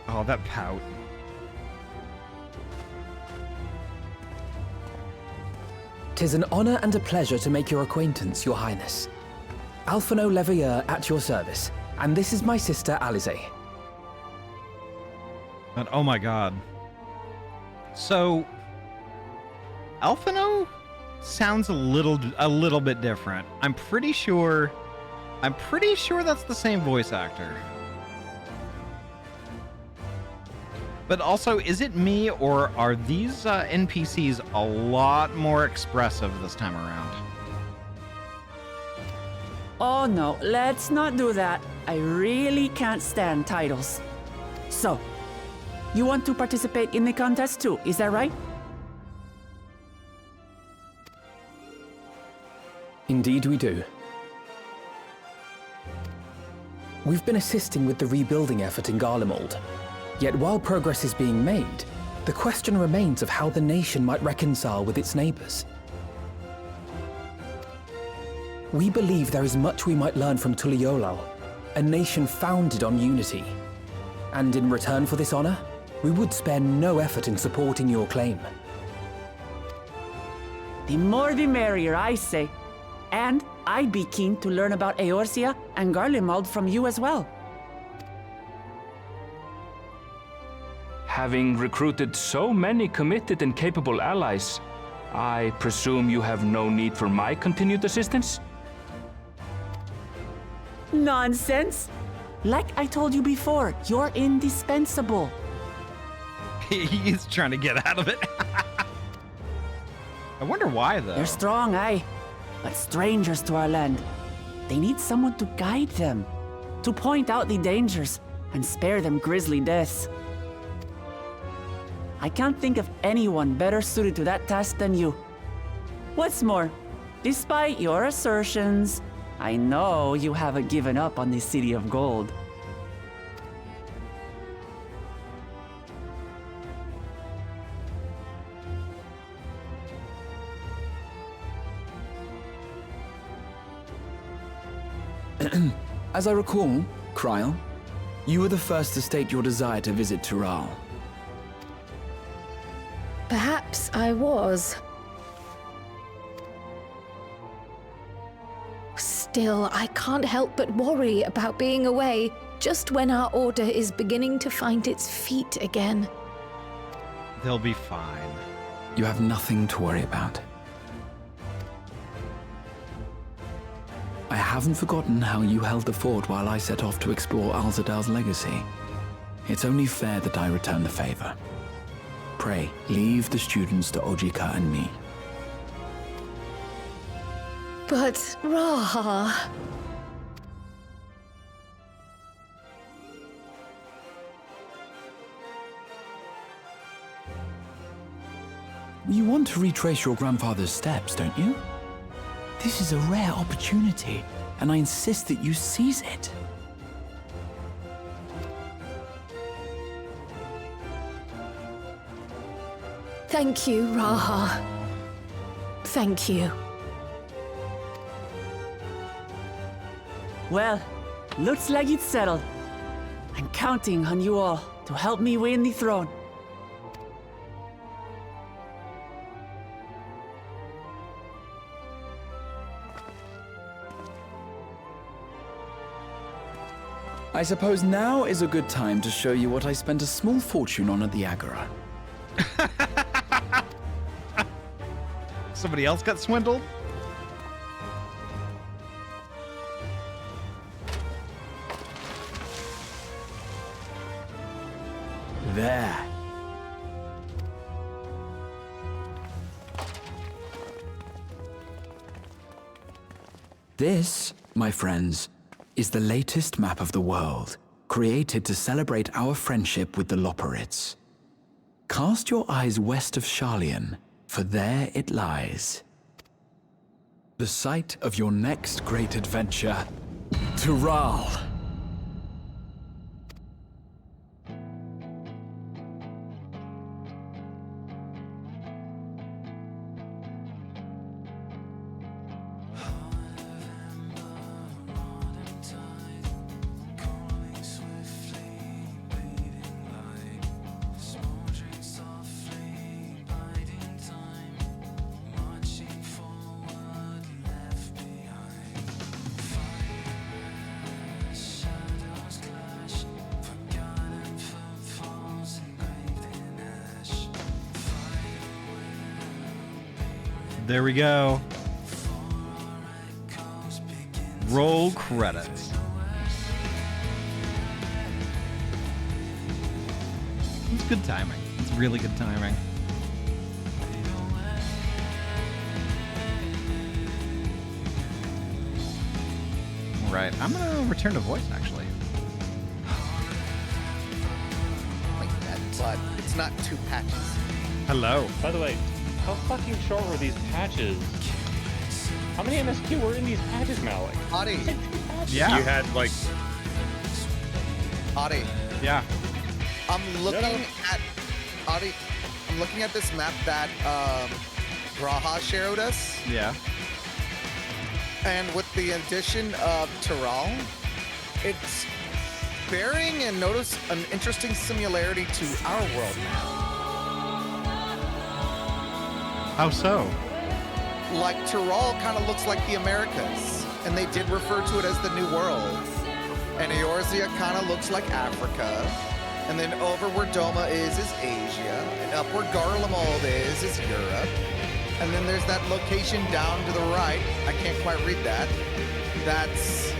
Oh, that pout. "'Tis an honor and a pleasure to make your acquaintance, Your Highness. Alphino Leveilleur at your service, and this is my sister Alize." But, oh my god. So, Alphino sounds a little bit different. I'm pretty sure that's the same voice actor. But also, is it me, or are these NPCs a lot more expressive this time around? Oh no, let's not do that. I really can't stand titles. So, you want to participate in the contest too, is that right? Indeed we do. We've been assisting with the rebuilding effort in Garlemald. Yet while progress is being made, the question remains of how the nation might reconcile with its neighbors. We believe there is much we might learn from Tuliolal, a nation founded on unity. And in return for this honor, we would spare no effort in supporting your claim. The more the merrier, I say. And I'd be keen to learn about Eorzea and Garlemald from you as well. Having recruited so many committed and capable allies, I presume you have no need for my continued assistance? Nonsense! Like I told you before, you're indispensable. He's trying to get out of it. I wonder why, though. They're strong, aye, but strangers to our land. They need someone to guide them, to point out the dangers and spare them grisly deaths. I can't think of anyone better suited to that task than you. What's more, despite your assertions, I know you haven't given up on the City of Gold. As I recall, Kryl, you were the first to state your desire to visit Tural. Perhaps I was. Still, I can't help but worry about being away just when our order is beginning to find its feet again. They'll be fine. You have nothing to worry about. I haven't forgotten how you held the fort while I set off to explore Alzadal's legacy. It's only fair that I return the favor. Pray, leave the students to Ojika and me. But, Raha... You want to retrace your grandfather's steps, don't you? This is a rare opportunity, and I insist that you seize it. Thank you, Raha. Thank you. Well, looks like it's settled. I'm counting on you all to help me win the throne. I suppose now is a good time to show you what I spent a small fortune on at the Agora. Somebody else got swindled? There. This, my friends, is the latest map of the world, created to celebrate our friendship with the Loporrits. Cast your eyes west of Sharlayan, for there it lies. The site of your next great adventure, Tural. There we go. Roll credits. It's good timing. It's really good timing. Right, I'm gonna return to voice actually. Like that, but it's not 2 patches. Hello. By the way, how fucking short were these patches? How many MSQ were in these patches, Malik? Ahty. Yeah. You had like. Ahty. Yeah. I'm looking at Ahty. I'm looking at this map that Graha showed us. Yeah. And with the addition of Tyrol, it's bearing and notice an interesting similarity to our world now. How so? Like Tyrol kind of looks like the Americas, and they did refer to it as the New World. And Eorzea kind of looks like Africa. And then over where Doma is Asia. And up where Garlemald is Europe. And then there's that location down to the right. I can't quite read that. That's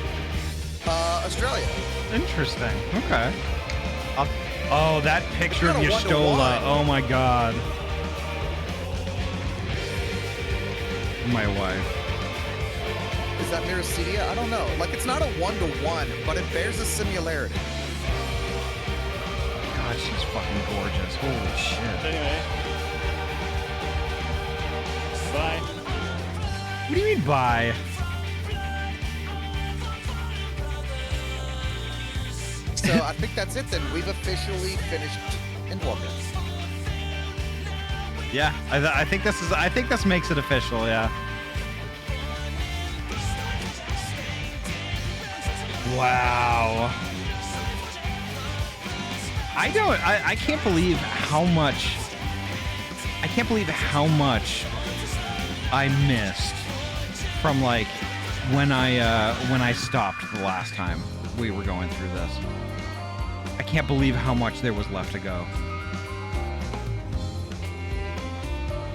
Australia. Interesting. Okay. Oh, that picture of Y'shtola. Oh my god. My wife. Is that Miracidia? I don't know. Like, it's not a 1-to-1, but it bears a similarity. God, she's fucking gorgeous. Holy shit. Anyway. Bye. What do you mean bye? So I think that's it then. We've officially finished Endwalker. Yeah, I think this is. I think this makes it official. Yeah. Wow. I can't believe how much. I can't believe how much I missed from like when I stopped the last time we were going through this. I can't believe how much there was left to go.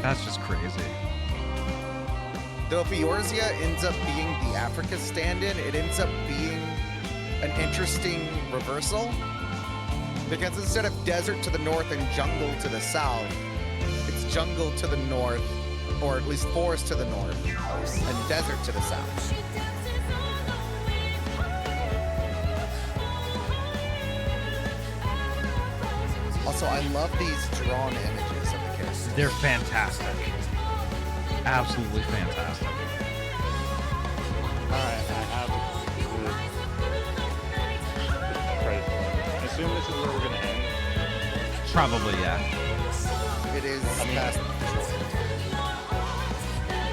That's just crazy. Though if Eorzea ends up being the Africa stand-in, it ends up being an interesting reversal. Because instead of desert to the north and jungle to the south, it's jungle to the north, or at least forest to the north, and desert to the south. Also, I love these drawn images of the characters. They're fantastic. Absolutely fantastic. Alright, I have the credit. I assume this is where we're gonna end. Probably, yeah. It is past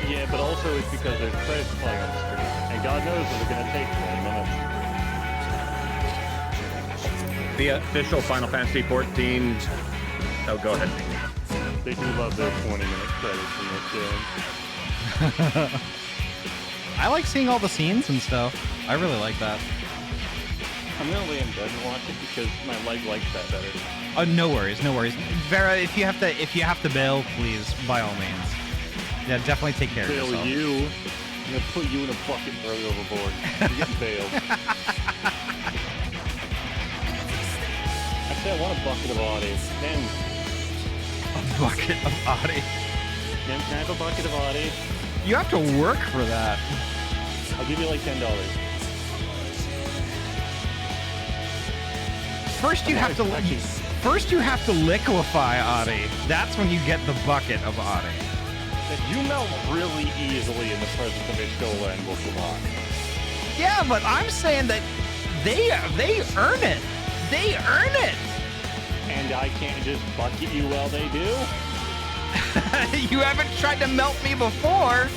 Yeah, but also it's because there's credits playing on the screen. And God knows that it's gonna take 20 minutes. The official Final Fantasy 14. Oh, go ahead. They do love their 20-minute credits in this game. I like seeing all the scenes and stuff. I really like that. I'm gonna lay in bed and watch it because my leg likes that better. Oh, no worries, no worries. Vera, if you have to bail, please, by all means. Yeah, definitely take care of Bail yourself. you. I'm gonna put you in a bucket and throw you overboard. You're getting bailed. Actually, I want a bucket of Ahty. Ken. A bucket of Ahty. Ken, can I have a bucket of Ahty? You have to work for that. I'll give you like $10. First you have to liquefy Ahty. That's when you get the bucket of Ahty. You melt really easily in the presence of Y'shtola and Wukulon. Yeah, but I'm saying that they earn it. They earn it. And I can't just bucket you while they do? You haven't tried to melt me before.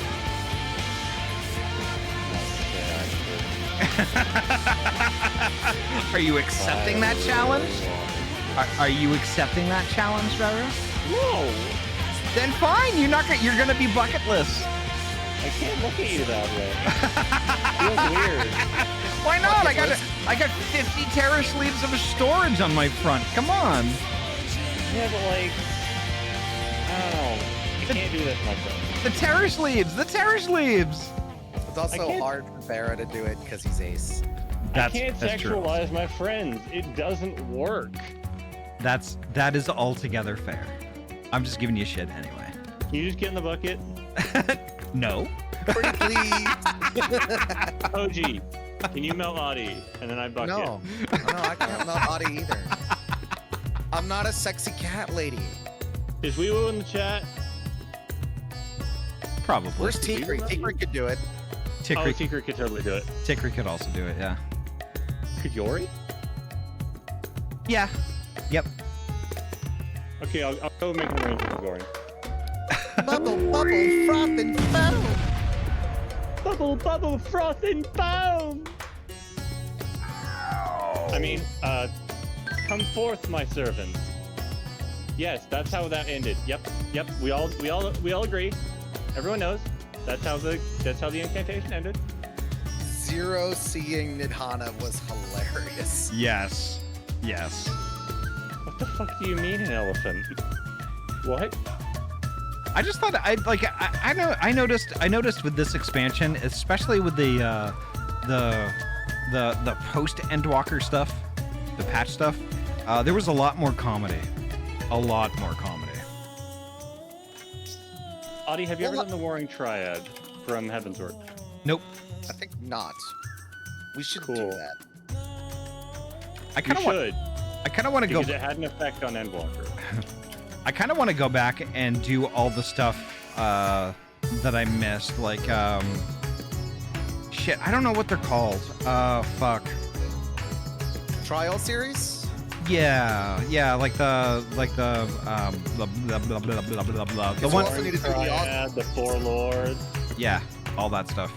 Are you accepting that challenge? Are you accepting that challenge, Rara? No. Then fine. You're gonna be bucketless. I can't look at you that way. Feels weird. Why not? I got 50 terror sleeves of storage on my front. Come on. Yeah, but like, I don't know. I can't do that to myself. The Terror Sleeves! The Terror Sleeves! It's also hard for Vera to do it because he's ace. I can't sexualize my friends. It doesn't work. That is altogether fair. I'm just giving you shit anyway. Can you just get in the bucket? No. Pretty please. OG, can you melt Ahty? And then I bucket. No, I can't melt Ahty either. I'm not a sexy cat lady. Is Wee Woo in the chat? Probably. Where's Tikri? Tikri could do it. Tikri could totally do it. Tikri could also do it, yeah. Could Yori? Yeah. Yep. Okay, I'll go make an arrangement for Yori. Bubble, bubble, froth and foam. Bubble, bubble, froth and foam. I mean, come forth, my servants. Yes, that's how that ended. Yep. We all agree. Everyone knows. That's how the incantation ended. Zero seeing Nidhana was hilarious. Yes. What the fuck do you mean an elephant? What? I just thought I noticed with this expansion, especially with the post Endwalker stuff, the patch stuff, there was a lot more comedy. Ahty, have you ever done the Warring Triad from Heavensward? Nope. I think not. We should do that. I kind of want to go. Because it had an effect on Endwalker. I kind of want to go back and do all the stuff that I missed, like shit. I don't know what they're called. Fuck. Trial series. Yeah, like the one. Also need to do the Four Lords. Yeah, all that stuff.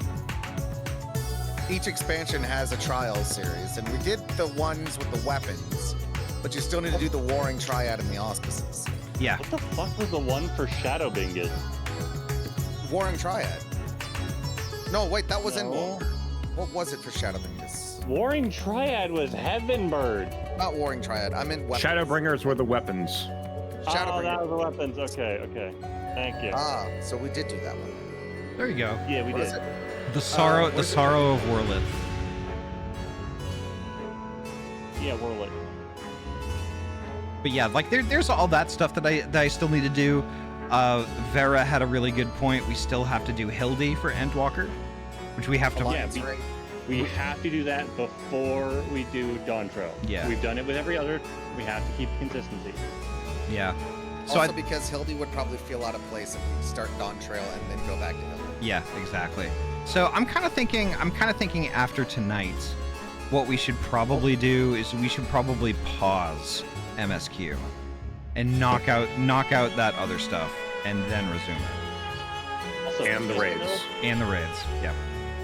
Each expansion has a trial series, and we did the ones with the weapons, but you still need to do the Warring Triad and the Auspices. Yeah. What the fuck was the one for Shadow Bingus? Warring Triad. No, wait, that was Endwalker. What was it for Shadow Bingus? Warring Triad was Heavenbird. Not Warring Triad. I meant weapons. Shadowbringers were the weapons. Oh, that was the weapons. Okay. Thank you. Ah, so we did do that one. There you go. Yeah, we did. The sorrow of Warlith. Yeah, Warlith. But yeah, like there's all that stuff that I still need to do. Vera had a really good point. We still have to do Hildy for Endwalker, which we have to. Yeah, we have to do that before we do Dawn Trail. Yeah. We've done it with every other. We have to keep consistency. Yeah. So also because Hildy would probably feel out of place if we start Dawn Trail and then go back to Hildy. Yeah, exactly. So I'm kind of thinking after tonight, what we should probably do is we should probably pause MSQ and knock out that other stuff and then resume it. Also, and the raids. Yeah.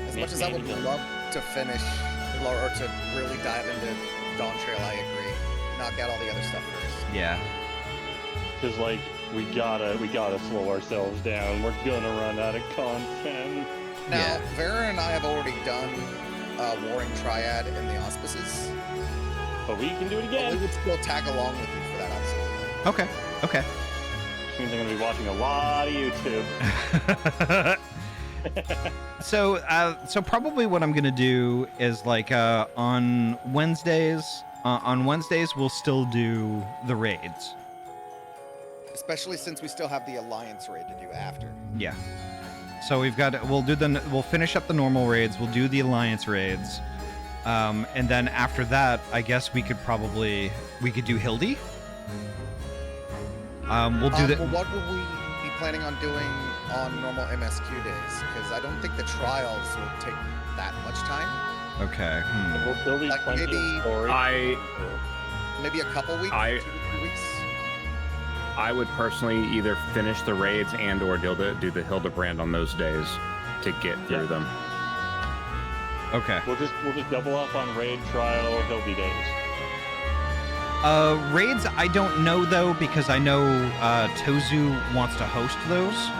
As much as I would love to finish or to really dive into Dawn Trail, I agree. Knock out all the other stuff first. Yeah. Because like we gotta slow ourselves down. We're gonna run out of content. Now, Vera and I have already done Warring Triad and the Auspices. But we can do it again. But we would still tag along with you for that, absolutely. Okay. Which means I'm gonna be watching a lot of YouTube. So probably what I'm gonna do is like on Wednesdays. On Wednesdays we'll still do the raids. Especially since we still have the Alliance raid to do after. Yeah. So we'll finish up the normal raids. We'll do the Alliance raids, and then after that, I guess we could do Hildy. We'll do that. Well, what will we be planning on doing on normal MSQ days? Because I don't think the trials will take that much time. Okay. We'll still be like maybe a couple weeks, 2 to 3 weeks. I would personally either finish the raids and or do the Hildebrand on those days to get through them. Okay. We'll just double up on raid, trial, Hildy days. Raids, I don't know though, because I know Tozu wants to host those,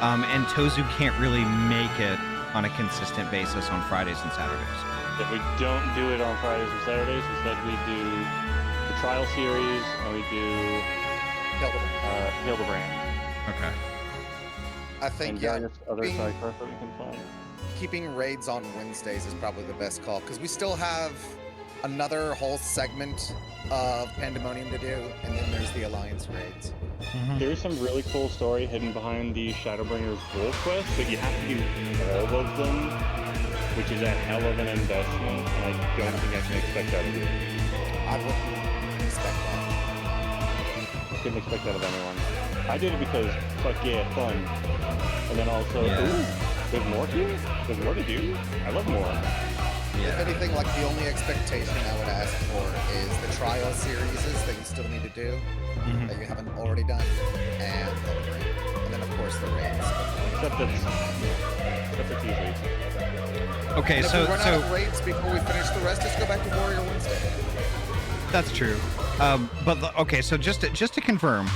and Tozu can't really make it on a consistent basis on Fridays and Saturdays. If we don't do it on Fridays and Saturdays, instead we do the trial series and we do Hildebrand. Okay. I think, and yeah, various other side quests that we can find. keeping raids on Wednesdays is probably the best call, because we still have another whole segment of Pandemonium to do, and then there's the Alliance raids. There's some really cool story hidden behind the Shadowbringers Wolf quest, but you have to do all of them, which is a hell of an investment, and I don't think I can expect that of you. I wouldn't expect that. I couldn't expect that of anyone. I did it because, fuck yeah, fun. And then also, ooh, there's more here? There's more to do? I love more. If anything, like, the only expectation I would ask for is the trial series that you still need to do, that you haven't already done, and then, of course, the raids. Except it's easy. Okay, and so if we run out of raids before we finish the rest, just go back to Warrior Wednesday. That's true. Okay, so just to confirm,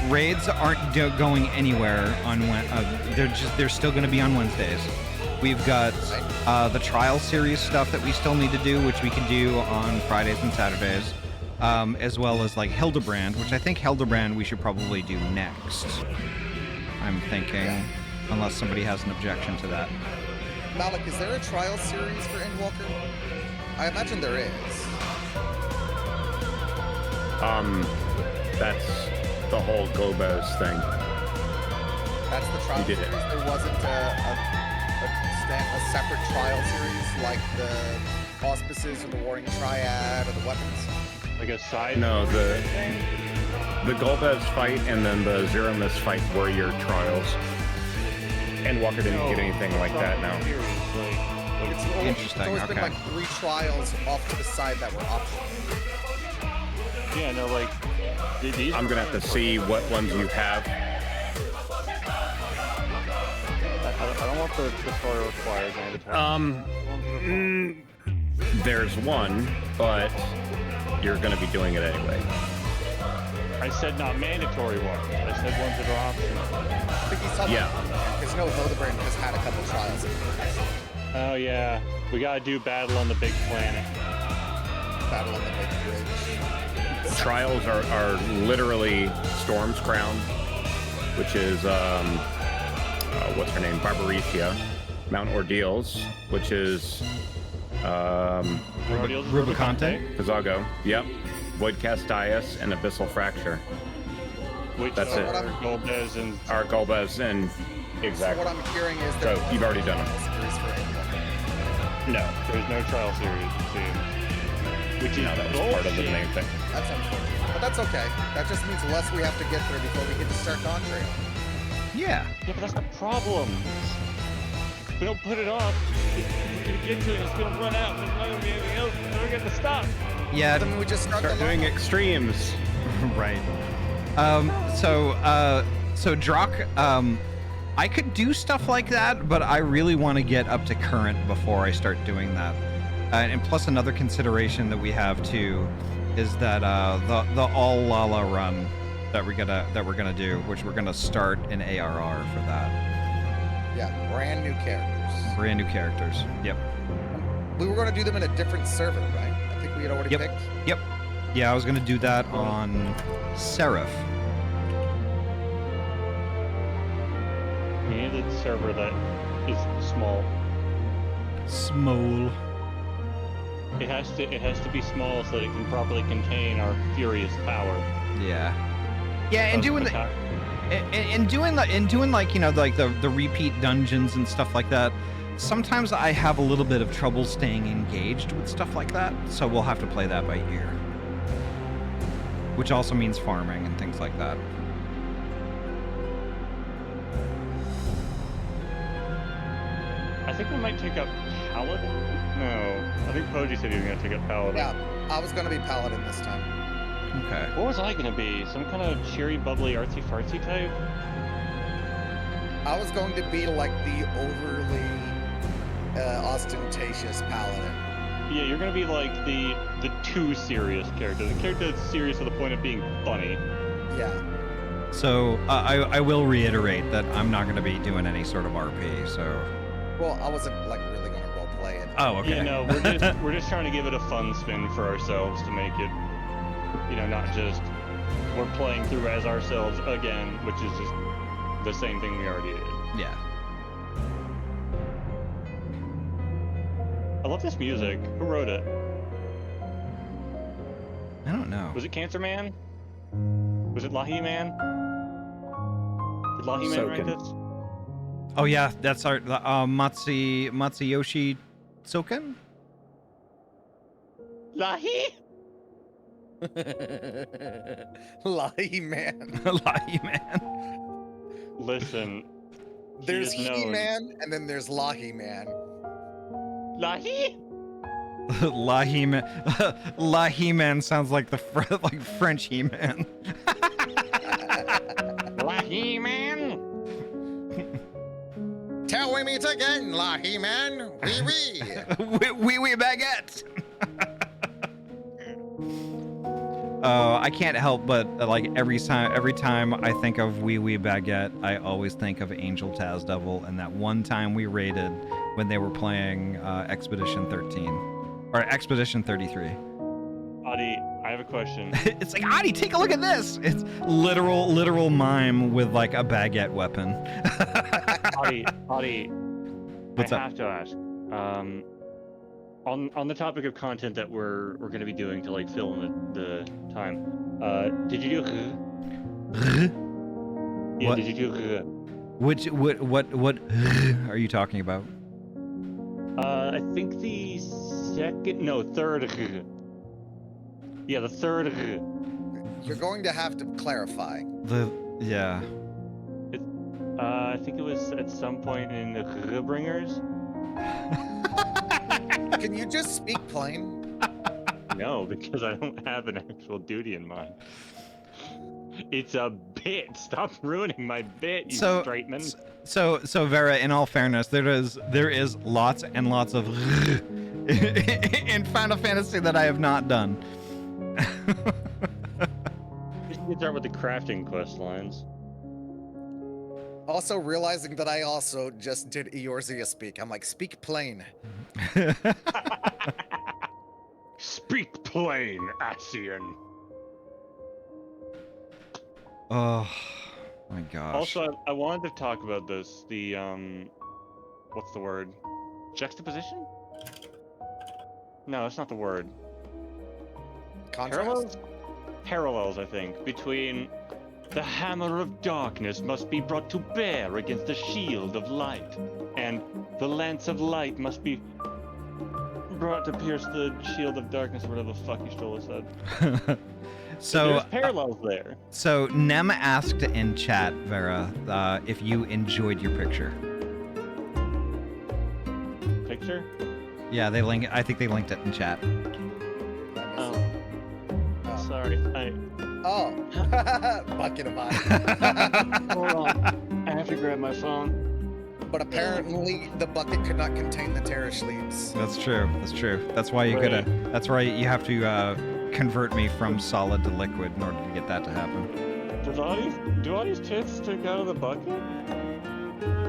raids aren't going anywhere on they're still going to be on Wednesdays. We've got the trial series stuff that we still need to do, which we can do on Fridays and Saturdays, as well as like Hildebrand, which I think Hildebrand we should probably do next. I'm thinking, unless somebody has an objection to that. Malik, is there a trial series for Endwalker? I imagine there is. That's the whole Gobez thing. That's the trial You did series? it. There wasn't a separate trial series like the Auspices or the Warring Triad or the Weapons? Like a side? No, the Golbez fight and then the Zeramis fight were your trials. Endwalker didn't get anything like that now. It's always been like 3 trials off to the side that were optional. Yeah, no, like, these I'm gonna have to see what ones you have. I don't want the story required mandatory. There's one, but you're gonna be doing it anyway. I said not mandatory ones. I said ones that are optional. I think he's talking because Hildebrand has had a couple trials. Oh yeah, we gotta do Battle on the Big Planet. Battle on the Big Bridge. Trials are literally Storm's Crown, which is what's her name, Barbaricia. Mount Ordeals, which is Rubicante. Kazago. Yep. Void Castias and Abyssal Fracture. Which That's it. Golbez and Golbez and exactly. So what I'm hearing is so you've already done them. No, there's no trial series. Which is that was part of the main thing. That's unfortunate, but that's okay. That just means less we have to get through before we get to start Dawn Trail. Yeah. Yeah, but that's the problem. If we don't put it off, we're gonna get to it, it's gonna run out, there's not gonna be anything else, and we're gonna stop. Yeah. Then we just start doing extremes. Right. So Drock, I could do stuff like that, but I really want to get up to current before I start doing that. And plus another consideration that we have too is that the all Lala run that we're gonna do, which we're gonna start in ARR for that. Yeah, brand new characters. Brand new characters. Yep. We were going to do them in a different server, right? I think we had already picked. Yep. Yeah, I was gonna do that on Seraph. We need a server that is small. Small. It has to be small so that it can properly contain our furious power. Yeah. Yeah, and doing like, you know, like the repeat dungeons and stuff like that. Sometimes I have a little bit of trouble staying engaged with stuff like that, so we'll have to play that by ear. Which also means farming and things like that. I think we might take up Paladin? No. I think Poji said he was going to take up Paladin. Yeah, I was going to be Paladin this time. Okay. What was I going to be? Some kind of cheery, bubbly, artsy-fartsy type? I was going to be like the overly ostentatious Paladin. Yeah, you're going to be like the too serious character. The character that's serious to the point of being funny. Yeah. So I will reiterate that I'm not going to be doing any sort of RP, so... Well, I wasn't like really going to role play it. Oh, okay. Yeah, no, we're just trying to give it a fun spin for ourselves to make it, you know, not just we're playing through as ourselves again, which is just the same thing we already did. Yeah. I love this music. Who wrote it? I don't know. Was it Cancer Man? Was it Lahi Man? Did Lahi Man write this? Oh yeah, that's our Matsuyoshi Soken? Lahi? Lahi Man. Lahi Man. Listen. There's he is known. He-Man, and then there's Lahi Man. Lahi? Lahi Man. Lahi Man sounds like the like French He-Man. Lahi Man? Till we meet again, Lahi Man. Wee wee. Wee baguette. I can't help but like every time I think of Wee Baguette, I always think of Angel Taz Devil and that one time we raided when they were playing Expedition 13 or Expedition 33. Ahty, I have a question. It's like, Ahty, take a look at this. It's literal mime with like a baguette weapon. Ahty, What's I up? have to ask. On the topic of content that we're going to be doing to like fill in the time, did you do? Yeah, What? did you do? What are you talking about? I think the third. Yeah, the third. You're going to have to clarify. Yeah. I think it was at some point in the Bringers. Can you just speak plain? No, because I don't have an actual duty in mind. It's a bit. Stop ruining my bit, you straight man. So Vera, in all fairness, there is lots and lots of in Final Fantasy that I have not done. You should start with the crafting quest lines. Also realizing that I also just did Eorzea speak. I'm like, speak plain. Speak plain, Asian. Oh my gosh. Also, I wanted to talk about this. The what's the word? Juxtaposition? No, that's not the word. Contrast? Parallels, I think, between the hammer of darkness must be brought to bear against the shield of light, and the lance of light must be brought to pierce the shield of darkness, or whatever the fuck you stole said. So there's parallels there. So Nem asked in chat, Vera, if you enjoyed your picture. Picture? Yeah, they link. I think they linked it in chat. Oh. Sorry. Oh. Bucket of ice. Hold on. I have to grab my phone. But apparently the bucket could not contain the Terrash leaves. That's true. That's true. That's why you gotta. That's why you have to convert me from solid to liquid in order to get that to happen. Do all these tits stick out of the bucket?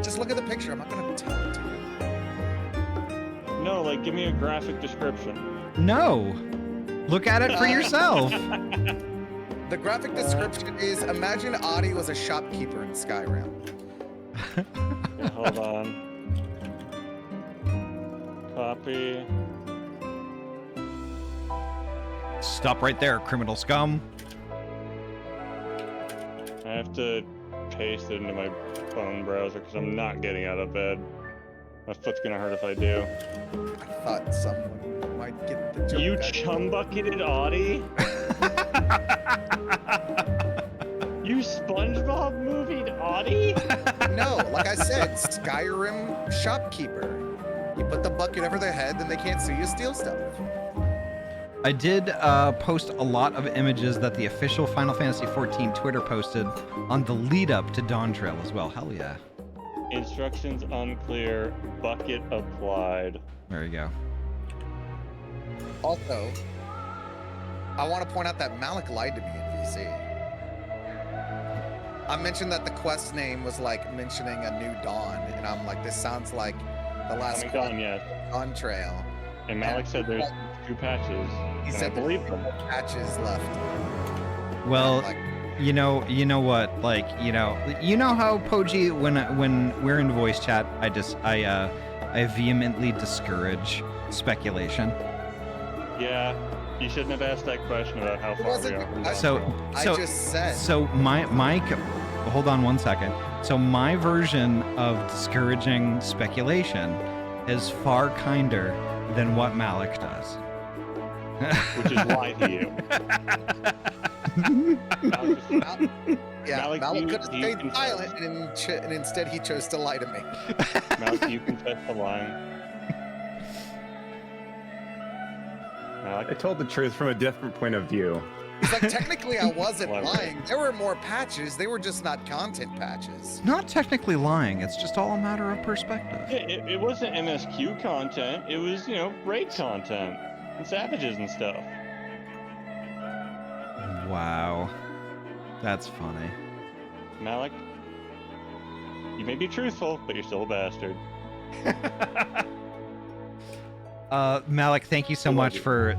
Just look at the picture. I'm not gonna tell it to you. No, like give me a graphic description. No. Look at it for yourself. The graphic description is: imagine Ahty was a shopkeeper in Skyrim. Yeah, hold on. Copy. Stop right there, criminal scum. I have to paste it into my phone browser because I'm not getting out of bed. My foot's gonna hurt if I do. I thought someone might get the joke. You chum-bucketed Ahty? You SpongeBob movied Ahty? No, like I said, Skyrim shopkeeper. You put the bucket over their head, then they can't see you steal stuff. I did post a lot of images that the official Final Fantasy XIV Twitter posted on the lead up to Dawn Trail as well. Hell yeah. Instructions unclear. Bucket applied. There you go. Also, I want to point out that Malik lied to me in VC. I mentioned that the quest name was like mentioning a new dawn, and I'm like, this sounds like the last Dawn, yes. Dawn Trail. And Malik said there's 2 patches. He and said I believe there's them. 4 patches left. Well, Like, You know what? Like, you know how Poji, when we're in voice chat, I vehemently discourage speculation. Yeah, you shouldn't have asked that question about how far we are from Dawn. I just said. So hold on one second. So my version of discouraging speculation is far kinder than what Malik does. Which is why he Malik could have stayed silent, and instead he chose to lie to me. Malik, you confess to lying. Malik? I told the truth from a different point of view. It's like, technically I wasn't lying. There were more patches. They were just not content patches. Not technically lying. It's just all a matter of perspective. Yeah, it wasn't MSQ content. It was, raid content and savages and stuff. Wow. That's funny. Malik, you may be truthful, but you're still a bastard. Malik, thank you so much for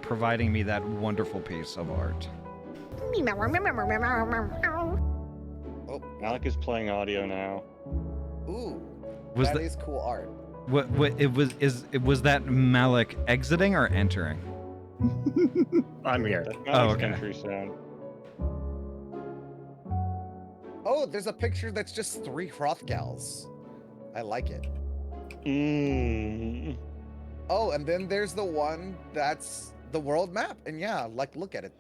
providing me that wonderful piece of art. Oh, Malik is playing audio now. Ooh, Was that the- is cool art. Was that Malik exiting or entering? I'm here. That's Oh, Malik's okay. country sound. Oh, there's a picture that's just 3 Hrothgals. I like it. Oh, and then there's the one that's the world map. And yeah, like, look at it.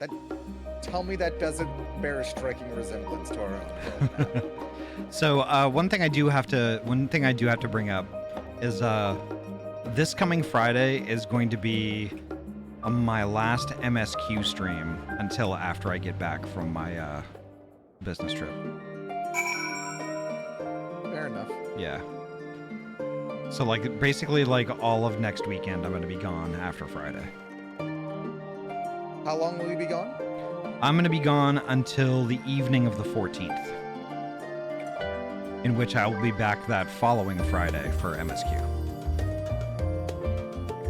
Tell me that doesn't bear a striking resemblance to our own world map. So one thing I do have to bring up is this coming Friday is going to be my last MSQ stream until after I get back from my business trip. Fair enough. Yeah. So like basically like all of next weekend I'm going to be gone after Friday. How long will you be gone? I'm going to be gone until the evening of the 14th. In which I will be back that following Friday for MSQ.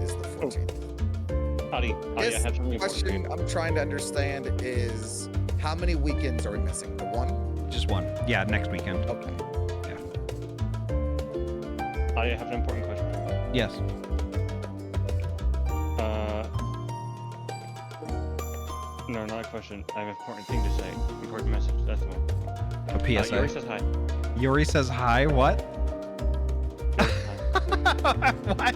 Is the 14th. Ahty, I have something The important. question I'm trying to understand is how many weekends are we missing? The one? Just one. Yeah, next weekend. Okay. I have an important question. Yes. No, not a question. I have an important thing to say. Important message. That's the one. A PSA. Yuri says hi. Yuri says hi. What? What?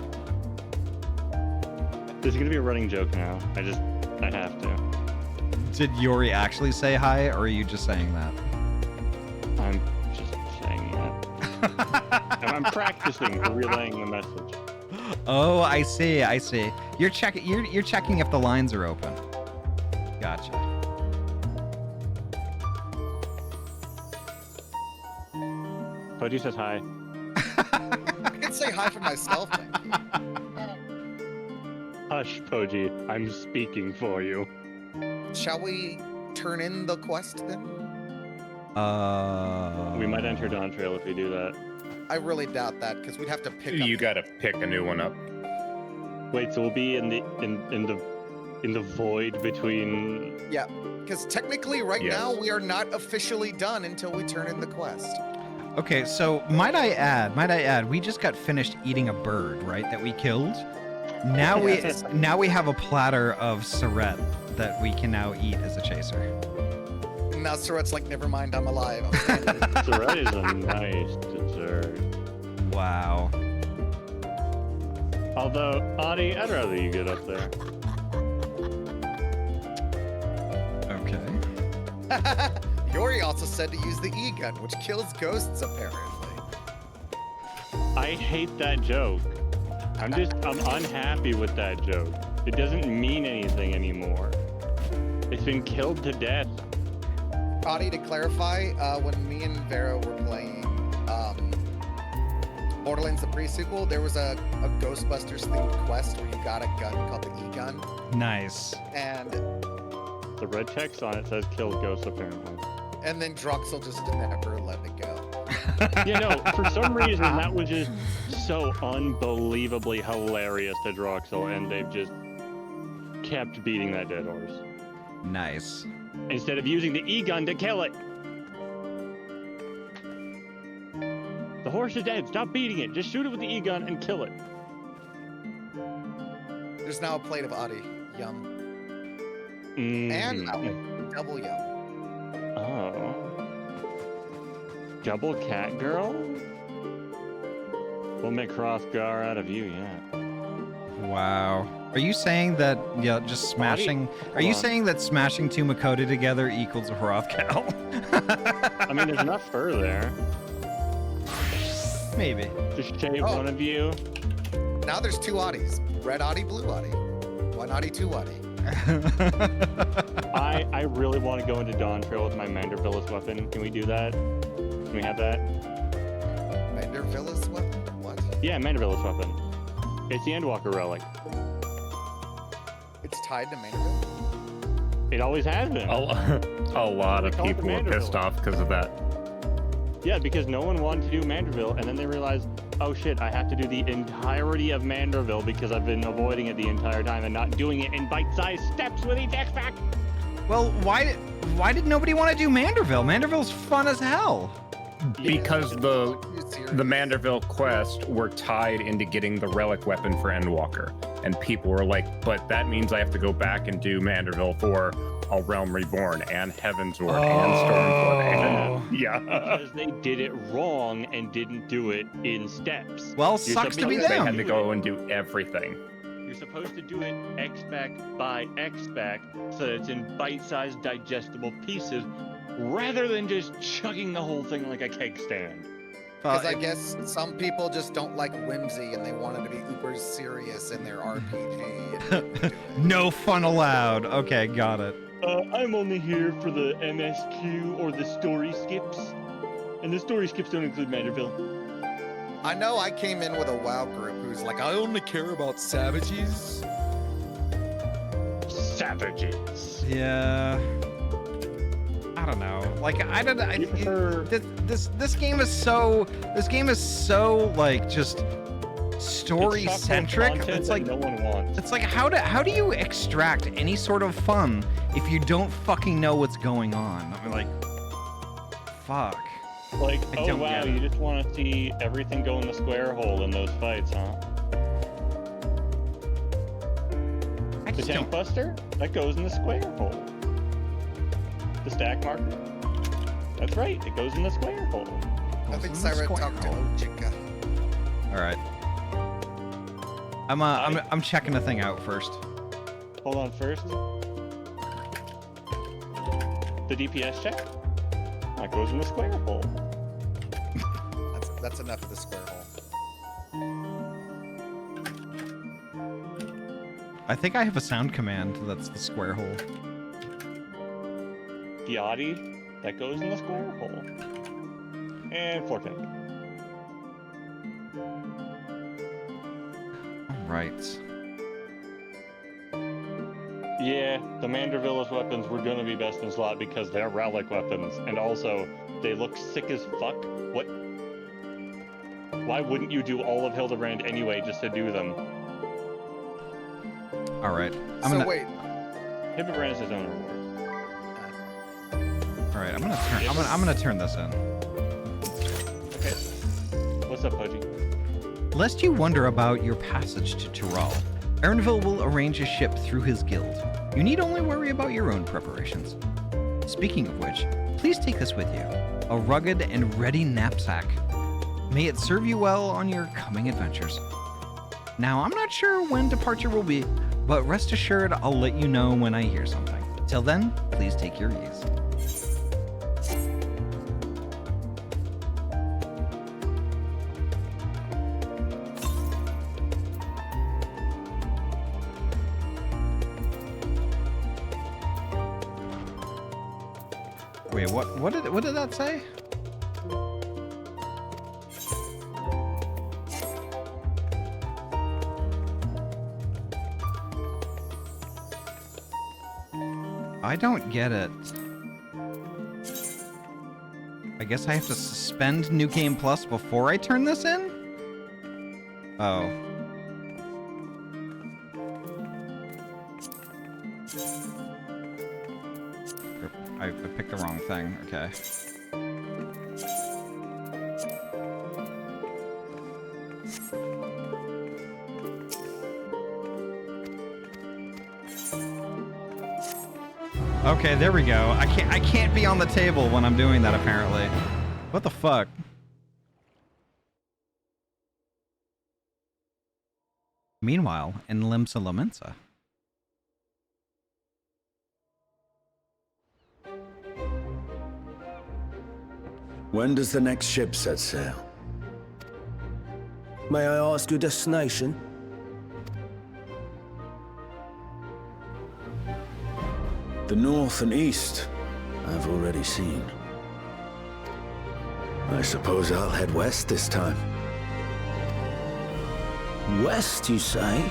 This is gonna be a running joke now. I have to. Did Yuri actually say hi, or are you just saying that? I'm just saying that. And I'm practicing for relaying the message. Oh, I see. I see. You're checking if the lines are open. Gotcha. Poji says hi. I can say hi for myself. Hush, Poji. I'm speaking for you. Shall we turn in the quest then? We might enter Dawn Trail if we do that. I really doubt that because we'd have to pick up. You gotta pick a new one up. Wait, so we'll be in the void between. Yeah, because technically right Yes. now we are not officially done until we turn in the quest. Okay, so might I add, we just got finished eating a bird, right? That we killed. Now we have a platter of Surette that we can now eat as a chaser. Now Surette's like, never mind, I'm alive. Surette is a nice dessert. Wow. Although, Ahty, I'd rather you get up there. Okay. Yuri also said to use the E-gun, which kills ghosts apparently. I hate that joke. I'm unhappy with that joke. It doesn't mean anything anymore. It's been killed to death. Ahty, to clarify, when me and Vera were playing Borderlands the pre-sequel, there was a Ghostbusters themed quest where you got a gun called the E-gun. Nice. And The red text on it says kill ghosts apparently. then Droxel just never let it go. Yeah, no, for some reason that was just so unbelievably hilarious to Droxel, and they've just kept beating that dead horse. Nice. instead of using the E-gun to kill it. The horse is dead. Stop beating it. Just shoot it with the E-gun and kill it. There's now a plate of Ahty. Yum. And double yum. Oh. Double cat girl? We'll make Hrothgar out of you, yeah. Wow. Are you saying that just smashing? Are you saying that smashing two Makoto together equals a Hrothgar? I mean, there's enough fur there. Maybe. Just shave one of you. Now there's two Ahtys. Red Ahty, blue Ahty. One Ahty, two Ahty. I really want to go into Dawn Trail with my Mandervillas weapon. Can we do that? Can we have that? Mandervillas weapon? What? Yeah, Mandervillas weapon. It's the Endwalker relic. It's tied to Manderville? It always has been. A lot of people are pissed off because of that. Yeah, because no one wanted to do Manderville, and then they realized, oh shit, I have to do the entirety of Manderville because I've been avoiding it the entire time and not doing it in bite-sized steps with each X-Pack. Well, why did nobody want to do Manderville? Manderville's fun as hell. Because the Manderville quest were tied into getting the relic weapon for Endwalker. And people were like, but that means I have to go back and do Manderville for A Realm Reborn and Heavensward and Stormflood. And, yeah. Because they did it wrong and didn't do it in steps. Well, sucks to be them. They had to go and do everything. You're supposed to do it X-Pack by X-Pack so that it's in bite-sized digestible pieces rather than just chugging the whole thing like a keg stand. Because I guess some people just don't like whimsy and they wanted to be uber serious in their RPG. No fun allowed. Okay, got it. I'm only here for the MSQ or the story skips. And the story skips don't include Manderville. I know I came in with a WoW group who's like, I only care about savages. Savages. Yeah. I don't know. Like this game is so like just story centric. It's like no one wants. It's like how do you extract any sort of fun if you don't fucking know what's going on? I mean, like, fuck. Like, oh wow, you just want to see everything go in the square hole in those fights, huh? The tank buster? That goes in the square hole. The stack marker? That's right, it goes in the square hole. I think Siren talked to Ojika. Alright. I'm checking the thing out first. Hold on first. The DPS check? That goes in the square hole. That's enough of the square hole. I think I have a sound command that's the square hole. The Ahty, that goes in the square hole. And floor pick. Right. Yeah, the Mandervilla's weapons were gonna be best in slot because they're relic weapons, and also they look sick as fuck. What? Why wouldn't you do all of Hildebrand anyway just to do them? All right. Wait. Hildebrand is his own reward. All right, I'm gonna turn this in. Okay. What's up, Pudgy? Lest you wonder about your passage to Tyrol, Erenville will arrange a ship through his guild. You need only worry about your own preparations. Speaking of which, please take this with you, a rugged and ready knapsack. May it serve you well on your coming adventures. Now, I'm not sure when departure will be, but rest assured I'll let you know when I hear something. Till then, please take your ease. Wait, what did that say? I don't get it. I guess I have to suspend New Game Plus before I turn this in? Oh. I picked the wrong thing. Okay. Okay, there we go. I can't be on the table when I'm doing that, apparently. What the fuck? Meanwhile, in Limsa Lamensa. When does the next ship set sail? May I ask your destination? The north and east, I've already seen. I suppose I'll head west this time. West, you say?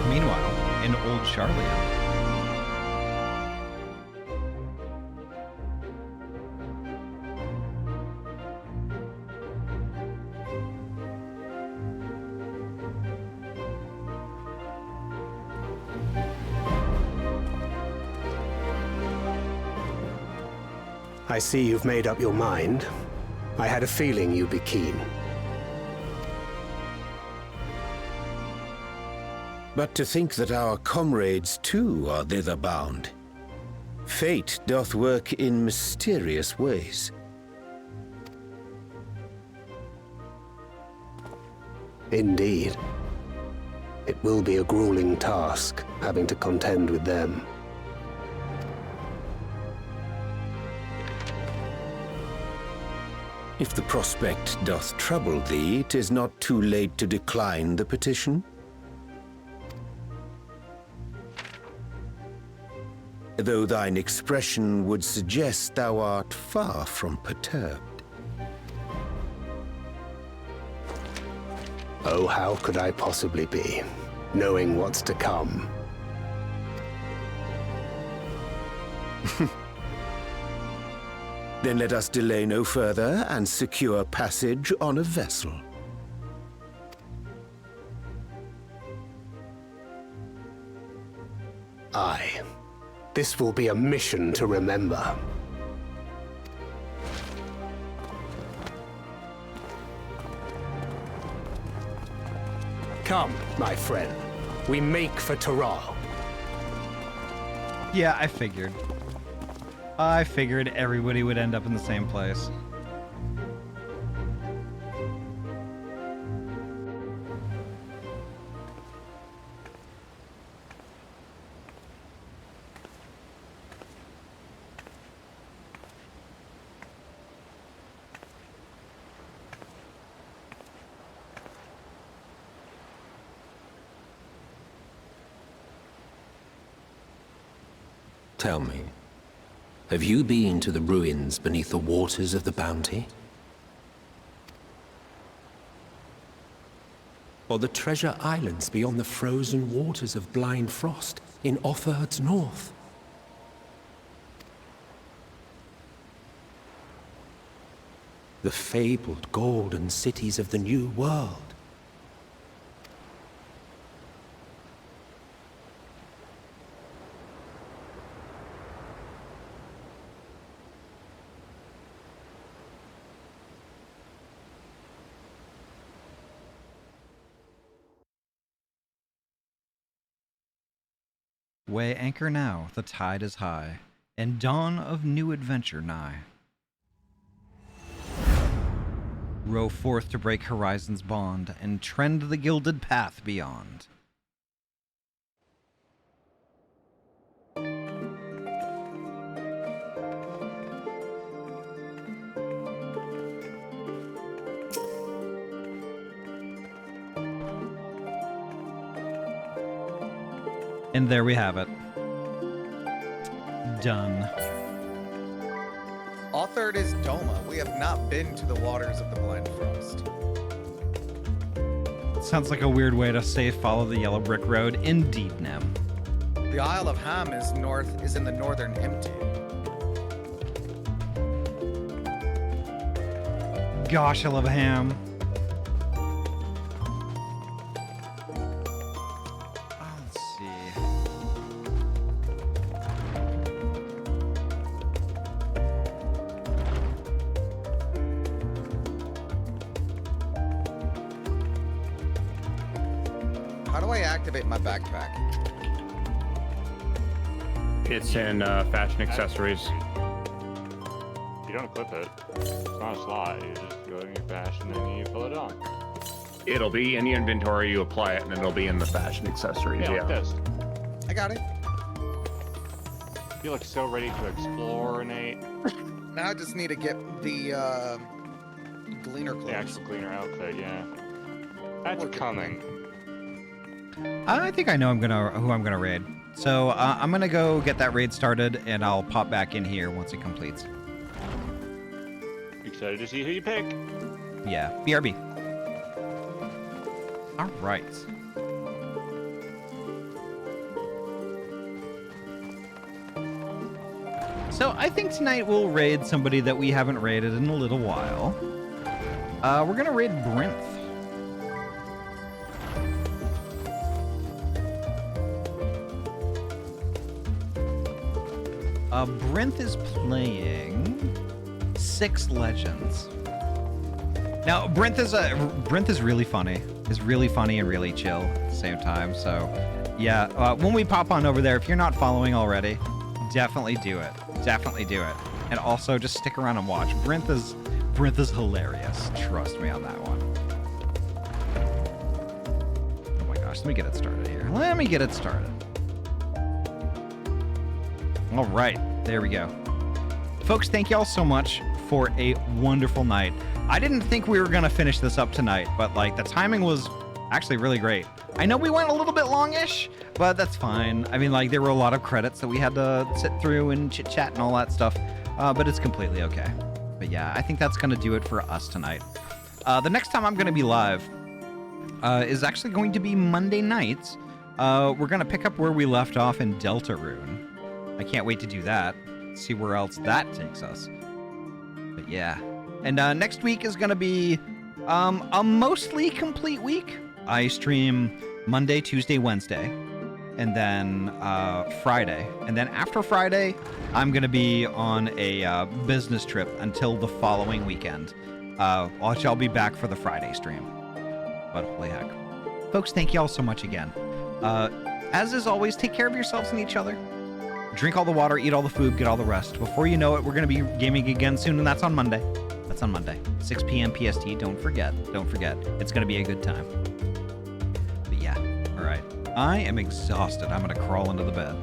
Meanwhile, in Old Charlian. I see you've made up your mind. I had a feeling you'd be keen. But to think that our comrades too are thither bound. Fate doth work in mysterious ways. Indeed. It will be a grueling task, having to contend with them. If the prospect doth trouble thee, 'tis not too late to decline the petition. Though thine expression would suggest thou art far from perturbed. Oh, how could I possibly be, knowing what's to come? Then let us delay no further and secure passage on a vessel. Aye. This will be a mission to remember. Come, my friend. We make for Taral. Yeah, I figured. I figured everybody would end up in the same place. Tell me, have you been to the ruins beneath the waters of the Bounty? Or the treasure islands beyond the frozen waters of Blind Frost in Offerd's north? The fabled golden cities of the New World? Weigh anchor now, the tide is high, and dawn of new adventure nigh. Row forth to break horizon's bond, and trend the gilded path beyond. And there we have it. Done. Author is Doma. We have not been to the waters of the Blind Frost. Sounds like a weird way to say follow the yellow brick road. Indeed, Nem. The Isle of Ham is in the northern empty. Gosh, I love ham. Let's see. How do I activate my backpack? It's in fashion accessories. You don't equip it. It's not a slot. You just go in your fashion and you pull it on. It'll be in the inventory, you apply it, and it'll be in the fashion accessories. Yeah, like this. I got it. You look so ready to explore, Nate. Now I just need to get the Gleaner clothes. The actual Gleaner outfit, yeah. That's coming. I think I know who I'm gonna raid. So I'm gonna go get that raid started, and I'll pop back in here once it completes. Excited to see who you pick. Yeah, BRB. All right. So I think tonight we'll raid somebody that we haven't raided in a little while. We're gonna raid Brinth. Brinth is playing 6 Legends. Now, Brinth is really funny. Is really funny and really chill at the same time. So, yeah, when we pop on over there, if you're not following already, definitely do it. Definitely do it. And also, just stick around and watch. Brinth is hilarious. Trust me on that one. Oh my gosh, let me get it started here. Let me get it started. All right, there we go. Folks, thank you all so much for a wonderful night. I didn't think we were going to finish this up tonight, but like the timing was actually really great. I know we went a little bit longish, but that's fine. I mean, like there were a lot of credits that we had to sit through and chit chat and all that stuff, but it's completely okay. But yeah, I think that's going to do it for us tonight. The next time I'm going to be live is actually going to be Monday nights. We're going to pick up where we left off in Deltarune. I can't wait to do that. See where else that takes us. But yeah. And next week is going to be a mostly complete week. I stream Monday, Tuesday, Wednesday, and then Friday. And then after Friday, I'm going to be on a business trip until the following weekend. I'll be back for the Friday stream. But holy heck. Folks, thank you all so much again. As is always, take care of yourselves and each other. Drink all the water, eat all the food, get all the rest. Before you know it, we're going to be gaming again soon, and that's on Monday. That's on Monday. 6 p.m. PST. Don't forget. Don't forget. It's going to be a good time. But yeah. All right. I am exhausted. I'm going to crawl into the bed.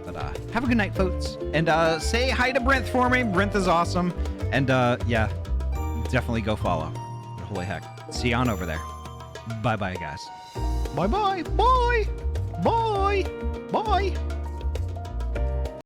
But have a good night, folks. And say hi to Brinth for me. Brinth is awesome. And yeah, definitely go follow. Holy heck. See you on over there. Bye-bye, guys. Bye-bye. Bye. Bye. Bye.